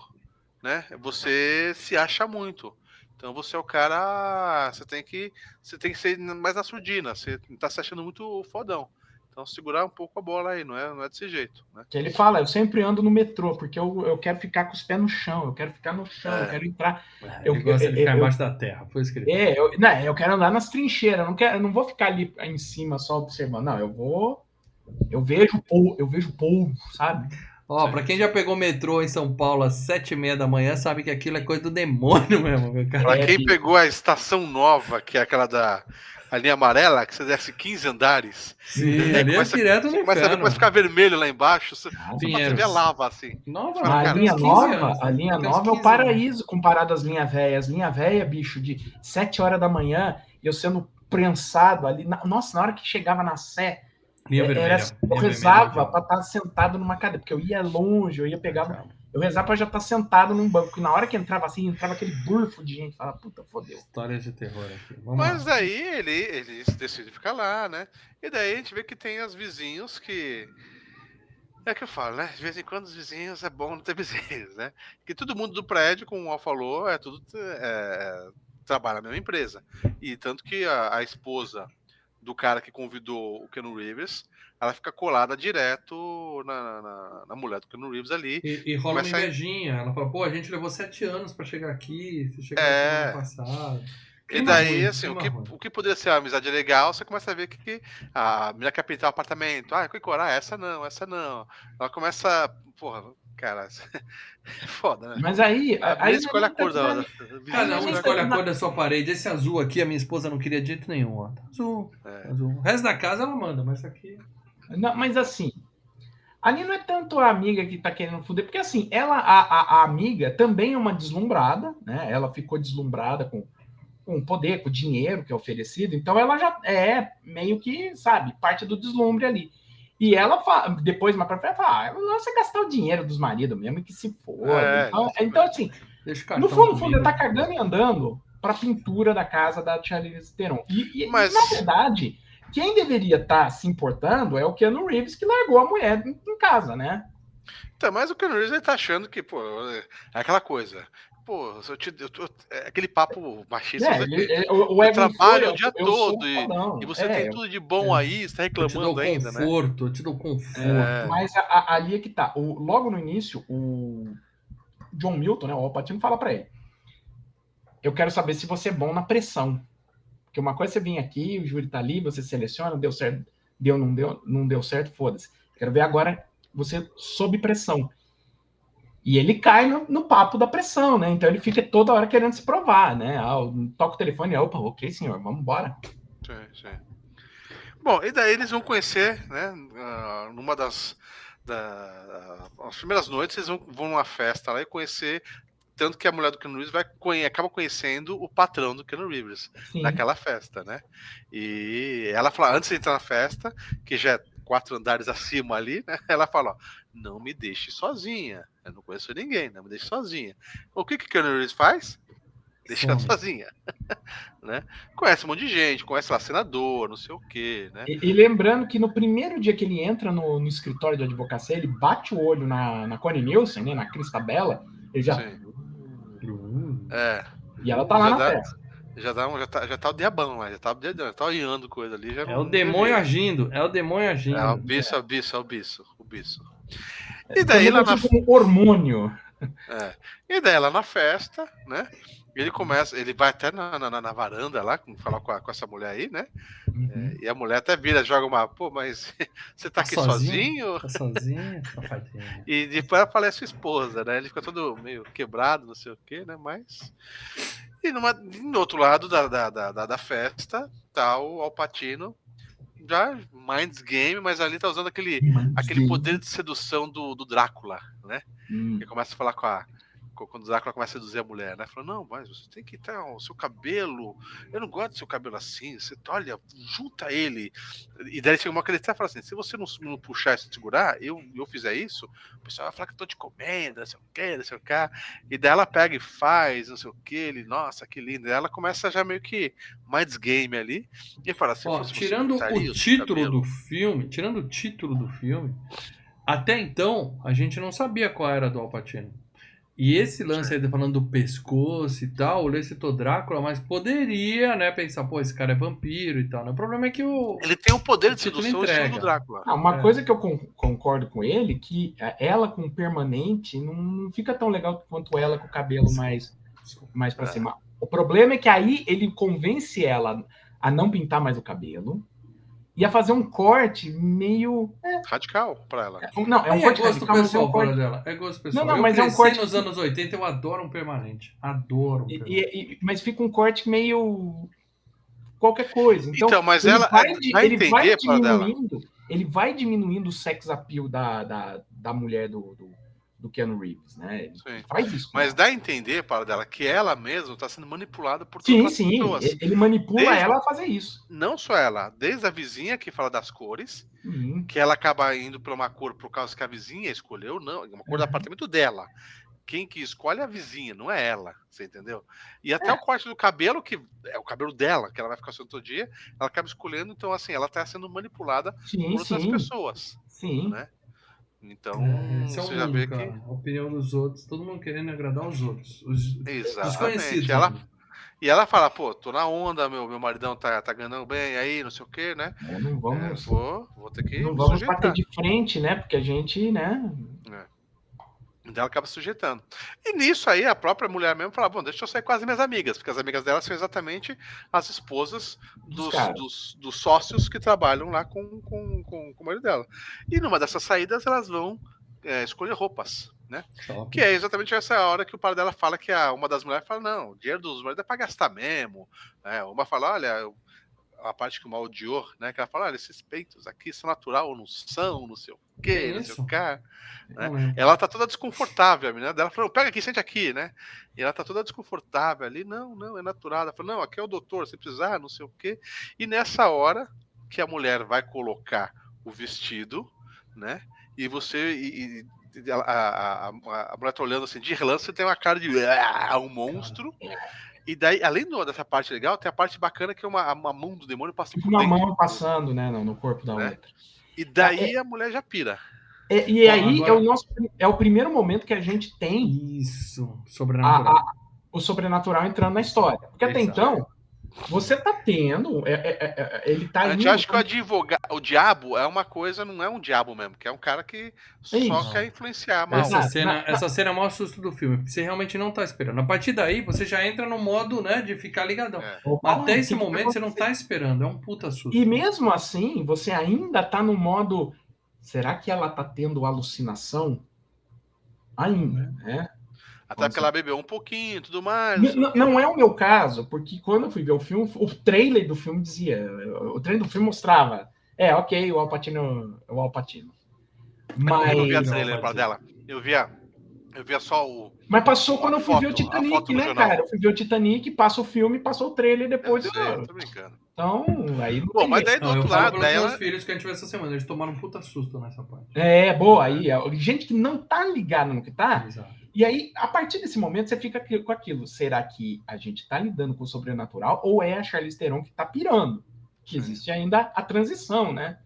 né? Você se acha muito. Então você é o cara. Você tem que ser mais na surdina, você tá se achando muito fodão. Então, segurar um pouco a bola aí, não é desse jeito. Né? Que ele fala, eu sempre ando no metrô, porque eu quero ficar com os pés no chão, eu quero ficar no chão, eu quero entrar. Ele gosta de ficar embaixo da terra, foi isso que ele falou. Eu quero andar nas trincheiras, eu não vou ficar ali em cima só observando, não, eu vejo o povo, sabe? Ó, pra quem já pegou metrô em São Paulo às 7h30 da manhã, sabe que aquilo é coisa do demônio mesmo, meu cara. Pra quem pegou a estação nova, que é aquela a linha amarela, que você desce 15 andares. Sim, ali é direto no inferno. Começa depois a ficar vermelho lá embaixo. Você vê a lava, assim. A linha nova é o paraíso comparado às linhas velhas. Linha velha, bicho, de 7 horas da manhã, e eu sendo prensado ali. Nossa, na hora que chegava na Sé, eu rezava pra estar sentado numa cadeira, porque eu ia longe, eu rezava pra já estar sentado num banco, porque na hora que entrava assim, entrava aquele burfo de gente, falava, puta, fodeu. História de terror aqui. Mas daí eles decidem ficar lá, né? E daí a gente vê que tem os vizinhos que... É que eu falo, né? De vez em quando os vizinhos é bom não ter vizinhos, né? Que todo mundo do prédio, como o Al falou, trabalha na mesma empresa. E tanto que a esposa do cara que convidou o Keanu Reeves, ela fica colada direto na mulher do Keanu Reeves ali. E rola uma invejinha. Ela fala, pô, a gente levou 7 anos pra chegar aqui, você chegou semana passada. E daí, assim, o que poderia ser uma amizade legal, você começa a ver que a mulher quer pintar o apartamento. Essa não. Ela começa, porra, cara, é foda, né? Mas aí escolhe a cor da... Cada um escolhe a cor da sua parede. Esse azul aqui, a minha esposa não queria de jeito nenhum, ó. Azul. O resto da casa ela manda, mas isso aqui... Não, mas assim, ali não é tanto a amiga que tá querendo foder, porque assim, a amiga também é uma deslumbrada, né? Ela ficou deslumbrada com o poder, com o dinheiro que é oferecido, então ela já é meio que, sabe, parte do deslumbre ali. E ela fala, depois, mais pra frente, fala, não você gastar o dinheiro dos maridos mesmo, que se for. Então, assim, no fundo, ele tá cagando e andando pra pintura da casa da Charlize Theron. Mas, na verdade, quem deveria estar se importando é o Keanu Reeves, que largou a mulher em casa, né? Então, mas o Keanu Reeves, ele tá achando que, pô, é aquela coisa... Pô, aquele papo machista. Eu trabalho o dia todo e você tem tudo de bom aí, você tá reclamando ainda, né? Eu te dou conforto. Mas ali é que tá. Logo no início, o John Milton, né, o Al Pacino, fala pra ele: eu quero saber se você é bom na pressão. Porque uma coisa é você vir aqui, o júri tá ali, você seleciona, deu certo, não deu certo, foda-se. Quero ver agora você sob pressão. E ele cai no papo da pressão, né? Então ele fica toda hora querendo se provar, né? Toca o telefone, opa, ok, senhor, vamos embora. Sim. Bom, e daí eles vão conhecer, né? Numa as primeiras noites, eles vão numa festa lá e conhecer. Tanto que a mulher do Keanu Reeves acaba conhecendo o patrão do Keanu Reeves naquela festa, né? E ela fala, antes de entrar na festa, que já é 4 andares acima ali, né? Ela fala, ó, não me deixe sozinha. Eu não conheço ninguém, não me deixe sozinha. O que o Keanu Reeves faz? Deixa ela sozinha. Né? Conhece um monte de gente, conhece lá senador, não sei o quê, né? E lembrando que no primeiro dia que ele entra no escritório de advocacia, ele bate o olho na Connie Nielsen, né? Na Cristabella, ele já... Sim. E ela tá lá na festa. Já tá o diabão lá, já tá olhando coisa ali. Já É o demônio agindo, é o demônio agindo. É o bicho. E daí lá um hormônio. E daí lá na festa, né? Ele vai até na varanda lá, falar com essa mulher aí, né? E a mulher até vira, joga uma, pô, mas você tá aqui sozinho? Tá sozinho, safadinho. E depois aparece sua esposa, né? Ele fica todo meio quebrado, não sei o quê, né? Mas... E no outro lado da festa, tá o Al Pacino, já Minds Game, mas ali tá usando aquele poder de sedução do Drácula, né? Ele começa a falar quando o Drácula começa a seduzir a mulher, né? Falando, não, mas você tem que ter o seu cabelo. Eu não gosto do seu cabelo assim. Você olha, junta ele. E daí chega uma que ele até fala assim: se você não puxar e segurar, eu fizer isso, o pessoal vai falar que eu tô te comendo, não sei o que, não sei o que. E daí ela pega e faz, não sei o que. Ele, nossa, que lindo. E ela começa já meio que Minds Game ali. E fala assim: tirando o título do filme, até então a gente não sabia qual era do Al Pacino. E esse lance aí falando do pescoço e tal, o lance citou Drácula, mas poderia, né, pensar, pô, esse cara é vampiro e tal, né? O problema é que ele tem um poder de sedução estilo do Drácula. Uma coisa que eu concordo com ele, que ela com permanente não fica tão legal quanto ela com o cabelo mais pra cima. O problema é que aí ele convence ela a não pintar mais o cabelo, ia fazer um corte meio... radical pra ela. Não, é um corte radical, pessoal, mas dela. É gosto pessoal. Não, mas é um corte... nos anos 80, eu adoro um permanente. Adoro um permanente. Mas fica um corte meio... qualquer coisa. Então mas ele ela ele vai diminuindo o sex appeal da mulher do Keanu Reeves, né? Ele faz isso. Mas dá a entender, para dela, que ela mesma está sendo manipulada por todas as pessoas. Sim, ele manipula ela a fazer isso. Não só ela, desde a vizinha que fala das cores, que ela acaba indo para uma cor por causa que a vizinha escolheu, não, uma cor do apartamento dela. Quem que escolhe é a vizinha, não é ela, você entendeu? E até o corte do cabelo, que é o cabelo dela, que ela vai ficar sendo todo dia, ela acaba escolhendo, então assim, ela está sendo manipulada por outras pessoas. Sim. Né? Então, você já vê que a opinião dos outros, todo mundo querendo agradar os outros, os desconhecidos. E ela fala, pô, tô na onda, meu maridão tá ganhando bem aí, não sei o quê, né? Não vamos, vou ter que não vamos bater de frente, né? Porque a gente, né? Ela acaba sujeitando. E nisso aí, a própria mulher mesmo fala, bom, deixa eu sair com as minhas amigas, porque as amigas dela são exatamente as esposas dos sócios que trabalham lá com o marido dela. E numa dessas saídas, elas vão escolher roupas, né? Que é exatamente essa hora que o pai dela fala que uma das mulheres fala, não, o dinheiro dos maridos é pra gastar mesmo. Uma fala, olha... a parte que o mal odiou, né? Que ela fala, olha, esses peitos aqui são natural ou não são, não sei o quê, não sei o quê. Né? Ela tá toda desconfortável, a menina dela falou, pega aqui, sente aqui, né? E ela tá toda desconfortável ali, não, é natural. Ela falou, não, aqui é o doutor, se precisar, não sei o quê. E nessa hora que a mulher vai colocar o vestido, né? E você... a mulher tá olhando assim, de relance, você tem uma cara de um monstro. E daí, além dessa parte legal, tem a parte bacana que é uma mão do demônio passando por dentro. Uma mão passando, né, no corpo da outra. E daí a mulher já pira. E aí agora... é o primeiro momento que a gente tem sobrenatural. o sobrenatural entrando na história. Porque até então, você tá tendo... ele tá indo... Eu acho que o diabo é uma coisa, não é um diabo mesmo, que é um cara que só quer influenciar. Essa cena é o maior susto do filme, porque você realmente não tá esperando. A partir daí, você já entra no modo, né, de ficar ligadão. Mas até esse momento, você não tá esperando, é um puta susto. E mesmo assim, você ainda tá no modo... será que ela tá tendo alucinação? Ainda, né? Até porque ela bebeu um pouquinho e tudo mais. Não é o meu caso, porque quando eu fui ver o filme, o trailer do filme dizia... o trailer do filme mostrava... ok, o Al Pacino é o Al Pacino. Mas... eu não via trailer pra dela. Eu via só o... Mas passou quando eu fui ver o Titanic, né, cara? Eu fui ver o Titanic, passa o filme, passou o trailer, depois... tô brincando. Então, aí não tem mas daí do outro lado... Daí meus filhos que a gente viu essa semana, eles tomaram um puta susto nessa parte. Boa, aí... gente que não tá ligada no que tá... Exato. E aí, a partir desse momento, você fica com aquilo. Será que a gente tá lidando com o sobrenatural ou é a Charlize Theron que tá pirando? Que existe ainda a transição, né?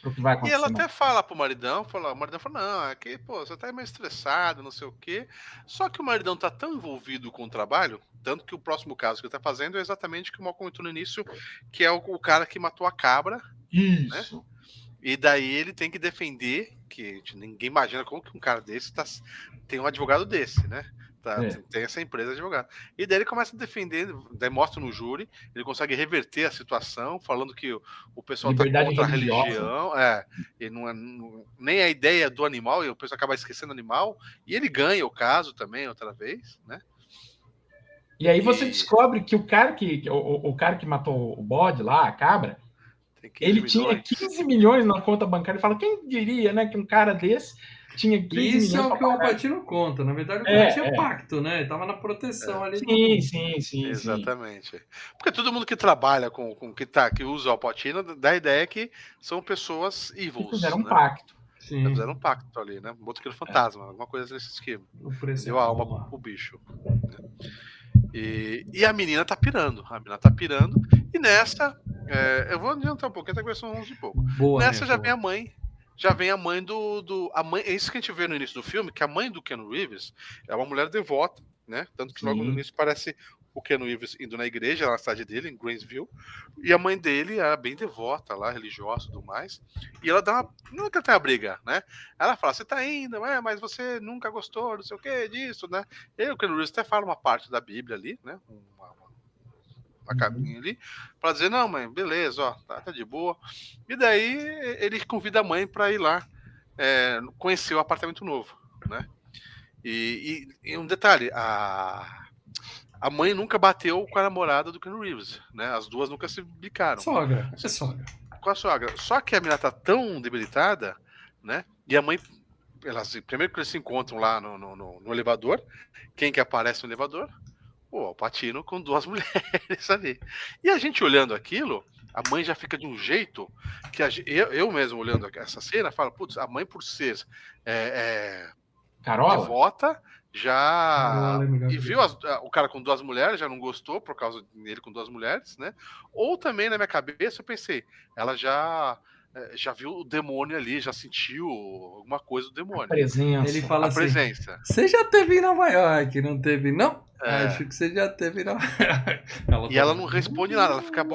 pro que vai E acontecer. ela até fala pro maridão, o maridão fala, não, é que, pô, você tá meio estressado, não sei o quê. Só que o maridão tá tão envolvido com o trabalho, tanto que o próximo caso que ele tá fazendo é exatamente o que o Mal comentou no início, que é o cara que matou a cabra, Isso. né? E daí ele tem que defender, que ninguém imagina como que um cara desse tem um advogado desse, né? Tem essa empresa de advogado. E daí ele começa a defender, daí mostra no júri, ele consegue reverter a situação, falando que o pessoal Liberdade tá contra religiosa. a religião, e nem a ideia do animal, e o pessoal acaba esquecendo o animal, e ele ganha o caso também outra vez, né? E aí você descobre que o cara que matou o bode lá, a cabra, ele tinha 15 milhões na conta bancária. E fala, quem diria, né, que um cara desse tinha 15 milhões. Isso é o que o Alpatino conta. Na verdade, o cara tinha pacto, né? Ele tava na proteção ali. Sim. Exatamente. Porque todo mundo que trabalha que usa o Alpatino dá a ideia que são pessoas evil. Fizeram um pacto. Sim. Fizeram um pacto ali, né? Botou aquele fantasma, alguma coisa desse esquema. Deu a alma pro bicho. E a menina tá pirando. E nessa, eu vou adiantar um pouquinho, até que são 11 e pouco. Boa, nessa já vem a mãe. Já vem a mãe é isso que a gente vê no início do filme, que a mãe do Keanu Reeves é uma mulher devota, né? Tanto que logo no início parece o Keanu Reeves indo na igreja, lá na cidade dele, em Grainsville, e a mãe dele era bem devota lá, religiosa e tudo mais, e ela não é que ela tem a briga, né? Ela fala, você tá indo, mas você nunca gostou, não sei o que, disso, né? E o Keanu Reeves até fala uma parte da Bíblia ali, né? Uma cabinha ali, pra dizer, não, mãe, beleza, ó, tá de boa. E daí ele convida a mãe pra ir lá conhecer o apartamento novo, né? E um detalhe, a mãe nunca bateu com a namorada do Keanu Reeves, né? As duas nunca se bicaram. Sogra. Com a sogra. Só que a menina tá tão debilitada, né? E a mãe, primeiro que eles se encontram lá no elevador, quem que aparece no elevador? O Alpatino com 2 mulheres ali. E a gente olhando aquilo, a mãe já fica de um jeito que eu mesmo olhando essa cena, falo, putz, a mãe por ser devota, já... E viu o cara com 2 mulheres, já não gostou por causa dele com 2 mulheres, né? Ou também na minha cabeça eu pensei, ela já viu o demônio ali, já sentiu alguma coisa do demônio. A presença. Ele fala assim, presença. Você já teve em Nova York, não teve, não? Acho que você já teve em Nova York. Ela não responde nada, ela fica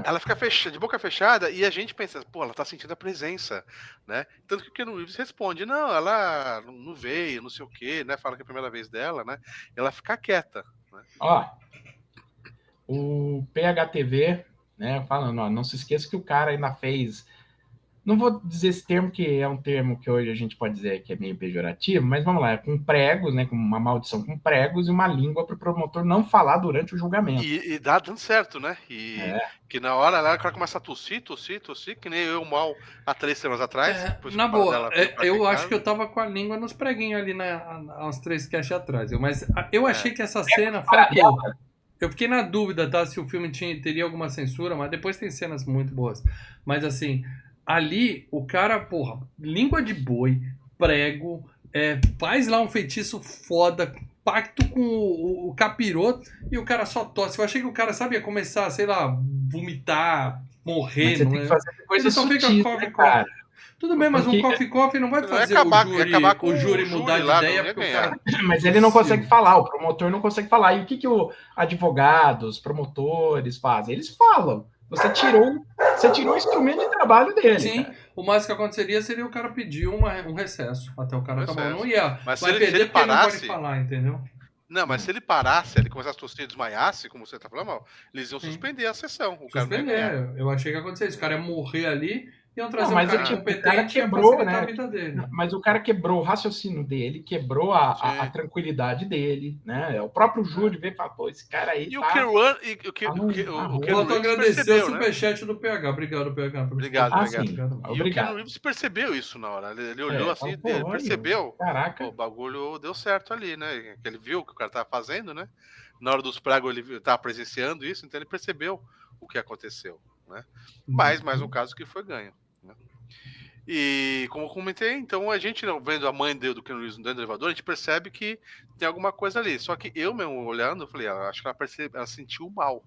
ela fica de boca fechada, e a gente pensa, pô, ela tá sentindo a presença, né? Tanto que o Keanu Reeves responde, não, ela não veio, não sei o quê, né? Fala que é a primeira vez dela, né? Ela fica quieta, né? Ó, o PHTV, né, falando, ó, não se esqueça que o cara ainda fez, não vou dizer esse termo, que é um termo que hoje a gente pode dizer que é meio pejorativo, mas vamos lá, com pregos, né, com uma maldição com pregos e uma língua para o promotor não falar durante o julgamento. E dá dando certo, né? Que na hora ela começa a tossir, que nem eu mal há 3 semanas atrás. Na boa, eu acho que eu tava com a língua nos preguinhos ali há uns 3 caches atrás, mas eu achei que essa cena faltou. Eu fiquei na dúvida, tá, se o filme teria alguma censura, mas depois tem cenas muito boas. Mas assim, ali o cara, porra, língua de boi, prego, faz lá um feitiço foda, pacto com o capiroto, e o cara só tosse. Eu achei que o cara sabia começar, sei lá, vomitar, morrer. Mas você tem que fazer coisa sutil, né, cara? Tudo bem, mas um coffee não vai fazer o júri mudar de ideia. Mas ele não consegue falar, o promotor não consegue falar. E o que o advogado, os promotores fazem? Eles falam. Você tirou o instrumento de trabalho dele. Sim, cara. O mais que aconteceria seria o cara pedir um recesso. Até o cara acabar. Não ia. Mas vai perder porque ele não pode falar, entendeu? Não, mas se ele parasse, ele começasse a tossir e desmaiasse, como você tá falando, eles iam suspender a sessão. Eu achei que ia acontecer isso. O cara ia morrer ali. Iam trazer mas um cara competente, o cara quebrou, né? A vida dele. Mas o cara quebrou o raciocínio dele, quebrou a tranquilidade dele, né? O próprio júri veio e falou, pô, esse cara aí e tá... o Keanu Reeves agradecer o superchat do PH. Obrigado, PH. Obrigado. E o Keanu Reeves percebeu isso na hora. Ele olhou assim, ele percebeu. Caraca. O bagulho deu certo ali, né? Ele viu o que o cara tava fazendo, né? Na hora dos pregos ele tava presenciando isso, então ele percebeu o que aconteceu, né? Mas mais um caso que foi ganho. Né? E como eu comentei, então a gente vendo a mãe do Keanu Reeves dentro do elevador, a gente percebe que tem alguma coisa ali. Só que eu mesmo olhando, eu falei, acho que ela sentiu mal,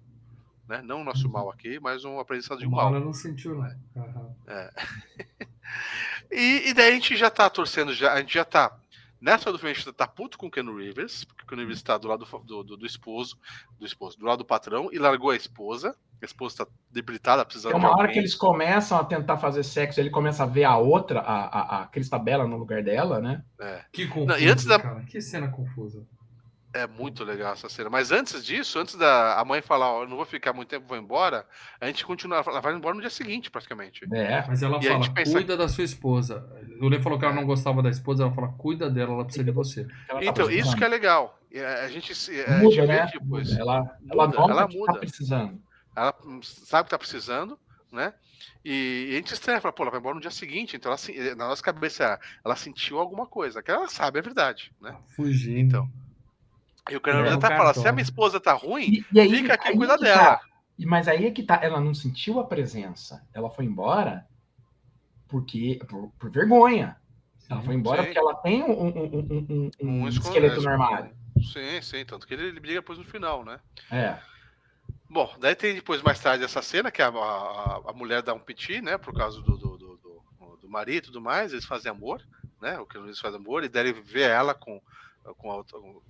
né? Não o nosso mal aqui, mas um aprendizado de O um mal mal. ela não sentiu, né? E daí a gente já tá torcendo, a gente já tá. Nessa do frente, a gente tá puto com o Keanu Reeves, porque o Keanu Reeves tá do lado do esposo, do lado do patrão, e largou a esposa. A esposa tá debilitada, precisando É de uma hora alguém. que eles começam a tentar fazer sexo, ele começa a ver a outra, a Cristabella no lugar dela, né? Que confuso, Não, e antes cara. Que cena confusa. É muito legal essa cena. Mas antes disso, antes da a mãe falar, ó, eu não vou ficar muito tempo, vou embora, a gente continua, ela vai embora no dia seguinte, praticamente. É. Mas ela E a fala, gente pensa- cuida da sua esposa. O Lê falou que ela não gostava da esposa, ela fala, cuida dela, ela precisa de você. Ela tá Então, isso precisando. que é legal. A gente Muda, vê né? depois. Ela Muda, nota ela que muda. tá precisando. Ela sabe que tá precisando, né? E a gente estranha, fala, pô, ela vai embora no dia seguinte. Então, na nossa cabeça, ela sentiu alguma coisa. Que ela sabe, é verdade, né? Fugindo. Então. E o Keanu Reeves até fala, se a minha esposa tá ruim, E aí, fica aqui aí cuidar que dela. tá. Mas aí é que tá, ela não sentiu a presença. Ela foi embora porque por vergonha. Ela foi embora porque ela tem um esqueleto no armário. Sim, tanto que ele briga depois no final, né? É. Bom, daí tem depois, mais tarde, essa cena que a mulher dá um piti, né? Por causa do marido e tudo mais, eles fazem amor, né? O que eles fazem amor, e daí ele vê ela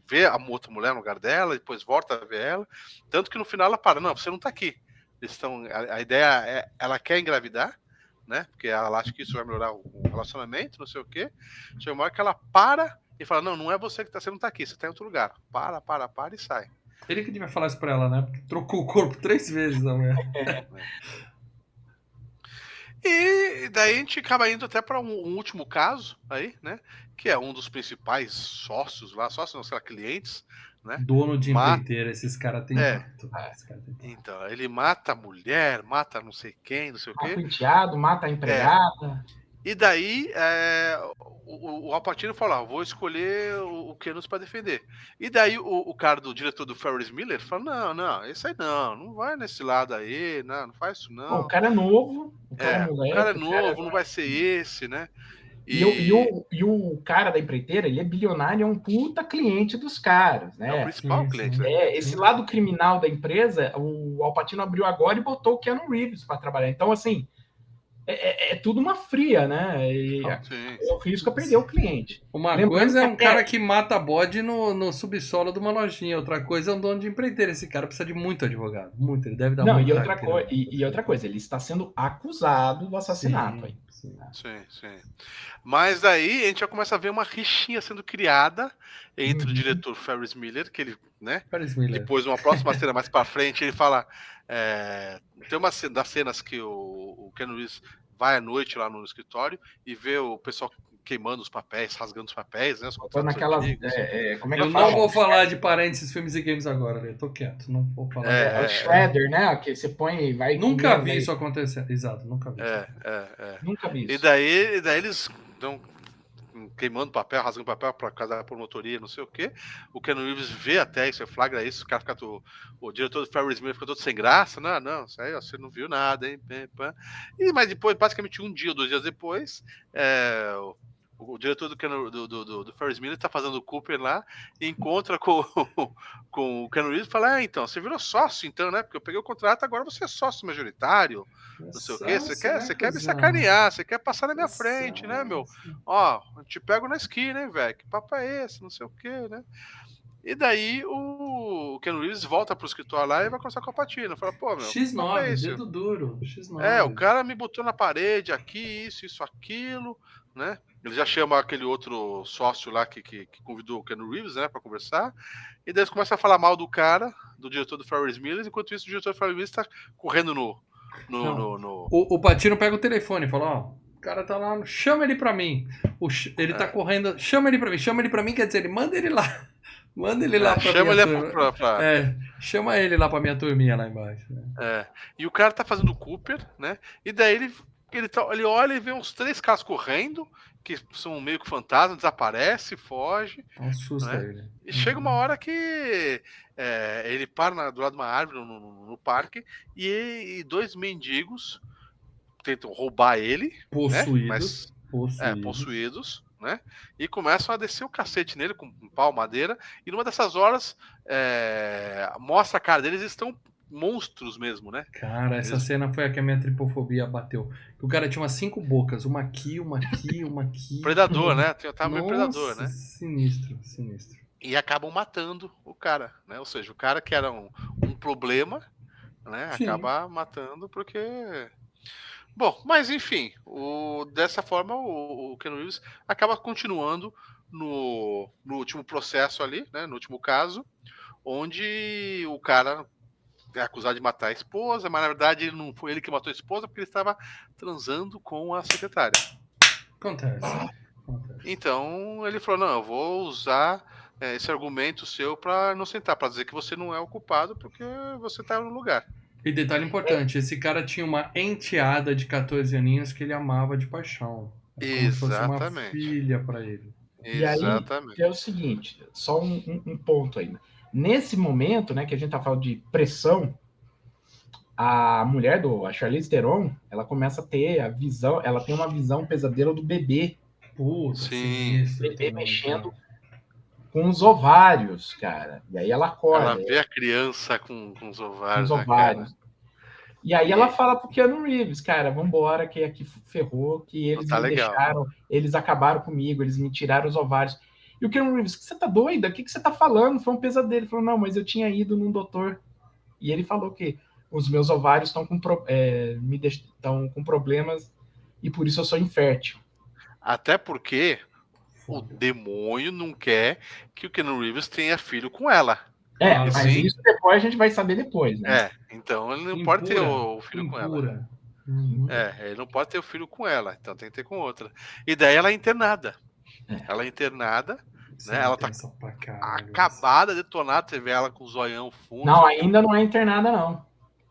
vê a outra mulher no lugar dela, e depois volta a ver ela. Tanto que no final ela para, não, você não tá aqui. Eles estão. A ideia é, ela quer engravidar, né? Porque ela acha que isso vai melhorar o relacionamento, não sei o quê. Chega uma hora que ela para e fala, não é você que tá, você não tá aqui, você tá em outro lugar. Para e sai. Ele que devia falar isso pra ela, né? Porque trocou o corpo 3 vezes a mulher. E daí a gente acaba indo até para um último caso aí, né? Que é um dos principais sócios lá, clientes, né? Dono de empreiteira, esses caras têm tato. Então, ele mata a mulher, mata não sei quem, não sei o quê. Mata o enteado, mata a empregada. E daí o Al Pacino fala, vou escolher o Keanu para defender. E daí o cara do diretor do Ferris Bueller fala, não, esse aí não vai nesse lado aí, não faz isso não. Pô, o cara é novo, o cara é moleque. O cara é novo, não vai ser esse, né? E o cara da empreiteira, ele é bilionário, é um puta cliente dos caras, né? É o principal cliente. Né? Esse lado criminal da empresa, o Al Pacino abriu agora e botou o Keanu Reeves para trabalhar. Então, assim, é tudo uma fria, né? É o risco a perder o cliente. Uma coisa é um cara que mata bode no subsolo de uma lojinha, outra coisa é um dono de empreiteira. Esse cara precisa de muito advogado, muito. Ele deve dar muito. E outra coisa, ele está sendo acusado do assassinato. Sim. Mas aí a gente já começa a ver uma rixinha sendo criada entre o diretor Ferris Bueller, que ele, né? Depois, uma próxima cena mais pra frente, ele fala. Tem uma das cenas que o Keanu Reeves vai à noite lá no escritório e vê o pessoal queimando os papéis, rasgando os papéis, né? Eu não vou falar de parênteses, filmes e games agora, eu tô quieto, não vou falar. É o Shredder, né? Que você põe e vai. Nunca vi isso acontecer. Exato, nunca vi. Nunca vi isso. E daí eles estão queimando papel, rasgando papel para casa da promotoria, não sei o quê. O Keanu Reeves vê até isso, flagra isso, o cara fica o diretor do Ferris Bueller fica todo sem graça, não, isso aí você não viu nada, hein? Mas depois, basicamente 1 dia ou 2 dias depois, o diretor do Ferris Bueller tá fazendo o Cooper lá e encontra com o Keanu Reeves e fala, então, você virou sócio então, né? Porque eu peguei o contrato, agora você é sócio majoritário, não sei o quê, você quer me sacanear, você quer passar na minha frente, né, meu? Ó, eu te pego na esquina, hein, velho? Que papo é esse? Não sei o quê, né? E daí o Keanu Reeves volta pro escritório lá e vai conversar com a Patina. Fala, pô, meu. X9, dedo duro. X9. O cara me botou na parede aqui, isso, aquilo, né? Ele já chama aquele outro sócio lá que convidou o Keanu Reeves, né, pra conversar. E daí eles começam a falar mal do cara, do diretor do Ferris Bueller, enquanto isso o diretor do Ferris Bueller tá correndo O Pacino pega o telefone e fala, ó, o cara tá lá, chama ele pra mim. Ele tá correndo, chama ele pra mim, quer dizer, ele manda ele lá. Manda ele lá pra chama minha ele turma. Chama ele lá pra minha turminha lá embaixo. Né? E o cara tá fazendo o Cooper, né? E daí ele olha e vê uns 3 caras correndo, que são meio que fantasmas, desaparece, foge. Assusta né? ele. E chega uma hora que ele para do lado de uma árvore no parque e 2 mendigos tentam roubar ele. Possuídos. Né? Possuídos. Né? E começam a descer o cacete nele com um pau, madeira, e numa dessas horas mostra a cara deles, eles estão monstros mesmo, né? Cara, essa cena foi a que a minha tripofobia bateu. O cara tinha umas 5 bocas, uma aqui, uma aqui, uma aqui. Predador, né? Tava meio Nossa, predador, né? sinistro, sinistro. E acabam matando o cara, né? Ou seja, o cara que era um problema, né? Sim. Acaba matando porque... Bom, mas enfim, dessa forma o Keanu Reeves acaba continuando no último processo ali, né? No último caso, onde o cara é acusado de matar a esposa, mas na verdade não foi ele que matou a esposa porque ele estava transando com a secretária. Acontece. Então ele falou, não, eu vou usar esse argumento seu para inocentar, para dizer que você não é o culpado porque você estava no lugar. E detalhe importante, esse cara tinha uma enteada de 14 aninhos que ele amava de paixão. Como se fosse uma filha para ele. E aí, é o seguinte, só um ponto ainda. Nesse momento, né, que a gente tá falando de pressão, a mulher a Charlize Theron, ela começa a ter a visão, ela tem uma visão pesadelo do bebê. Puta, sim. Isso, o bebê mexendo com os ovários, cara. E aí ela acorda. Ela vê a criança com os ovários. Com os ovários. E aí ela fala pro Keanu Reeves, cara, vambora, que aqui ferrou, que eles me deixaram, eles acabaram comigo, eles me tiraram os ovários. E o Keanu Reeves, você tá doida? O que você tá falando? Foi um pesadelo. Ele falou, não, mas eu tinha ido num doutor. E ele falou que os meus ovários estão com problemas e por isso eu sou infértil. Até porque o demônio não quer que o Keanu Reeves tenha filho com ela. Mas isso depois a gente vai saber depois, né? Então ele não pode ter o filho com ela. Ele não pode ter o filho com ela, então tem que ter com outra. E daí ela é internada. Ela é internada, né? Ela tá acabada, detonada, você vê ela com o zoião fundo. Não, ainda não é internada, não.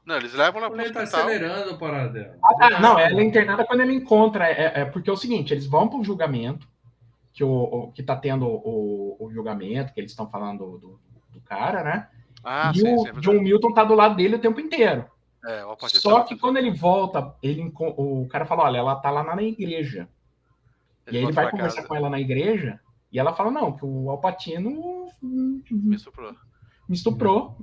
Não, eles levam ela pro hospital. Ele tá acelerando a parada dela. Não, ela é internada quando ele encontra. Porque é o seguinte, eles vão pro julgamento, que tá tendo o julgamento, que eles estão falando do cara, né? O John Milton tá do lado dele o tempo inteiro. Só que quando ele volta, o cara fala, olha, ela tá lá na igreja. E aí ele vai conversar com ela na igreja, e ela fala, não, que o Al Pacino me estuprou.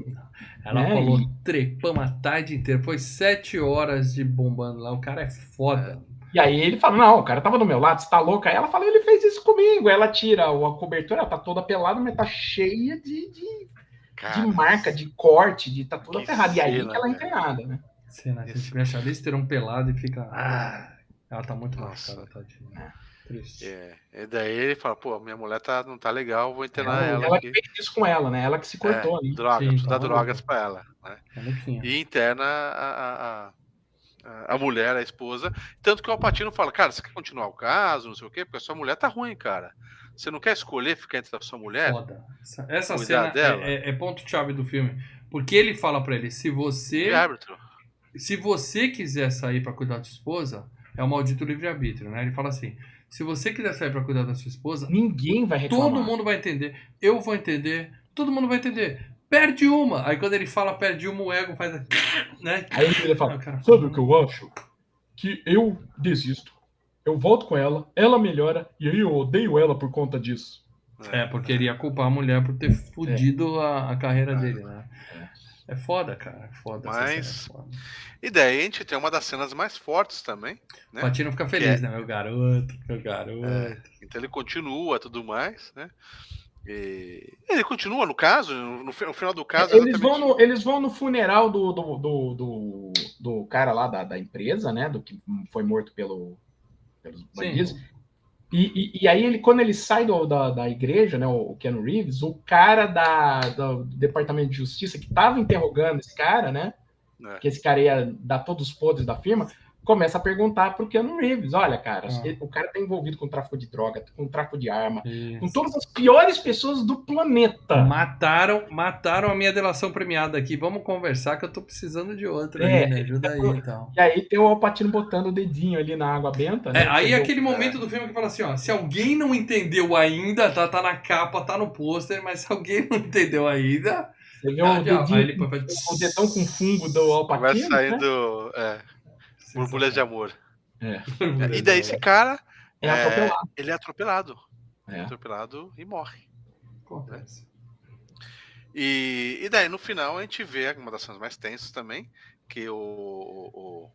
Ela falou, trepamos a tarde inteira. Foi 7 horas de bombando lá. O cara é foda. E aí ele fala, não, o cara tava do meu lado, você tá louca? Aí ela fala, ele fez isso comigo. Ela tira a cobertura, ela tá toda pelada, mas tá cheia de marca, de corte, tá toda ferrada. E aí que ela é internada, né? Cena, a gente vê a Charlize Theron pelada e fica... ela tá muito machucada, tadinha. Triste. E daí ele fala, pô, minha mulher não tá legal, vou internar ela. Ela que fez isso com ela, né? Ela que se cortou ali. Dá drogas pra ela. Né? E interna a mulher, a esposa. Tanto que o Al Pacino fala, cara, você quer continuar o caso, não sei o quê? Porque a sua mulher tá ruim, cara. Você não quer escolher ficar entre a sua mulher? Foda. Essa cena é ponto-chave do filme. Porque ele fala pra ele, se você quiser sair pra cuidar da sua esposa, é o maldito livre-arbítrio, né? Ele fala assim, se você quiser sair pra cuidar da sua esposa, ninguém vai reclamar. Todo mundo vai entender, eu vou entender, todo mundo vai entender. Perde uma. Aí quando ele fala perde uma, o ego faz... Né? Aí ele fala, sabe o que eu acho? Que eu desisto. Eu volto com ela, ela melhora, e aí eu odeio ela por conta disso. Porque ele ia culpar a mulher por ter fudido a carreira dele, né? É foda, cara. É foda. Mas... E daí a gente tem uma das cenas mais fortes também. Né? O Pacino fica feliz, né? Meu garoto. Então ele continua tudo mais, né? E ele continua, no caso, no final do caso... Eles vão no funeral do cara lá da empresa, né? Do que foi morto pelos bandidos. E aí, quando ele sai da igreja, né, o Keanu Reeves, o cara do Departamento de Justiça, que estava interrogando esse cara, né? Que esse cara ia dar todos os podres da firma, começa a perguntar pro Keanu Reeves, olha, cara, o cara tá envolvido com tráfico de droga, com tráfico de arma, com todas as piores pessoas do planeta. Mataram a minha delação premiada aqui, vamos conversar que eu tô precisando de outra aí, né? Ajuda aí, então. E aí tem o Al Pacino botando o dedinho ali na água benta, né? Aí é aquele momento do filme que fala assim, ó, se alguém não entendeu ainda, tá na capa, tá no pôster, mas se alguém não entendeu ainda... Você vê o dedão com fungo do Al Pacino, vai saindo... né? Borbulhas de amor. E daí esse cara ele é atropelado. Atropelado e morre. Acontece. E daí, no final, a gente vê uma das cenas mais tensas também, que o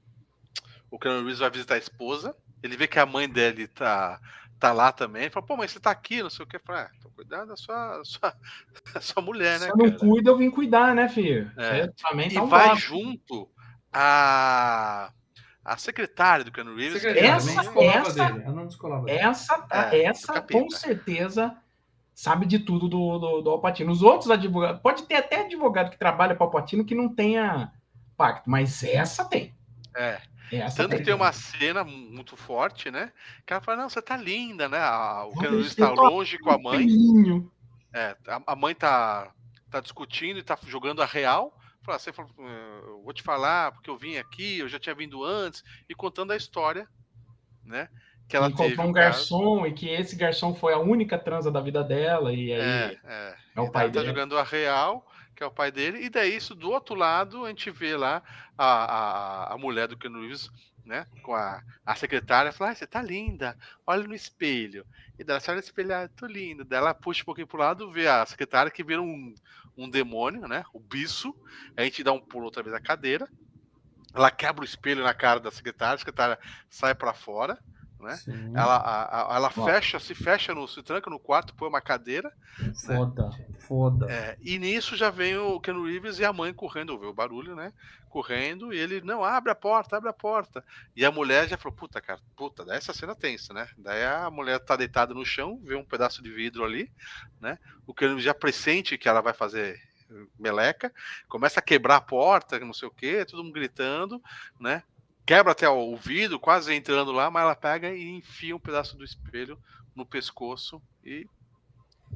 Keanu Reeves vai visitar a esposa, ele vê que a mãe dele tá lá também, ele fala, pô, mas você tá aqui, não sei o que, fala, tô cuidando da sua mulher, né, Se eu não cara? cuido, eu vim cuidar, né, filho? É. Você também E tá um vai bosta. junto a secretária do Keanu Reeves, que Secretária, essa- não descolava essa- dele. Ela não descolava dele. do Essa capeta. com certeza sabe de tudo do Al Pacino. Os outros advogados, pode ter até advogado que trabalha para o Al Pacino que não tenha pacto, mas essa tem. É. Essa Tanto que tem. tem uma cena muito forte, né? Que ela fala, não, você tá linda, né? O Keanu Reeves Eu tá tô longe com a mãe. filhinho. A mãe tá discutindo e tá jogando a real. Fala, você falou, eu vou te falar, porque eu vim aqui, eu já tinha vindo antes, e contando a história, né? Que ela teve Encontrou um o caso. garçom e que esse garçom foi a única transa da vida dela, e aí é o pai Tá dela. jogando a real, que é o pai dele, e daí isso do outro lado a gente vê lá a mulher do Keanu Reeves, né, com a secretária, fala, você tá linda, olha no espelho. E daí ela olha no espelho, tô linda. Daí ela puxa um pouquinho pro lado, vê a secretária que vira um demônio, né, o bicho, a gente dá um pulo outra vez na cadeira, ela quebra o espelho na cara da secretária, a secretária sai para fora, né? Sim. Ela se tranca no quarto, põe uma cadeira. Foda. E nisso já vem o Keanu Reeves e a mãe correndo, ouviu o barulho, né? Correndo, e ele, não, abre a porta. E a mulher já falou, daí essa cena tensa, né? Daí a mulher tá deitada no chão, vê um pedaço de vidro ali, né? O Keanu Reeves já pressente que ela vai fazer meleca, começa a quebrar a porta, não sei o que, todo mundo gritando, né? Quebra até o vidro, quase entrando lá, mas ela pega e enfia um pedaço do espelho no pescoço e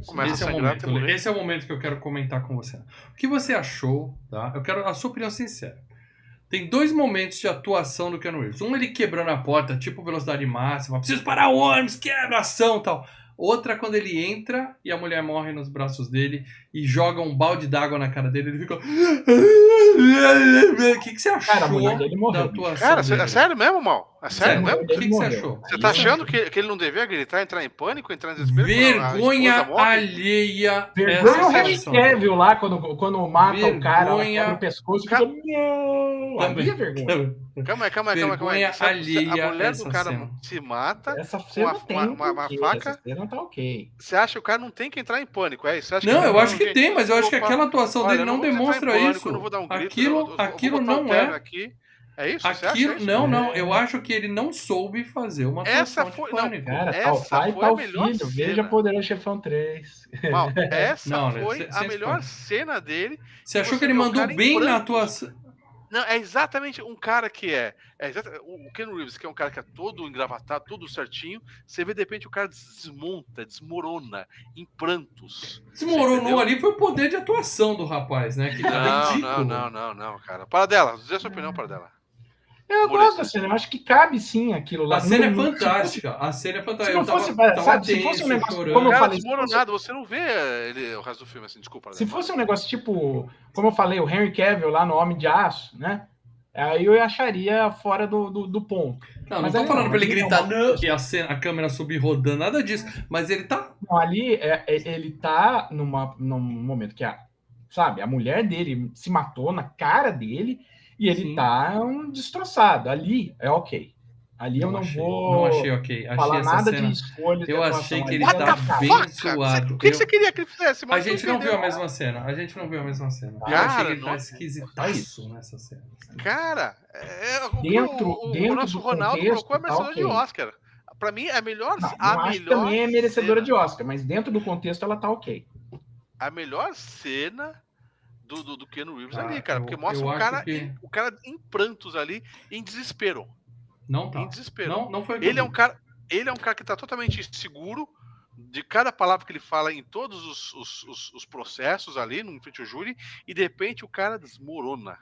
começa Esse a sangrar. esse é o momento que eu quero comentar com você. O que você achou, tá? Eu quero a sua opinião sincera. Tem 2 momentos de atuação do Keanu Reeves. Um, ele quebrando a porta, tipo velocidade máxima, preciso parar o ônibus, quebra ação e tal. Outra, quando ele entra e a mulher morre nos braços dele e joga um balde d'água na cara dele, ele fica... O que você achou da atuação cara, dele? É sério mesmo, Mal? É sério mesmo? O que você achou? Você tá achando que ele não devia gritar, entrar em pânico, entrar em desespero? Vergonha alheia. Vergonha o Henry Cavill lá, quando mata o cara, ela quebra o pescoço e fica... Também. É vergonha. Calma aí. Vergonha alheia. A mulher do cara se mata essa com uma faca. Essa cena tá ok. Você acha que o cara não tem que entrar em pânico, é isso? Não, eu acho que tem, mas eu acho que aquela atuação dele não demonstra isso. Eu não vou dar um grito, Aquilo não é. Aqui. É isso? Aquilo, não. Eu acho que ele não soube fazer uma atuação de pânico. Cara, tal pai, tal filho. Veja Poderoso Chefão 3. Essa foi a melhor cena dele. Você achou que ele mandou bem na atuação? Não, é exatamente um cara que o Keanu Reeves, que é um cara que é todo engravatado, tudo certinho. Você vê, de repente, o cara desmorona em prantos. Desmoronou ali, foi o poder de atuação do rapaz, né? Que tá ridículo. Não, cara. Para dela, diz a sua opinião, para dela. Eu gosto da cena, eu acho que cabe sim aquilo lá. A cena é fantástica. A cena é fantástica. Se não fosse, se fosse um negócio, chorando. como eu falei, desmoronado, você não vê o resto do filme assim, desculpa. Se fosse um negócio tipo, como eu falei, o Henry Cavill lá no Homem de Aço, né? Aí eu acharia fora do ponto. Não tô falando pra ele gritar, não, que a câmera subir rodando, nada disso. Mas ele tá... Não, ali, ele tá num momento que a mulher dele se matou na cara dele e ele tá destroçado. Ali é ok. Ali eu não vou... Não achei ok. Falar nada de escolha. Eu achei que ele tá bem zoado. O que você queria que ele fizesse? A gente não viu a mesma cena. Eu achei que ele tá esquisitaço nessa cena. Cara, o nosso Ronaldo colocou a merecedora de Oscar. Pra mim, a melhor também é merecedora de Oscar, mas dentro do contexto ela tá ok. A melhor cena do Keanu Reeves ali, cara, porque mostra o cara em prantos ali, em desespero. Não tá. Em desespero. Não foi ele é um cara que tá totalmente seguro de cada palavra que ele fala em todos os processos ali, no frente ao júri, e de repente o cara desmorona.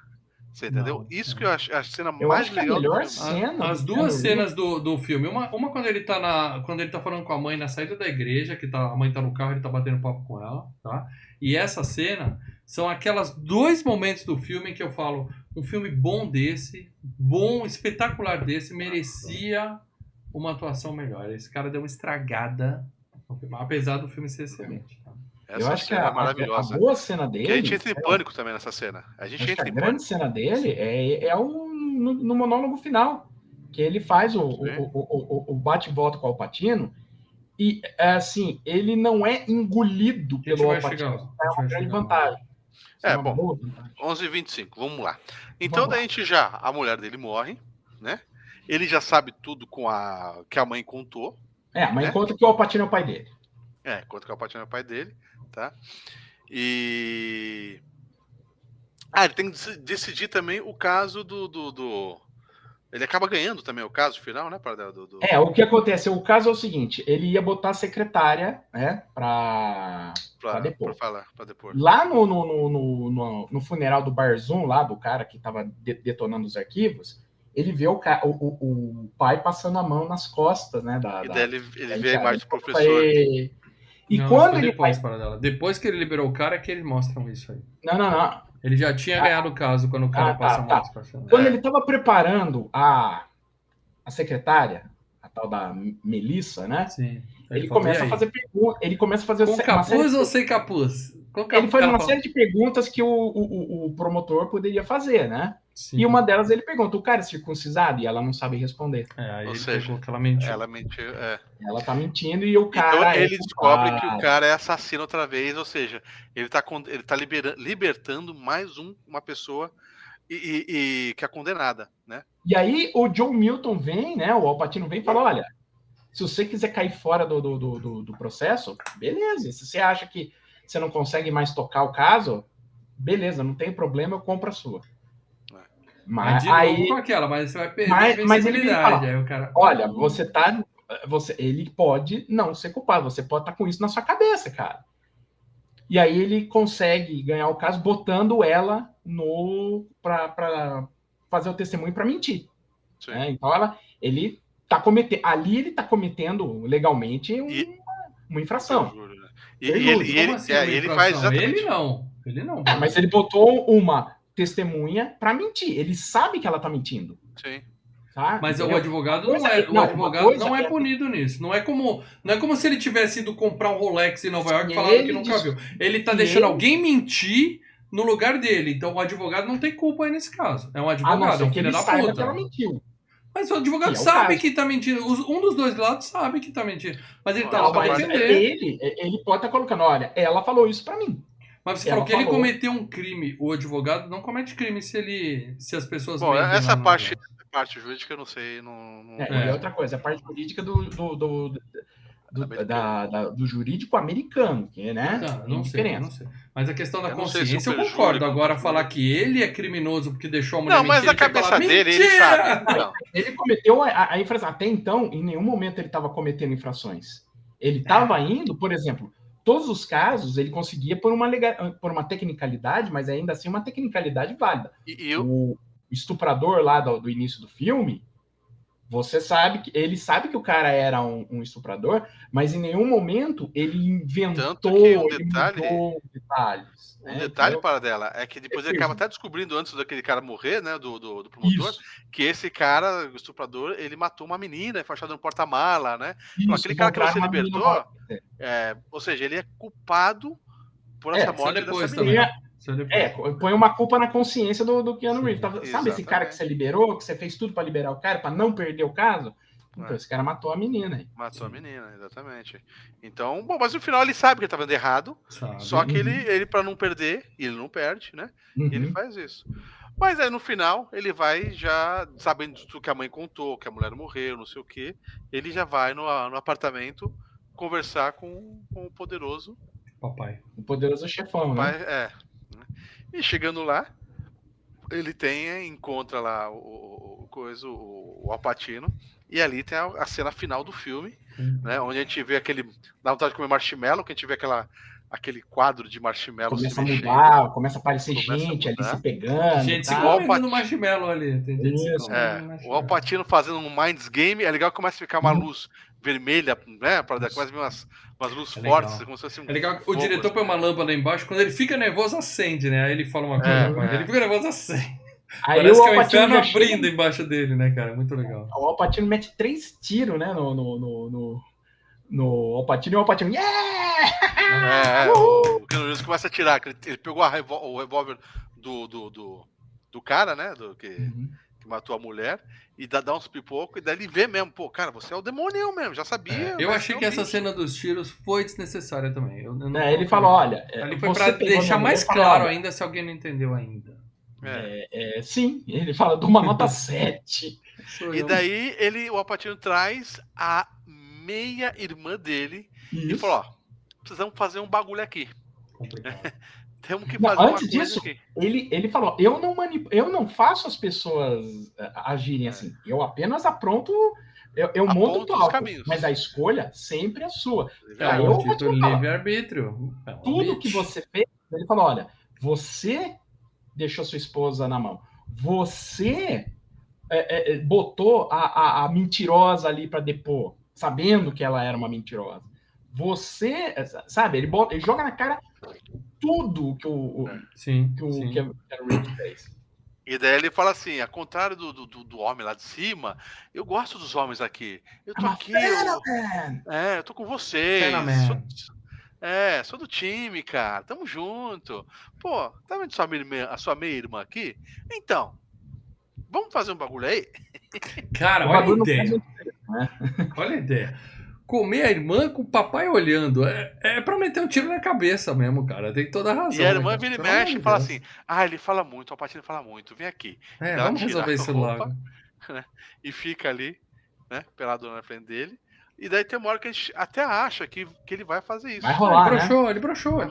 Você entendeu? Isso que eu acho a cena mais legal. A melhor cena. As duas cenas do filme. Uma quando ele tá falando com a mãe na saída da igreja, que a mãe tá no carro, ele tá batendo papo com ela, tá? E essa cena são aquelas 2 momentos do filme que eu falo, um filme bom desse, espetacular desse, merecia uma atuação melhor. Esse cara deu uma estragada, apesar do filme ser excelente. Tá? Eu acho que cena a é maravilhosa. boa cena dele... Que a gente entra em pânico também nessa cena. A gente entra em pânico. grande cena dele é no monólogo final, que ele faz o bate-volta com o Alpatino, e, assim, ele não é engolido pelo Alpatino. É uma grande vantagem. Bom, 11h25, vamos lá. Então, daí a mulher dele morre, né? Ele já sabe tudo que a mãe contou. A mãe conta que o Alpatino é o pai dele. Conta que o Alpatino é o pai dele, tá? E... ele tem que decidir também o caso do... Ele acaba ganhando também o caso final, né? O que acontece? O caso é o seguinte, ele ia botar a secretária, né? Pra depor. Pra depor. Lá no funeral do Barzum, lá do cara que tava detonando os arquivos, ele vê o pai passando a mão nas costas, né? E daí ele vê a imagem do professor. Quando ele faz depois que ele liberou o cara, é que eles mostram isso aí. Não. Ele já tinha ganhado o caso quando o cara passa a mão nas costas. Quando ele estava preparando a secretária, a tal da Melissa, né? Sim. Ele começa a fazer perguntas. Ele começa a fazer com capuz ou sem capuz? Ele faz uma série de perguntas que o promotor poderia fazer, né? Sim. E uma delas ele pergunta: o cara é circuncisado? E ela não sabe responder. Aí ou seja, que ela mentiu. Ela tá mentindo e o cara. Então ele descobre que o cara é assassino outra vez, ou seja, ele tá libertando mais uma pessoa que é condenada, né? E aí o John Milton vem, né? O Alpatino vem e fala: olha, se você quiser cair fora do processo, beleza. Se você acha que você não consegue mais tocar o caso, beleza, não tem problema, eu compro a sua. Mas aí com aquela, mas você vai perder mas ele fala, aí o cara... olha, ele pode não ser culpado, você pode estar com isso na sua cabeça, cara. E aí ele consegue ganhar o caso botando ela para fazer o testemunho para mentir. Né? Então ele tá cometendo legalmente uma infração. E ele faz exatamente... Ele não. Mas ele botou uma testemunha para mentir. Ele sabe que ela tá mentindo. Sim. Tá? Mas o advogado não é punido nisso. Não é como se ele tivesse ido comprar um Rolex em Nova York e falado que nunca viu. Ele tá deixando alguém mentir no lugar dele. Então o advogado não tem culpa aí nesse caso. É um advogado, é um filho da puta. Que ela mentiu. Mas o advogado sabe que tá mentindo. Um dos dois lados sabe que tá mentindo. Mas ele tá lá pra defender. Ele pode estar colocando, olha, ela falou isso pra mim. Mas você falou que ele cometeu um crime. O advogado não comete crime se as pessoas... Bom, essa parte jurídica eu não sei. E outra coisa, a parte jurídica do jurídico americano, que, né? Não sei. Mas a questão da consciência eu concordo. Agora falar que ele é criminoso porque deixou a mulher mentir... Não, mas na cabeça dele ele sabe. Não. Ele cometeu a infração. Até então, em nenhum momento ele estava cometendo infrações. Ele estava indo, por exemplo... Todos os casos ele conseguia por uma tecnicalidade, mas ainda assim uma tecnicalidade válida. O estuprador lá do início do filme, você sabe que ele sabe que o cara era um estuprador, mas em nenhum momento ele inventou detalhes. Um detalhe para dela é que depois ele acaba até descobrindo antes daquele cara morrer, né, do promotor, que esse cara, o estuprador, ele matou uma menina, foi achado no porta-mala, né? Então, aquele cara que você libertou, ou seja, ele é culpado por essa morte dessa menina. Põe uma culpa na consciência do Keanu Reeves. Sabe esse cara que você liberou, que você fez tudo para liberar o cara, para não perder o caso? Então, esse cara matou a menina. Matou a menina, exatamente. Então, bom, mas no final ele sabe que ele tá vendo errado. Só que ele para não perder, e ele não perde, né? Ele faz isso. Mas aí no final, ele vai já, sabendo tudo que a mãe contou, que a mulher morreu, não sei o quê, ele já vai no apartamento conversar com o poderoso papai. O poderoso chefão, né? E chegando lá, ele encontra lá o Alpatino. E ali tem a cena final do filme, né? Onde a gente vê dá vontade de comer marshmallow, que a gente vê aquele quadro de marshmallow. Começa a mudar, começa a aparecer gente ali se pegando. Gente se comendo no marshmallow ali. Tem gente se o Alpatino fazendo um Minds Game. É legal que começa a ficar uma luz vermelha, né? Começa a vir umas luzes fortes. Como se fosse é legal que o diretor põe uma lâmpada embaixo. Quando ele fica nervoso, acende, né? Aí ele fala uma coisa. Ele fica nervoso, acende. Aí parece que é o inferno abrindo embaixo dele, né, cara? Muito legal. O Alpatino mete 3 tiros, né, no Alpatino, e o Alpatino, yeah! O Keanu Reeves começa a atirar. Ele pegou o revólver do cara, né? Que matou a mulher. E dá uns pipocos. E daí ele vê mesmo. Pô, cara, você é o demônio mesmo. Já sabia. Eu achei que essa cena dos tiros foi desnecessária também. Ele falou, olha... Ali foi pra deixar mais claro ainda, se alguém não entendeu ainda. Sim, ele fala de uma nota 7. E daí o Al Pacino traz a meia-irmã dele. E falou, precisamos fazer um bagulho aqui. Temos que fazer antes disso, aqui. Ele falou, eu não faço as pessoas agirem assim. Eu apenas apronto, eu monto o palco, mas a escolha sempre é sua. Livre-arbítrio. Tudo que você fez, ele falou, olha, você deixou sua esposa na mão. Você botou a mentirosa ali para depor, sabendo que ela era uma mentirosa. Você, sabe, ele joga na cara tudo que o Keanu Reeves fez. E daí ele fala assim, ao contrário do homem lá de cima, eu gosto dos homens aqui. Eu tô aqui, eu tô com vocês. Sou do time, cara. Tamo junto. Pô, tá vendo a sua meia-irmã aqui? Então, vamos fazer um bagulho aí? Cara, olha a ideia. Olha a ideia. Comer a irmã com o papai olhando. É pra meter um tiro na cabeça mesmo, cara. Tem toda a razão. E a irmã vira e mexe e fala assim, ele fala muito, o Alpatino fala muito, vem aqui. Vamos resolver isso logo. Né, e fica ali, né, pelado na frente dele. E daí tem uma hora que a gente até acha que ele vai fazer isso. Vai rolar, ele broxou. A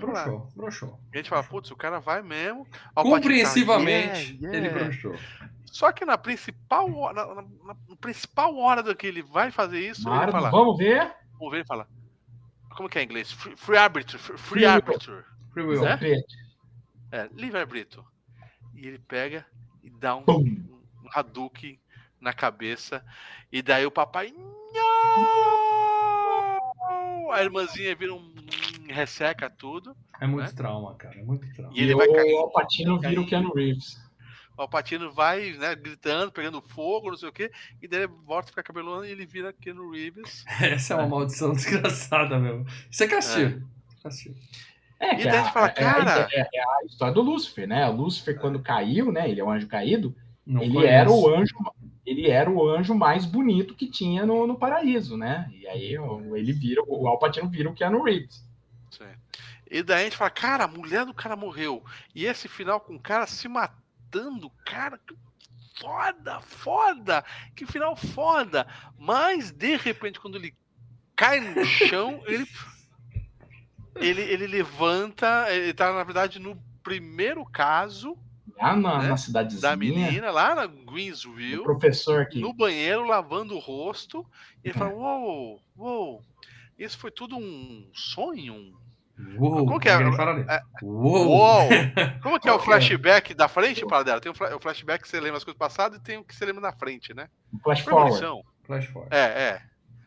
gente fala, putz, o cara vai mesmo. Compreensivamente, ele broxou. Só que na principal hora do que ele vai fazer isso, ele fala... Vamos ver e fala... Como que é em inglês? Free arbiter. Free will. Né? Livre-arbítrio. E ele pega e dá um Hadouken na cabeça. E daí o papai... Não! A irmãzinha vira resseca tudo. É muito trauma, cara. É muito trauma. E ele vai cair. O Al Pacino vira o Keanu Reeves. O Al Pacino vai, né, gritando, pegando fogo, não sei o quê, e daí ele volta a ficar cabelando e ele vira Keanu Reeves. Essa é uma maldição desgraçada mesmo. Isso é castigo. E daí a gente fala, cara... É a história do Lúcifer, né? O Lúcifer, quando caiu, né? Ele é um anjo caído. Ele era o anjo mais bonito que tinha no paraíso, né? E aí o Al Pacino vira o Keanu Reeves. Sim. E daí a gente fala, cara, a mulher do cara morreu. E esse final com o cara se matando, cara, que foda, que final foda. Mas, de repente, quando ele cai no chão, ele levanta, ele tá, na verdade, no primeiro caso... Lá na cidadezinha. Da menina, lá na Greensville. O professor aqui. No banheiro, lavando o rosto. E ele fala, uou, isso foi tudo um sonho? Como que é? Uou! Como que é o flashback da frente para dela? Tem o flashback que você lembra as coisas passadas e tem o que você lembra da frente, né? Flash forward. É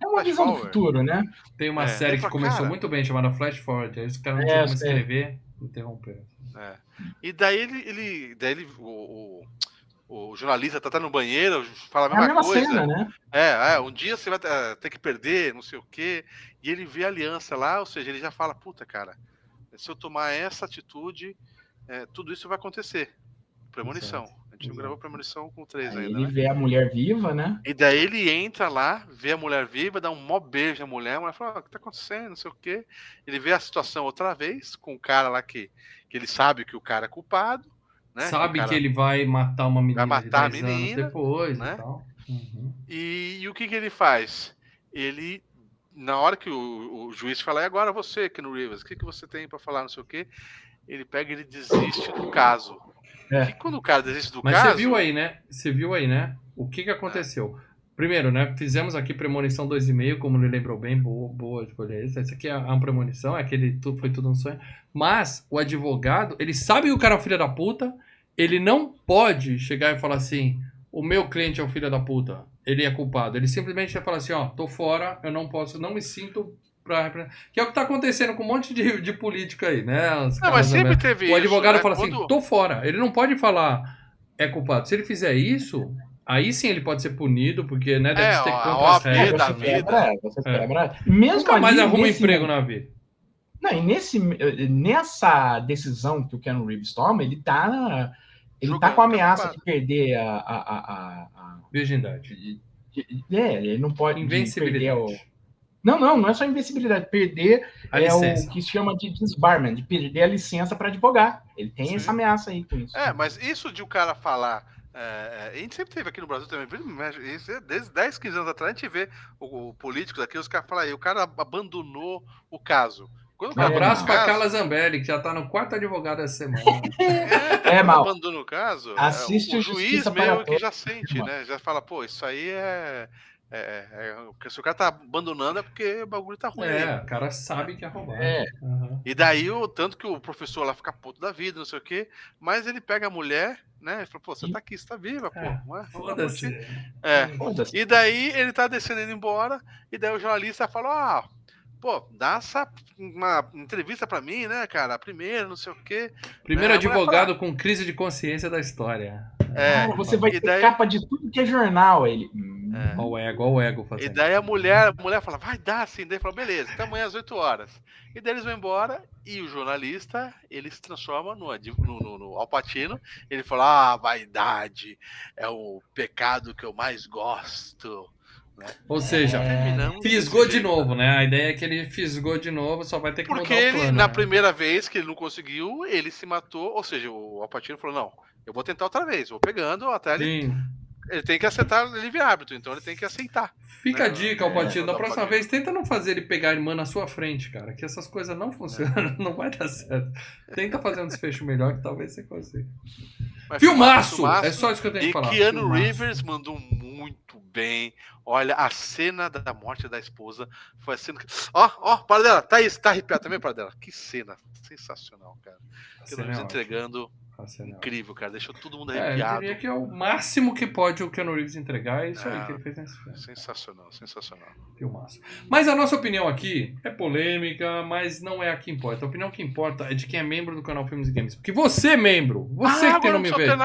uma visão do futuro, né? Tem uma série que começou muito bem, chamada Flash Forward. Aí os caras não tinham como escrever, interromperam. E daí o jornalista tá no banheiro, fala a mesma coisa. Cena, né? Um dia você vai ter que perder, não sei o quê. E ele vê a aliança lá, ou seja, ele já fala, puta, cara, se eu tomar essa atitude, tudo isso vai acontecer. Premonição. A gente não gravou Premonição com 3 ainda, ele vê a mulher viva, né? E daí ele entra lá, vê a mulher viva, dá um mó beijo à mulher, a mulher fala, o que tá acontecendo, não sei o quê. Ele vê a situação outra vez, com o cara lá que ele sabe que o cara é culpado, né? Sabe que ele vai matar uma menina, vai matar a menina depois, né? E tal. E o que ele faz? Ele, na hora que o juiz fala, e agora você, Keanu Reeves, o que você tem pra falar, não sei o quê, ele pega e ele desiste do caso. E quando o cara desiste do caso... Mas você viu aí, né? O que aconteceu? Primeiro, né? Fizemos aqui Premonição 2,5, como ele lembrou bem, boa escolha essa. Esse aqui é uma premonição, foi tudo um sonho. Mas o advogado, ele sabe que o cara é um filho da puta, ele não pode chegar e falar assim, o meu cliente é um filho da puta, ele é culpado. Ele simplesmente vai falar assim, tô fora, eu não posso, não me sinto... Que é o que tá acontecendo com um monte de política aí, né? Mas sempre teve isso. O advogado fala assim, tô fora. Ele não pode falar é culpado. Se ele fizer isso, aí sim ele pode ser punido, porque, né, deve ter contra as regras. Você quebra. Mesmo nunca mais arruma emprego na vida. Não, e nessa decisão que o Keanu Reeves toma, ele tá com a ameaça de perder a virgindade. Ele não pode perder Não é só invencibilidade, perder o que se chama de disbarment, de perder a licença para advogar. Ele tem essa ameaça aí com isso. Mas isso de o cara falar. A gente sempre teve aqui no Brasil também, desde 10, 15 anos atrás, a gente vê o políticos aqui, os caras falam aí, o cara abandonou o caso. Um abraço para Carla Zambelli, que já tá no 4º advogado essa semana. Mal. Abandona o caso. Assiste o juiz mesmo que já sente, né? Já fala, pô, isso aí se o cara tá abandonando é porque o bagulho tá ruim. O cara sabe que é roubado. E daí, tanto que o professor lá fica puto da vida, não sei o quê, mas ele pega a mulher, né? E fala, pô, você tá aqui, você tá viva, pô. Foda-se. E daí ele tá descendo indo embora, e daí o jornalista fala, pô, dá uma entrevista pra mim, né, cara? Primeiro, não sei o quê. Primeiro advogado com crise de consciência da história. Você vai ter capa de tudo que é jornal. Ele... Olha o ego fazendo. E daí a mulher fala, vai dar sim. Daí fala, beleza, até amanhã às 8 horas. E daí eles vão embora e o jornalista, ele se transforma no Al Pacino. Ele fala, vaidade é o pecado que eu mais gosto. Né? Ou seja, fisgou de novo, né? A ideia é que ele fisgou de novo, só vai ter que mudar o plano. Porque ele, na primeira vez que ele não conseguiu, ele se matou. Ou seja, o Al Pacino falou, não, eu vou tentar outra vez, vou pegando até ele... Ele tem que aceitar o livre-árbitro, então ele tem que aceitar. Fica a dica, Al Pacino. Da próxima vez, tenta não fazer ele pegar a irmã na sua frente, cara. Que essas coisas não funcionam, não vai dar certo. Tenta fazer um desfecho melhor que talvez você consiga. Filmaço! É só isso que eu tenho que falar. E Keanu Reeves mandou muito bem. Olha, a cena da morte da esposa foi a cena que... para dela, tá arrepiado também, para dela. Que cena sensacional, cara. Keanu Reeves entregando... Incrível, cara. Deixou todo mundo arrepiado. Eu diria que é o máximo que pode o Keanu Reeves entregar. É isso aí que ele fez nesse filme. Sensacional. Filmaço. Mas a nossa opinião aqui é polêmica, mas não é a que importa. A opinião que importa é de quem é membro do canal Filmes e Games. Porque você é membro. Você que tem nome verde.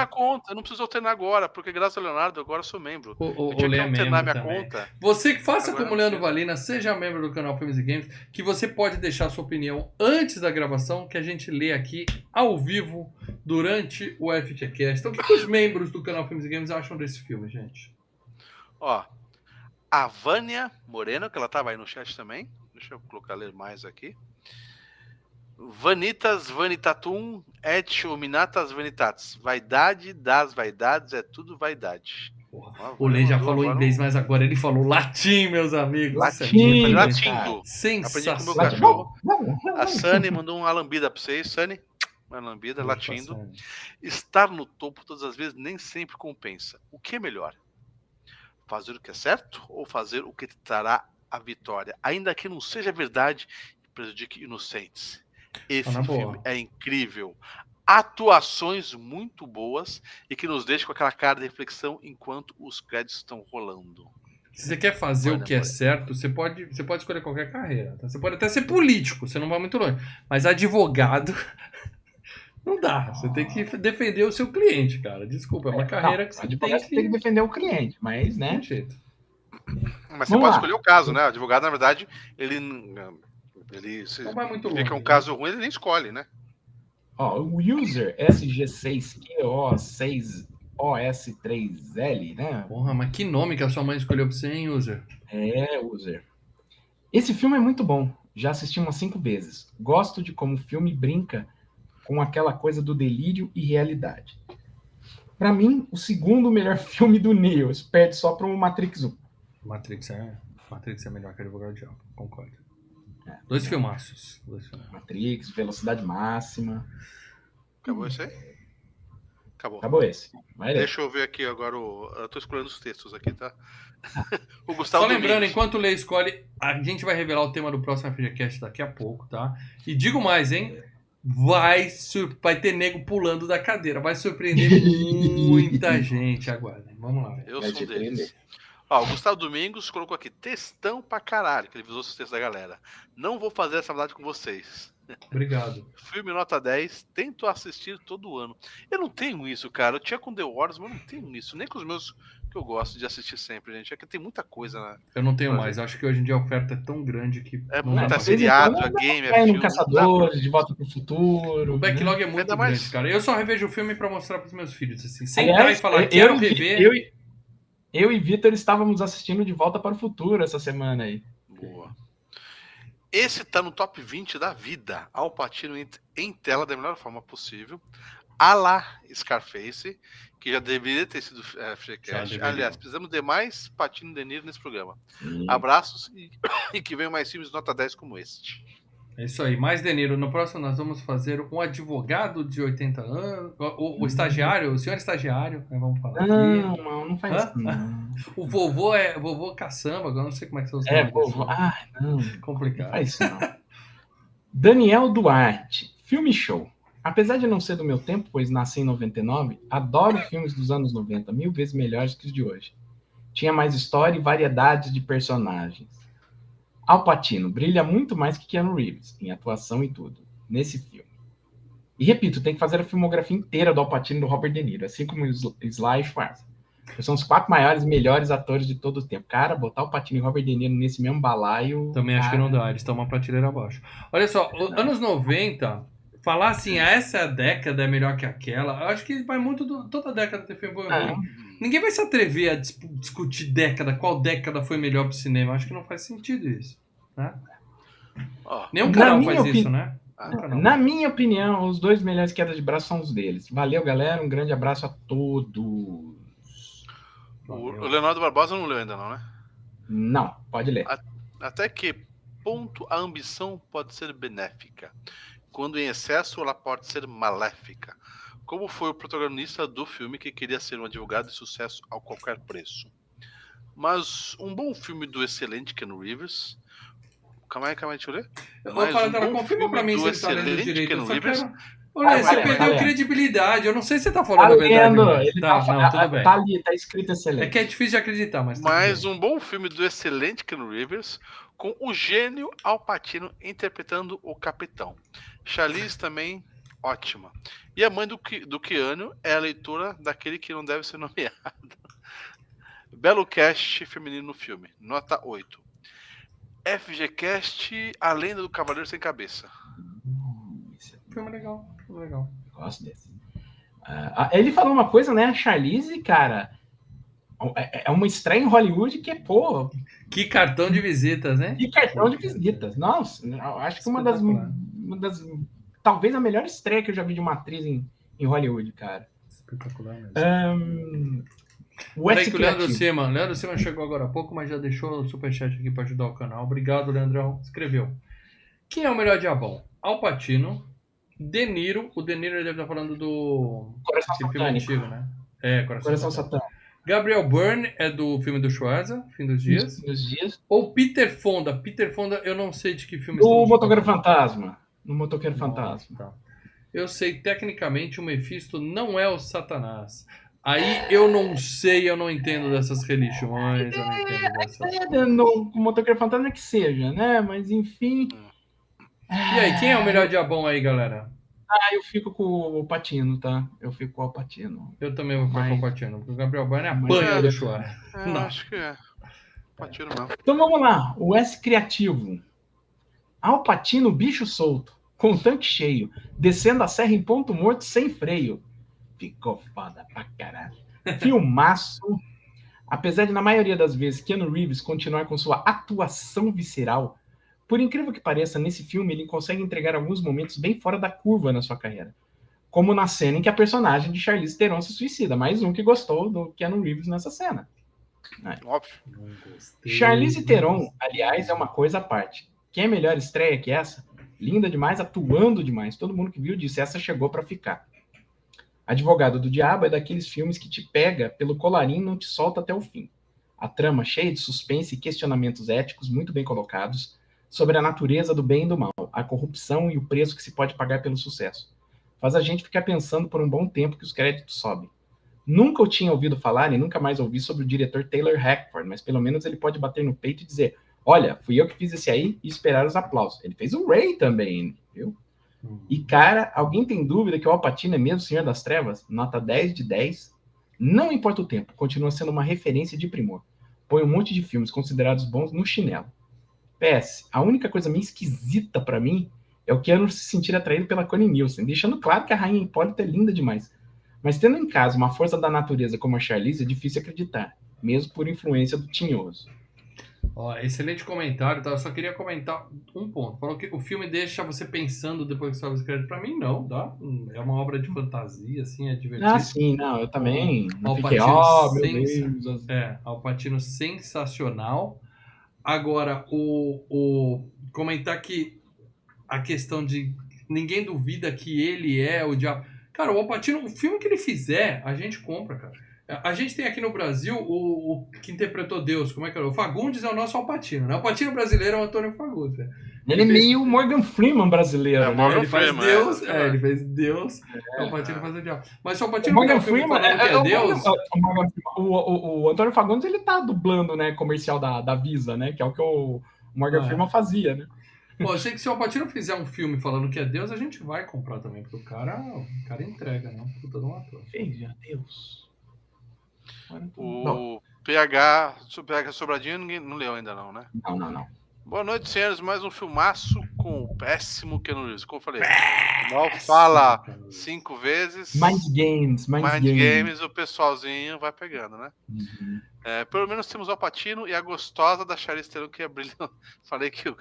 Eu não preciso alternar agora, porque graças ao Leonardo agora eu sou membro. Eu tinha que alternar minha conta. Você que faça como Leandro Valina, seja membro do canal Filmes e Games, que você pode deixar sua opinião antes da gravação, que a gente lê aqui ao vivo durante o FGCast. Então, o que os membros do canal Filmes e Games acham desse filme, gente? A Vânia Moreno, que ela estava aí no chat também. Deixa eu ler mais aqui. Vanitas Vanitatum et Ominatas Vanitatis. Vaidade das vaidades é tudo vaidade. O Lê já falou inglês, mas agora ele falou latim, meus amigos. Latindo. Sensacional. A Sunny mandou uma lambida pra vocês. Sunny, uma lambida, latindo. Estar no topo todas as vezes nem sempre compensa. O que é melhor? Fazer o que é certo ou fazer o que te trará a vitória? Ainda que não seja verdade e prejudique inocentes. Esse filme é incrível. Atuações muito boas e que nos deixam com aquela cara de reflexão enquanto os créditos estão rolando. Se você quer fazer o que é certo, você pode escolher qualquer carreira. Tá? Você pode até ser político, você não vai muito longe. Mas advogado... Não dá, você tem que defender o seu cliente, cara. Desculpa, é uma carreira que você tem que defender o cliente, mas, né? Mas você pode escolher o caso, né? O advogado, na verdade, ele se não vai muito longe. Fica um caso ruim, ele nem escolhe, né? O user SG6QO6OS3L, né? Porra, mas que nome que a sua mãe escolheu pra você, hein, user? User. Esse filme é muito bom. Já assisti umas 5 vezes. Gosto de como o filme brinca com aquela coisa do delírio e realidade. Pra mim, o segundo melhor filme do Neo. Perde só para o Matrix 1. Matrix é melhor que Advogado do Diabo, concordo. Dois filmaços. Matrix, Velocidade Máxima. Acabou esse aí? Acabou esse. Deixa eu ver aqui agora. Eu tô escolhendo os textos aqui, tá? O Gustavo Só lembrando, enquanto o Lê escolhe, a gente vai revelar o tema do próximo FGCast daqui a pouco, tá? E digo mais, hein? Vai ter nego pulando da cadeira. Vai surpreender muita gente agora. Vamos lá. Eu sou um deles. O Gustavo Domingos colocou aqui, textão pra caralho, que ele visou os textos da galera. Não vou fazer essa maldade com vocês. Obrigado. Filme nota 10, tento assistir todo ano. Eu não tenho isso, cara. Eu tinha com The Wars, mas eu não tenho isso. Nem com os meus que eu gosto de assistir sempre, gente. É que tem muita coisa, né? Eu não tenho Pra mais. ver. Acho que hoje em dia a oferta é tão grande que É não dá muita pra de vez em seriado, quando é game, é Cai no filme. Caçadores, De Volta pro Futuro. O backlog é muito Ainda grande, mais- cara. Eu só revejo o filme pra mostrar pros meus filhos, assim. Sentar Aliás, e falar, quero eu, rever. eu e Vitor estávamos assistindo De Volta para o Futuro essa semana aí. Boa. Esse tá no top 20 da vida. Al Pacino em tela da melhor forma possível. A la Scarface, que já deveria ter sido FGCast. Aliás, precisamos de mais Pacino e De Niro nesse programa. Abraços e que venham mais filmes nota 10 como este. É isso aí. Mais De Niro. No próximo nós vamos fazer um advogado de 80 anos. O estagiário, o senhor estagiário, né, vamos falar aqui. Não faz isso, não. O vovô é vovô caçamba, eu não sei como é que são os nomes. Vovô. Não. Complicado. Não faz isso, não. Daniel Duarte, filme show. Apesar de não ser do meu tempo, pois nasci em 99, adoro filmes dos anos 90, 1000 vezes melhores que os de hoje. Tinha mais história e variedade de personagens. Al Pacino brilha muito mais que Keanu Reeves, em atuação e tudo, nesse filme. E repito, tem que fazer a filmografia inteira do Al Pacino e do Robert De Niro, assim como o Sly e Schwarzenegger. São os 4 maiores e melhores atores de todo o tempo. Cara, botar o Pacino e Robert De Niro nesse mesmo balaio... Também acho que não dá, eles estão uma prateleira abaixo. Olha só, anos 90, falar assim, essa década é melhor que aquela, eu acho que vai muito toda década ter filme bom. Ninguém vai se atrever a discutir qual década foi melhor pro cinema. Acho que não faz sentido isso, né? Nenhum canal faz isso, né? Na minha opinião, os 2 melhores quedas de braço são os deles. Valeu, galera. Um grande abraço a todos. O Leonardo Barbosa não leu ainda, não, né? Não, pode ler. Até que ponto a ambição pode ser benéfica? Quando em excesso, ela pode ser maléfica. Como foi o protagonista do filme que queria ser um advogado de sucesso a qualquer preço. Mas um bom filme do excelente Keanu Reeves... Calma aí, deixa eu ler. Eu vou falar dela, confirma pra mim se ele tá lendo direito. Eu só quero... Olha, você perdeu credibilidade. Eu não sei se você tá falando a verdade. Não, tudo bem. Tá ali, tá escrito excelente. É que é difícil de acreditar, mas... Mas um bom filme do excelente Keanu Reeves, com o gênio Al Pacino interpretando o capitão. Charlize também, ótima. E a mãe do Keanu é a leitora daquele que não deve ser nomeado. Belo cast feminino no filme. Nota 8. FGCast, A Lenda do Cavaleiro Sem Cabeça. Filme legal. Gosto desse. Ele falou uma coisa, né? A Charlize, cara, é uma estreia em Hollywood que é, pô... Que cartão de visitas, né? Que cartão de visitas. Nossa, acho que uma das... Talvez a melhor estreia que eu já vi de uma atriz em Hollywood, cara. Espetacular mesmo. O Leandro Sima chegou agora há pouco, mas já deixou o superchat aqui para ajudar o canal. Obrigado, Leandrão. Escreveu. Quem é o melhor diabão? Al Pacino, De Niro. O De Niro deve estar falando do filme antigo, né? Coração Satânico. Gabriel Byrne é do filme do Schwarzenegger, Fim dos Dias. Ou Peter Fonda. Peter Fonda, eu não sei de que filme. O Motoqueiro Fantasma. No Motoqueiro Fantasma. Tá. Eu sei, tecnicamente, o Mephisto não é o Satanás. Aí eu não sei, eu não entendo dessas religiões, eu não entendo dessas... No Motoqueiro Fantasma que seja, né? Mas enfim... E aí, quem é o melhor diabão aí, galera? Eu fico com o Pacino, tá? Eu fico com o Pacino. Eu também vou ficar com o Pacino, porque o Gabriel Byrne apanha do Schwarzenegger. Acho que é. Pacino mesmo. Então vamos lá, o S criativo. Al Pacino, bicho solto, com o tanque cheio, descendo a serra em ponto morto sem freio. Ficou foda pra caralho. Filmaço. Apesar de, na maioria das vezes, Keanu Reeves continuar com sua atuação visceral, por incrível que pareça, nesse filme ele consegue entregar alguns momentos bem fora da curva na sua carreira. Como na cena em que a personagem de Charlize Theron se suicida. Mais um que gostou do Keanu Reeves nessa cena. Óbvio. Charlize Theron, aliás, é uma coisa à parte. Quem é melhor estreia que essa? Linda demais, atuando demais. Todo mundo que viu disse, essa chegou pra ficar. Advogado do Diabo é daqueles filmes que te pega pelo colarinho e não te solta até o fim. A trama cheia de suspense e questionamentos éticos muito bem colocados sobre a natureza do bem e do mal, a corrupção e o preço que se pode pagar pelo sucesso. Faz a gente ficar pensando por um bom tempo que os créditos sobem. Nunca eu tinha ouvido falar e nunca mais ouvi sobre o diretor Taylor Hackford, mas pelo menos ele pode bater no peito e dizer Olha, fui eu que fiz esse aí e esperar os aplausos. Ele fez o Ray também, viu? E, cara, alguém tem dúvida que o Al Pacino é mesmo o Senhor das Trevas? Nota 10 de 10. Não importa o tempo, continua sendo uma referência de primor. Põe um monte de filmes considerados bons no chinelo. PS, a única coisa meio esquisita pra mim é o Keanu se sentir atraído pela Connie Nielsen, deixando claro que a Rainha Hipólita é linda demais. Mas tendo em casa uma força da natureza como a Charlize, é difícil acreditar, mesmo por influência do tinhoso. Ó, excelente comentário, tá? Eu só queria comentar um ponto. Falou que o filme deixa você pensando depois que sobe os créditos. Pra mim, não, tá? É uma obra de fantasia, assim, é divertido. Ah, sim, não, eu também. Não Al fiquei, Pacino meu Deus. Al Pacino sensacional. Agora, comentar que a questão de ninguém duvida que ele é o diabo. Cara, o Al Pacino, o filme que ele fizer, a gente compra, cara. A gente tem aqui no Brasil o que interpretou Deus, como é que era? O Fagundes é o nosso Al Pacino, né? O Al Pacino brasileiro é o Antônio Fagundes. Né? Ele é meio Morgan Freeman brasileiro, né? Ele faz Deus, ele fez Deus, o Al Pacino faz o diabo. Mas se o Al Pacino Morgan Freeman é Deus... O Antônio Fagundes, ele tá dublando, né, comercial da Visa, né? Que é o que o Morgan Freeman fazia, né? Pô, eu sei que se o Al Pacino fizer um filme falando que é Deus, a gente vai comprar também, porque o cara entrega, né? Puta de um ator. Veja, Deus. O PH Sobradinho ninguém não leu ainda não, né? Não. Boa noite, senhores. Mais um filmaço com o péssimo Keanu Reeves. Como eu falei, mal fala 5 vezes. Mind Games, o pessoalzinho vai pegando, né? Uhum. Pelo menos temos o Al Pacino e a gostosa da Charlize Theron, que é brilhante. Falei que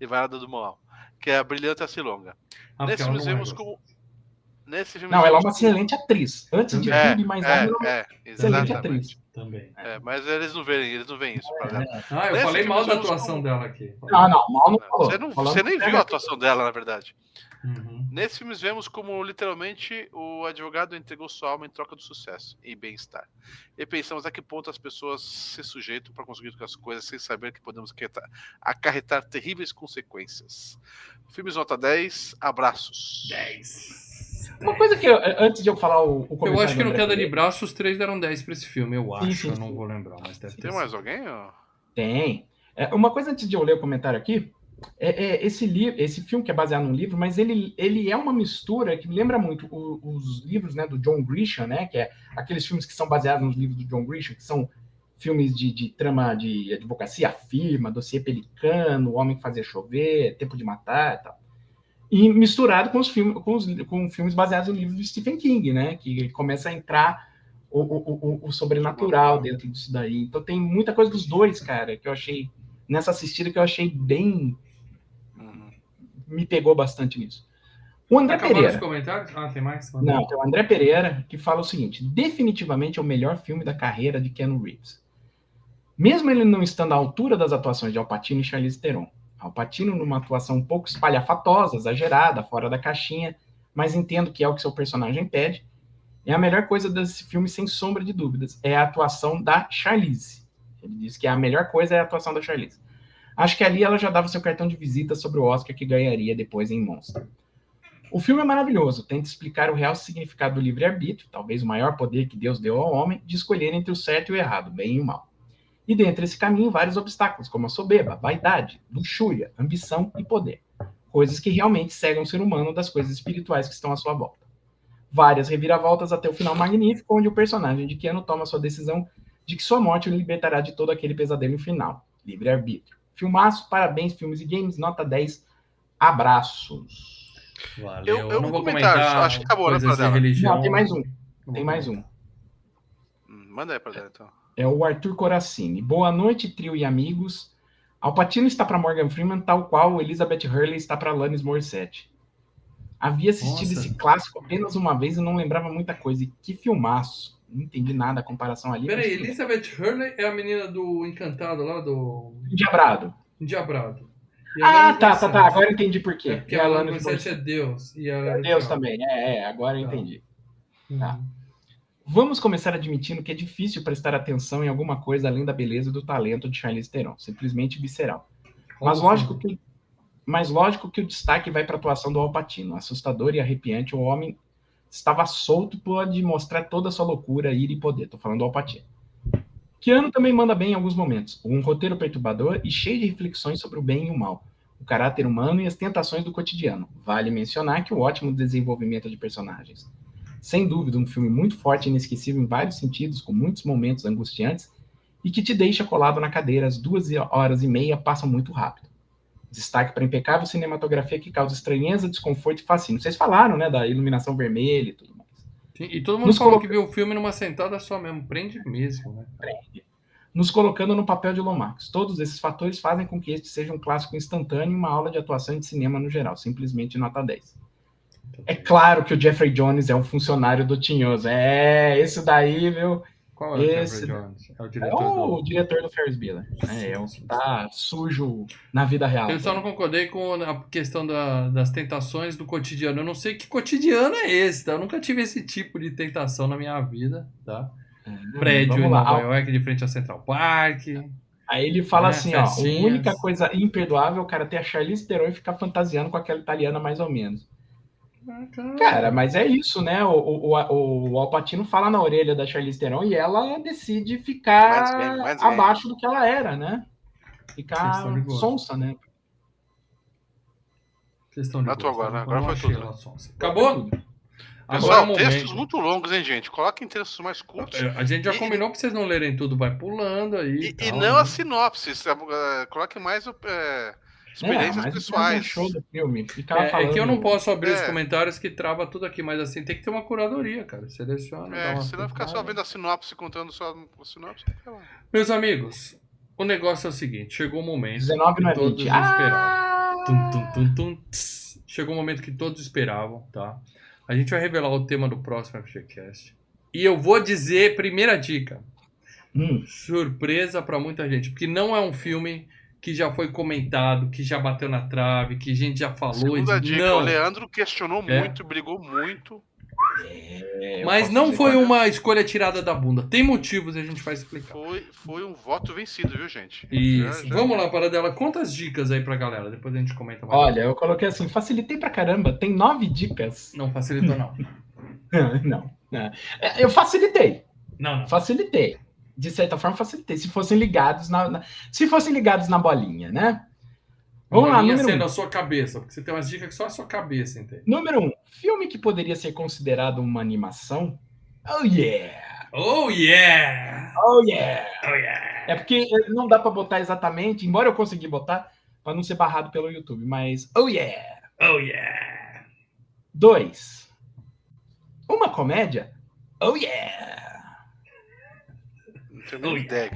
e vai do mal. Que é a brilhante e longa. Nesse filme vemos como... Não, ela é uma excelente atriz. Antes de tudo e mais nada, ela é uma excelente atriz. Também. Mas eles não veem isso. Eu falei mal da atuação dela aqui. Não, mal não falou. Você nem viu a atuação dela, na verdade. Uhum. Nesse filme vemos como literalmente o advogado entregou sua alma em troca do sucesso e bem-estar. E pensamos a que ponto as pessoas se sujeitam para conseguir as coisas sem saber que podemos acarretar terríveis consequências. Filmes nota 10, abraços. 10. Uma coisa que, antes de eu falar o comentário... Eu acho que no Queda de Braço os 3 deram 10 pra esse filme, eu acho. Eu não vou lembrar, mas deve ter. Tem mais alguém? Ou... Tem. Uma coisa antes de eu ler o comentário aqui, esse filme que é baseado num livro, mas ele é uma mistura que lembra muito os livros, né, do John Grisham, né, que é aqueles filmes que são baseados nos livros do John Grisham, que são filmes de trama de advocacia, Firma, Dossiê Pelicano, O Homem que Fazia Chover, Tempo de Matar e tal. E misturado com filmes baseados no livro do Stephen King, né, que começa a entrar o sobrenatural dentro disso daí. Então tem muita coisa dos dois, cara, que eu achei, nessa assistida, que eu achei bem... Me pegou bastante nisso. O André Pereira. Os comentários? Tem mais? Não, tem o André Pereira, que fala o seguinte: definitivamente é o melhor filme da carreira de Keanu Reeves. Mesmo ele não estando à altura das atuações de Al Pacino e Charlize Theron. Al Pacino numa atuação um pouco espalhafatosa, exagerada, fora da caixinha, mas entendo que é o que seu personagem pede. É a melhor coisa desse filme, sem sombra de dúvidas, é a atuação da Charlize. Ele diz que a melhor coisa é a atuação da Charlize. Acho que ali ela já dava seu cartão de visita sobre o Oscar que ganharia depois em Monster. O filme é maravilhoso, tenta explicar o real significado do livre-arbítrio, talvez o maior poder que Deus deu ao homem, de escolher entre o certo e o errado, o bem e o mal. E dentro desse caminho, vários obstáculos, como a soberba, vaidade, luxúria, ambição e poder. Coisas que realmente cegam o ser humano das coisas espirituais que estão à sua volta. Várias reviravoltas até o final magnífico, onde o personagem de Keanu toma sua decisão de que sua morte o libertará de todo aquele pesadelo final. Livre-arbítrio. Filmaço, parabéns, Filmes e Games, nota 10, abraços. Valeu. Eu não vou comentar, acho que acabou, né, Não, tem mais um. Manda aí pra dela, então. É o Arthur Coracini. Boa noite, trio e amigos. Al Pacino está para Morgan Freeman, tal qual Elizabeth Hurley está para Alanis Morissette. Havia assistido esse clássico apenas uma vez e não lembrava muita coisa. E que filmaço. Não entendi nada a comparação ali. Peraí, Elizabeth Hurley é a menina do Encantado lá, do... Endiabrado. Tá. Agora eu entendi por quê. Porque a Alanis Morissette é Deus. E é Deus também. Agora eu entendi. Tá. Vamos começar admitindo que é difícil prestar atenção em alguma coisa além da beleza e do talento de Charlize Theron. Simplesmente visceral. Mas lógico que o destaque vai para a atuação do Al Pacino. Assustador e arrepiante, o homem estava solto, pode mostrar toda a sua loucura, ira e poder. Tô falando do Al Pacino. Keanu também manda bem em alguns momentos. Um roteiro perturbador e cheio de reflexões sobre o bem e o mal, o caráter humano e as tentações do cotidiano. Vale mencionar que o ótimo desenvolvimento de personagens. Sem dúvida, um filme muito forte e inesquecível em vários sentidos, com muitos momentos angustiantes e que te deixa colado na cadeira. As 2h30 passam muito rápido. Destaque para a impecável cinematografia que causa estranheza, desconforto e fascínio. Vocês falaram, né, da iluminação vermelha e tudo mais. Sim, e todo mundo falou que viu o filme numa sentada só mesmo. Prende mesmo, né? Prende. Nos colocando no papel de Lomax. Todos esses fatores fazem com que este seja um clássico instantâneo e uma aula de atuação e de cinema no geral. Simplesmente nota 10. É claro que o Jeffrey Jones é um funcionário do Tinhoso. Esse daí, viu? Qual é o Jeffrey Jones? É o diretor diretor do Ferris Bueller. É o que tá sujo na vida real. Eu só não concordei com a questão das tentações do cotidiano. Eu não sei que cotidiano é esse, tá? Eu nunca tive esse tipo de tentação na minha vida, tá? Prédio em Nova York, de frente ao Central Park. Aí ele fala assim, festinhas. A única coisa imperdoável é o cara ter a Charlize Theron e ficar fantasiando com aquela italiana mais ou menos. Cara, mas é isso, né? O Al Pacino fala na orelha da Charlize Theron e ela decide ficar abaixo do que ela era, né? Ficar sonsa, né? Questão de agora foi tudo. Acabou? Pessoal, textos muito longos, hein, gente? Coloquem textos mais curtos. A gente já combinou pra vocês não lerem tudo, vai pulando aí. E não a sinopse. Coloquem mais experiências pessoais. Show do filme. É que eu não posso abrir os comentários que trava tudo aqui, mas assim, tem que ter uma curadoria, cara. Seleciona. Se não ficar só vendo a sinopse, contando só a sinopse, tem que falar. Meus amigos, o negócio é o seguinte: chegou o momento 19 que todos esperavam. Chegou o momento que todos esperavam, tá? A gente vai revelar o tema do próximo FGCast. E eu vou dizer, primeira dica: surpresa pra muita gente, porque não é um filme que já foi comentado, que já bateu na trave, que a gente já falou. Segunda dica, não. O Leandro questionou muito, brigou muito. Mas não foi uma escolha tirada da bunda. Tem motivos e a gente vai explicar. Foi um voto vencido, viu, gente? Isso. Vamos lá, Paradela. Quantas dicas aí pra galera? Depois a gente comenta mais. Olha, eu coloquei assim, facilitei pra caramba. Tem 9 dicas. Não facilitou, não. Não. Eu facilitei. Não. Facilitei. De certa forma, facilitei. Se fossem ligados na bolinha, né? Vamos lá, número 1. A sua cabeça, porque você tem umas dicas que só a sua cabeça entende. Número 1. Filme que poderia ser considerado uma animação. Oh, yeah! Oh, yeah! Oh, yeah! Oh, yeah! É porque não dá pra botar exatamente, embora eu consegui botar, pra não ser barrado pelo YouTube, mas oh, yeah! Oh, yeah! 2. Uma comédia. Oh, yeah! Não tenho nem ideia.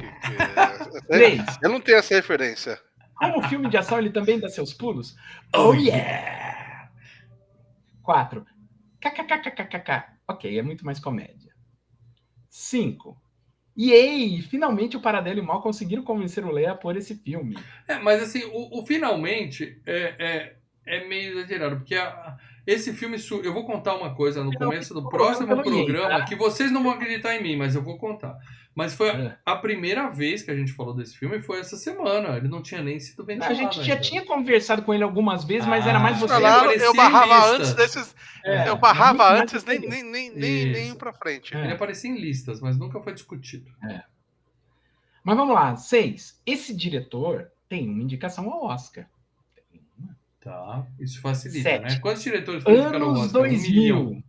3. Eu não tenho essa referência. Como filme de ação, ele também dá seus pulos. Oh, yeah! 4. KKKKKK. Ok, é muito mais comédia. 5. Yay! Finalmente o Paradela e o Mal conseguiram convencer o Lea a pôr esse filme. Mas assim, o finalmente é meio exagerado, porque esse filme... Eu vou contar uma coisa no começo do próximo programa, que vocês não vão acreditar em mim, mas eu vou contar. Mas foi a primeira vez que a gente falou desse filme, foi essa semana. Ele não tinha nem sido ventilado. A gente já tinha conversado com ele algumas vezes, mas era mais você. Eu barrava antes desses... eu barrava antes, nem pra frente. Ele aparecia em listas, mas nunca foi discutido. Mas vamos lá. 6. Esse diretor tem uma indicação ao Oscar. Tá, isso facilita, 7. né? Quantos diretores foram indicados ao Oscar? 2000.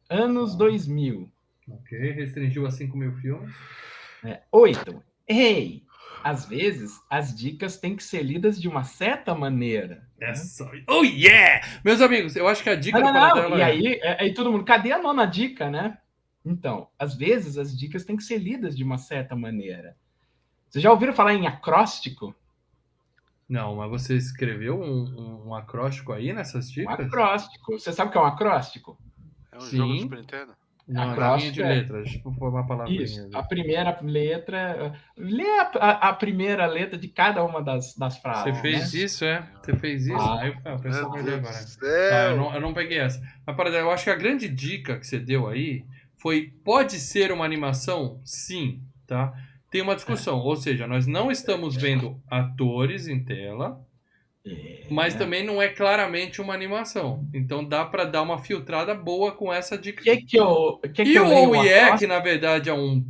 Anos 2000. Ok, restringiu a 5.000 filmes. 8. Ei, às vezes as dicas têm que ser lidas de uma certa maneira. Oh yeah! Meus amigos, eu acho que a dica do Paradela E aí todo mundo, cadê a 9ª dica, né? Então, às vezes as dicas têm que ser lidas de uma certa maneira. Vocês já ouviram falar em acróstico? Não, mas você escreveu um acróstico aí nessas dicas? Um acróstico. Você sabe o que é um acróstico? É um jogo de Super Nintendo? Não, na linha de letras. Deixa eu pôr uma palavrinha. Isso, a primeira letra... Lê a primeira letra de cada uma das frases. Você fez isso, é? Você fez isso? Aí o pessoal vai ler agora. Eu não peguei essa. Mas, eu acho que a grande dica que você deu aí foi, pode ser uma animação? Sim, tá? Tem uma discussão, ou seja, nós não estamos vendo atores em tela, mas também não é claramente uma animação. Então dá para dar uma filtrada boa com essa dica. Que o Oh Yeah, que na verdade é um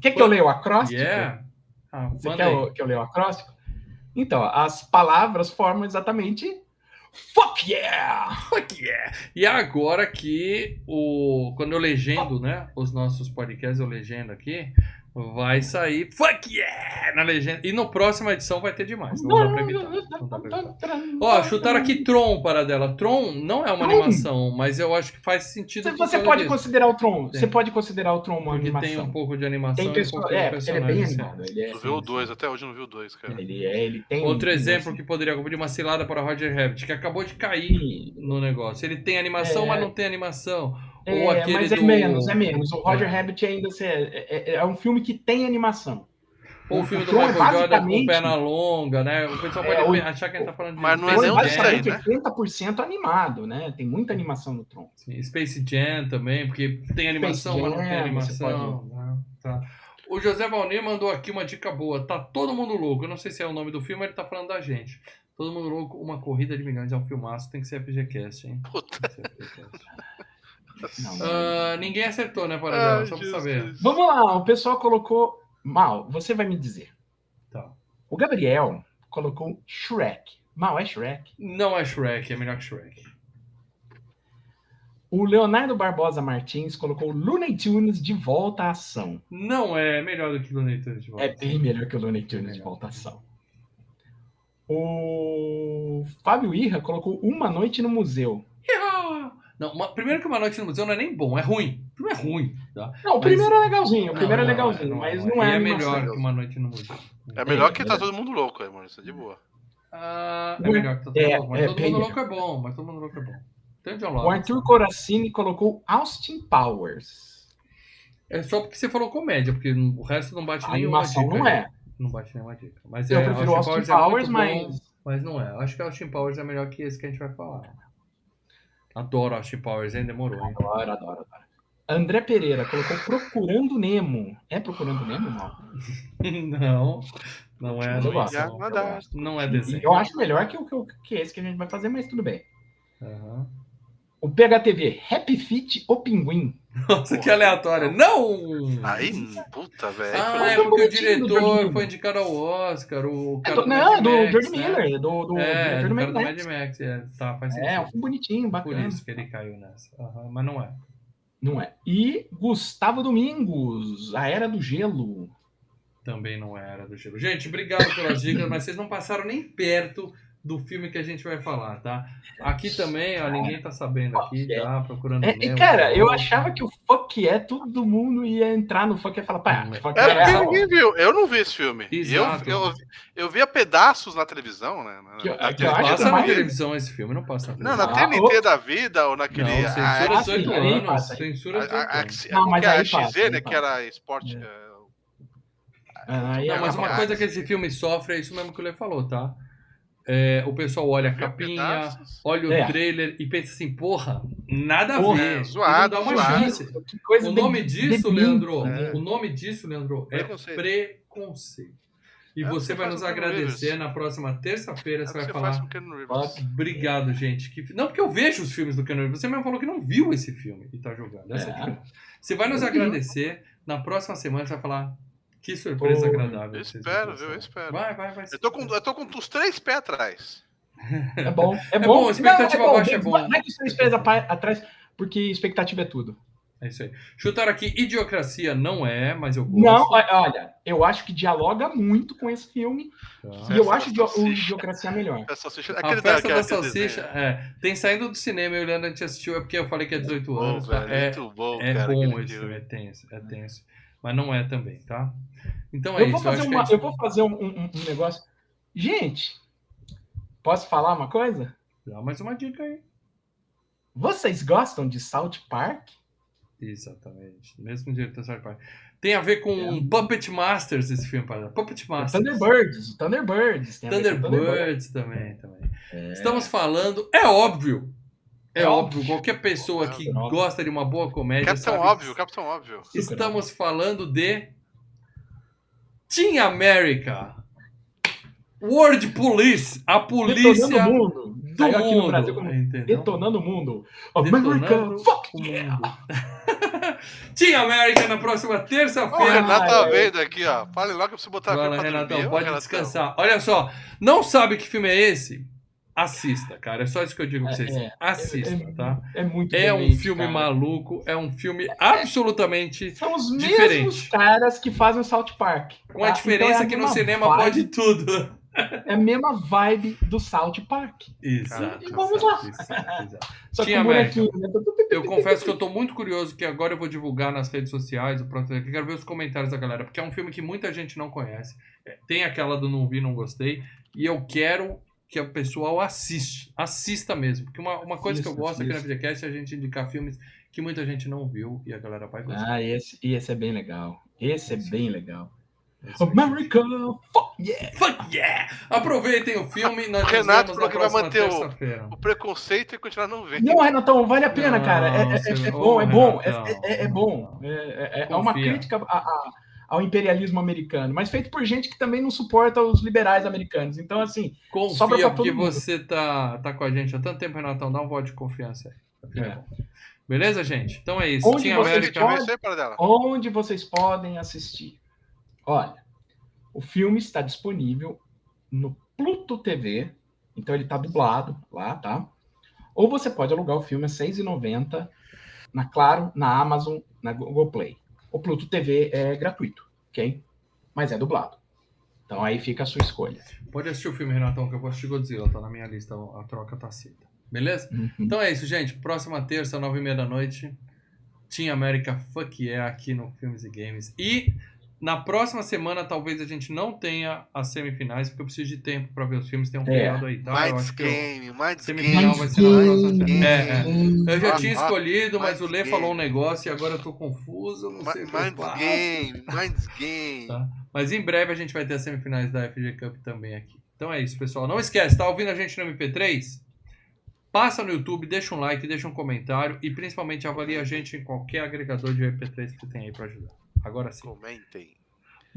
Quer que eu leia o acróstico? Yeah. Você quer que eu leia o acróstico? Então, as palavras formam exatamente fuck yeah! Fuck yeah! E agora que quando eu legendo, né, os nossos podcasts, eu legendo aqui, vai sair fuck yeah na legenda. E no próxima edição vai ter demais. Não dá pra evitar. Ó, chutaram aqui Tron para dela. Tron não é uma animação, mas eu acho que faz sentido. Você pode considerar o Tron. Você pode considerar o Tron uma porque animação. tem um pouco de animação. Tem pessoa, ele é bem animado. Não viu o 2, até hoje não viu o 2, cara. Ele tem outro exemplo que poderia confundir uma cilada para Roger Rabbit, que acabou de cair no negócio. Ele tem animação, mas não tem animação. Ou aquele mas é menos. O Roger Rabbit ainda é um filme que tem animação. Ou o filme do Michael Jordan com perna longa, né? O pessoal pode achar que a gente tá falando de... Mas não é nem um disso aí, né? 80% animado, né? Tem muita animação no Tron. Sim, Space Jam também, porque tem animação, mas não tem animação. Tá. O José Valnir mandou aqui uma dica boa. Tá todo mundo louco. Eu não sei se é o nome do filme, ele tá falando da gente. Todo mundo louco, uma corrida de milhões. É um filmaço, tem que ser FGCast, hein? Puta. Ninguém acertou, né, Paradela? Só pra saber. Vamos lá, o pessoal colocou... Mal, você vai me dizer. Tá. O Gabriel colocou Shrek. Mal, é Shrek? Não é Shrek, é melhor que Shrek. O Leonardo Barbosa Martins colocou Looney Tunes de volta à ação. Não é melhor do que Looney Tunes de volta. É bem melhor que o Looney Tunes de volta à ação. O Fábio Irra colocou Uma Noite no Museu. Não, primeiro que Uma Noite no Museu não é nem bom, é ruim. O filme é ruim, tá? Não, o primeiro é legalzinho, mas não é melhor que Uma Noite no Museu. É melhor que Tá Todo Mundo Louco, mano, isso é de boa. É melhor que Tá Todo Mundo Louco, mas Todo Mundo Louco é bom, mas Todo Mundo Louco é bom. Tem o John Lovitz. O Arthur Coracini colocou Austin Powers. É só porque você falou comédia, porque o resto não bate nenhuma dica. Não é. Não bate nenhuma dica. Mas eu prefiro Austin Powers, mas não é. Acho que Austin Powers é melhor que esse que a gente vai falar. Adoro Austin Powers, hein? Demorou, hein? Adoro. André Pereira colocou Procurando Nemo. É Procurando Nemo, não? Não é. Não é desenho. Eu acho melhor que esse que a gente vai fazer, mas tudo bem. Uhum. O PHTV, Happy Feet ou Pinguim? Nossa, que aleatório. Não! Aí, puta, velho. É porque o diretor foi indicado ao Oscar. O cara do George Miller. Do Mad Max. Tá, faz sentido. É, um filme bonitinho, bacana. Por isso que ele caiu nessa. Mas não é. Não é. E Gustavo Domingos, A Era do Gelo. Também não é A Era do Gelo. Gente, obrigado pelas dicas, mas vocês não passaram nem perto do filme que a gente vai falar, tá? Aqui também, ó, ninguém tá sabendo aqui, tá? Procurando Nemo. Cara, eu achava que o fuck todo mundo ia entrar no fuck e falar, porque ninguém viu. Eu não vi esse filme. Eu via pedaços na televisão, né? Passa na televisão esse filme, não passa na televisão. Não, na TNT da vida ou naquele... Não, censura 18 anos. Censura 18 anos. Não, mas aí a XZ, né? Que era esporte... Não, mas uma coisa que esse filme sofre é isso mesmo que o Lê falou, tá? O pessoal olha a capinha, olha o trailer e pensa assim, porra, nada a ver. Zoado, dá uma chance. O nome disso, Leandro, é preconceito. E você vai nos agradecer na próxima terça-feira. Você vai falar, obrigado, gente. Não, porque eu vejo os filmes do Keanu Reeves. Você mesmo falou que não viu esse filme e tá jogando. Você vai nos agradecer. Na próxima semana você vai falar... Que surpresa agradável. Eu espero. Vai. Eu tô com os 3 pés atrás. É bom. Expectativa baixa é bom. Vai com os 3 pés atrás, porque expectativa é tudo. É isso aí. Chutaram aqui, Idiocracia não é, mas eu gosto. Não, olha, eu acho que dialoga muito com esse filme. E eu acho que o Idiocracia melhor. A Festa da Salsicha, tem saindo do cinema, eu e o Leandro a gente assistiu, é porque eu falei que é 18 anos. Muito bom, cara. É bom esse filme, é tenso. Mas não é também, tá? Então eu vou fazer um negócio. Gente, posso falar uma coisa? Dá mais uma dica aí. Vocês gostam de South Park? Exatamente. Mesmo diretor do South Park. Tem a ver com Puppet Masters esse filme, para Puppet Masters. Thunderbirds. Thunderbirds também. Estamos falando... É óbvio, qualquer pessoa que gosta de uma boa comédia Capitão Óbvio. Estamos falando de Team America, World Police, a polícia detonando o mundo. Saiu aqui no Brasil como Detonando o Mundo. America, fuck yeah! Team América na próxima Ó, o terça-feira. Renato tá vendo aqui, ó. Fale logo pra você botar Agora, pra Renatão, dormir. Ó, pode Renatão. descansar. Olha só, não sabe que filme é esse? Assista, cara. É só isso que eu digo pra vocês. Assista, tá? É muito É um demente, filme cara. maluco, é um filme absolutamente São os diferente. mesmos caras que fazem o South Park. Com a diferença que no cinema pode tudo. É a mesma vibe do South Park. Exato. E vamos lá. Exato. Só Team com América. bonequinho, né? Eu confesso que eu tô muito curioso, que agora eu vou divulgar nas redes sociais, eu quero ver os comentários da galera, porque é um filme que muita gente não conhece. Tem aquela do não vi, não gostei, e eu quero que o pessoal assista mesmo, porque uma coisa que eu gosto aqui na Videocast é a gente indicar filmes que muita gente não viu e a galera vai gostar. Ah, esse é bem legal. Esse é bem legal. Esse aí, America, fuck yeah! Fuck yeah! Aproveitem o filme, nós O nos Renato vemos falou na que vai próxima manter terça-feira. o preconceito e continuar não vendo. Não, Renatão, vale a pena, Não, cara. você- Bom, é Ô, bom. Renatão. É bom. É uma Confia. crítica ao imperialismo americano, mas feito por gente que também não suporta os liberais americanos. Então, assim, sobra Confia pra todo porque mundo. você tá com a gente há tanto tempo, Renatão. Dá um voto de confiança aí. É. Beleza, gente? Então é isso. Onde Team vocês América. Quer ver isso aí, para dela? Onde vocês podem assistir? Olha, o filme está disponível no Pluto TV, então ele está dublado lá, tá? Ou você pode alugar o filme a R$ 6,90 na Claro, na Amazon, na Google Play. O Pluto TV é gratuito, ok? Mas é dublado. Então aí fica a sua escolha. Pode assistir o filme, Renatão, que eu vou assistir Godzilla. Tá na minha lista, a troca tá aceita. Beleza? Uhum. Então é isso, gente. Próxima terça, 9h30 da noite. Team América Fuck Yeah aqui no Filmes e Games. E na próxima semana talvez a gente não tenha as semifinais, porque eu preciso de tempo pra ver os filmes. Tem um feriado aí, tá? Eu Minds acho que Game, Minds semifinal Game. vai ser na próxima semana. Game. Eu já tinha escolhido, mas o Minds Lê Game. falou um negócio e agora eu tô confuso. Não sei o que eu Minds faço. Game, Minds Game. Tá? Mas em breve a gente vai ter as semifinais da FG Cup também aqui. Então é isso, pessoal. Não esquece, tá ouvindo a gente no MP3? Passa no YouTube, deixa um like, deixa um comentário e principalmente avalia a gente em qualquer agregador de MP3 que você tem aí pra ajudar. Agora sim. Comentem.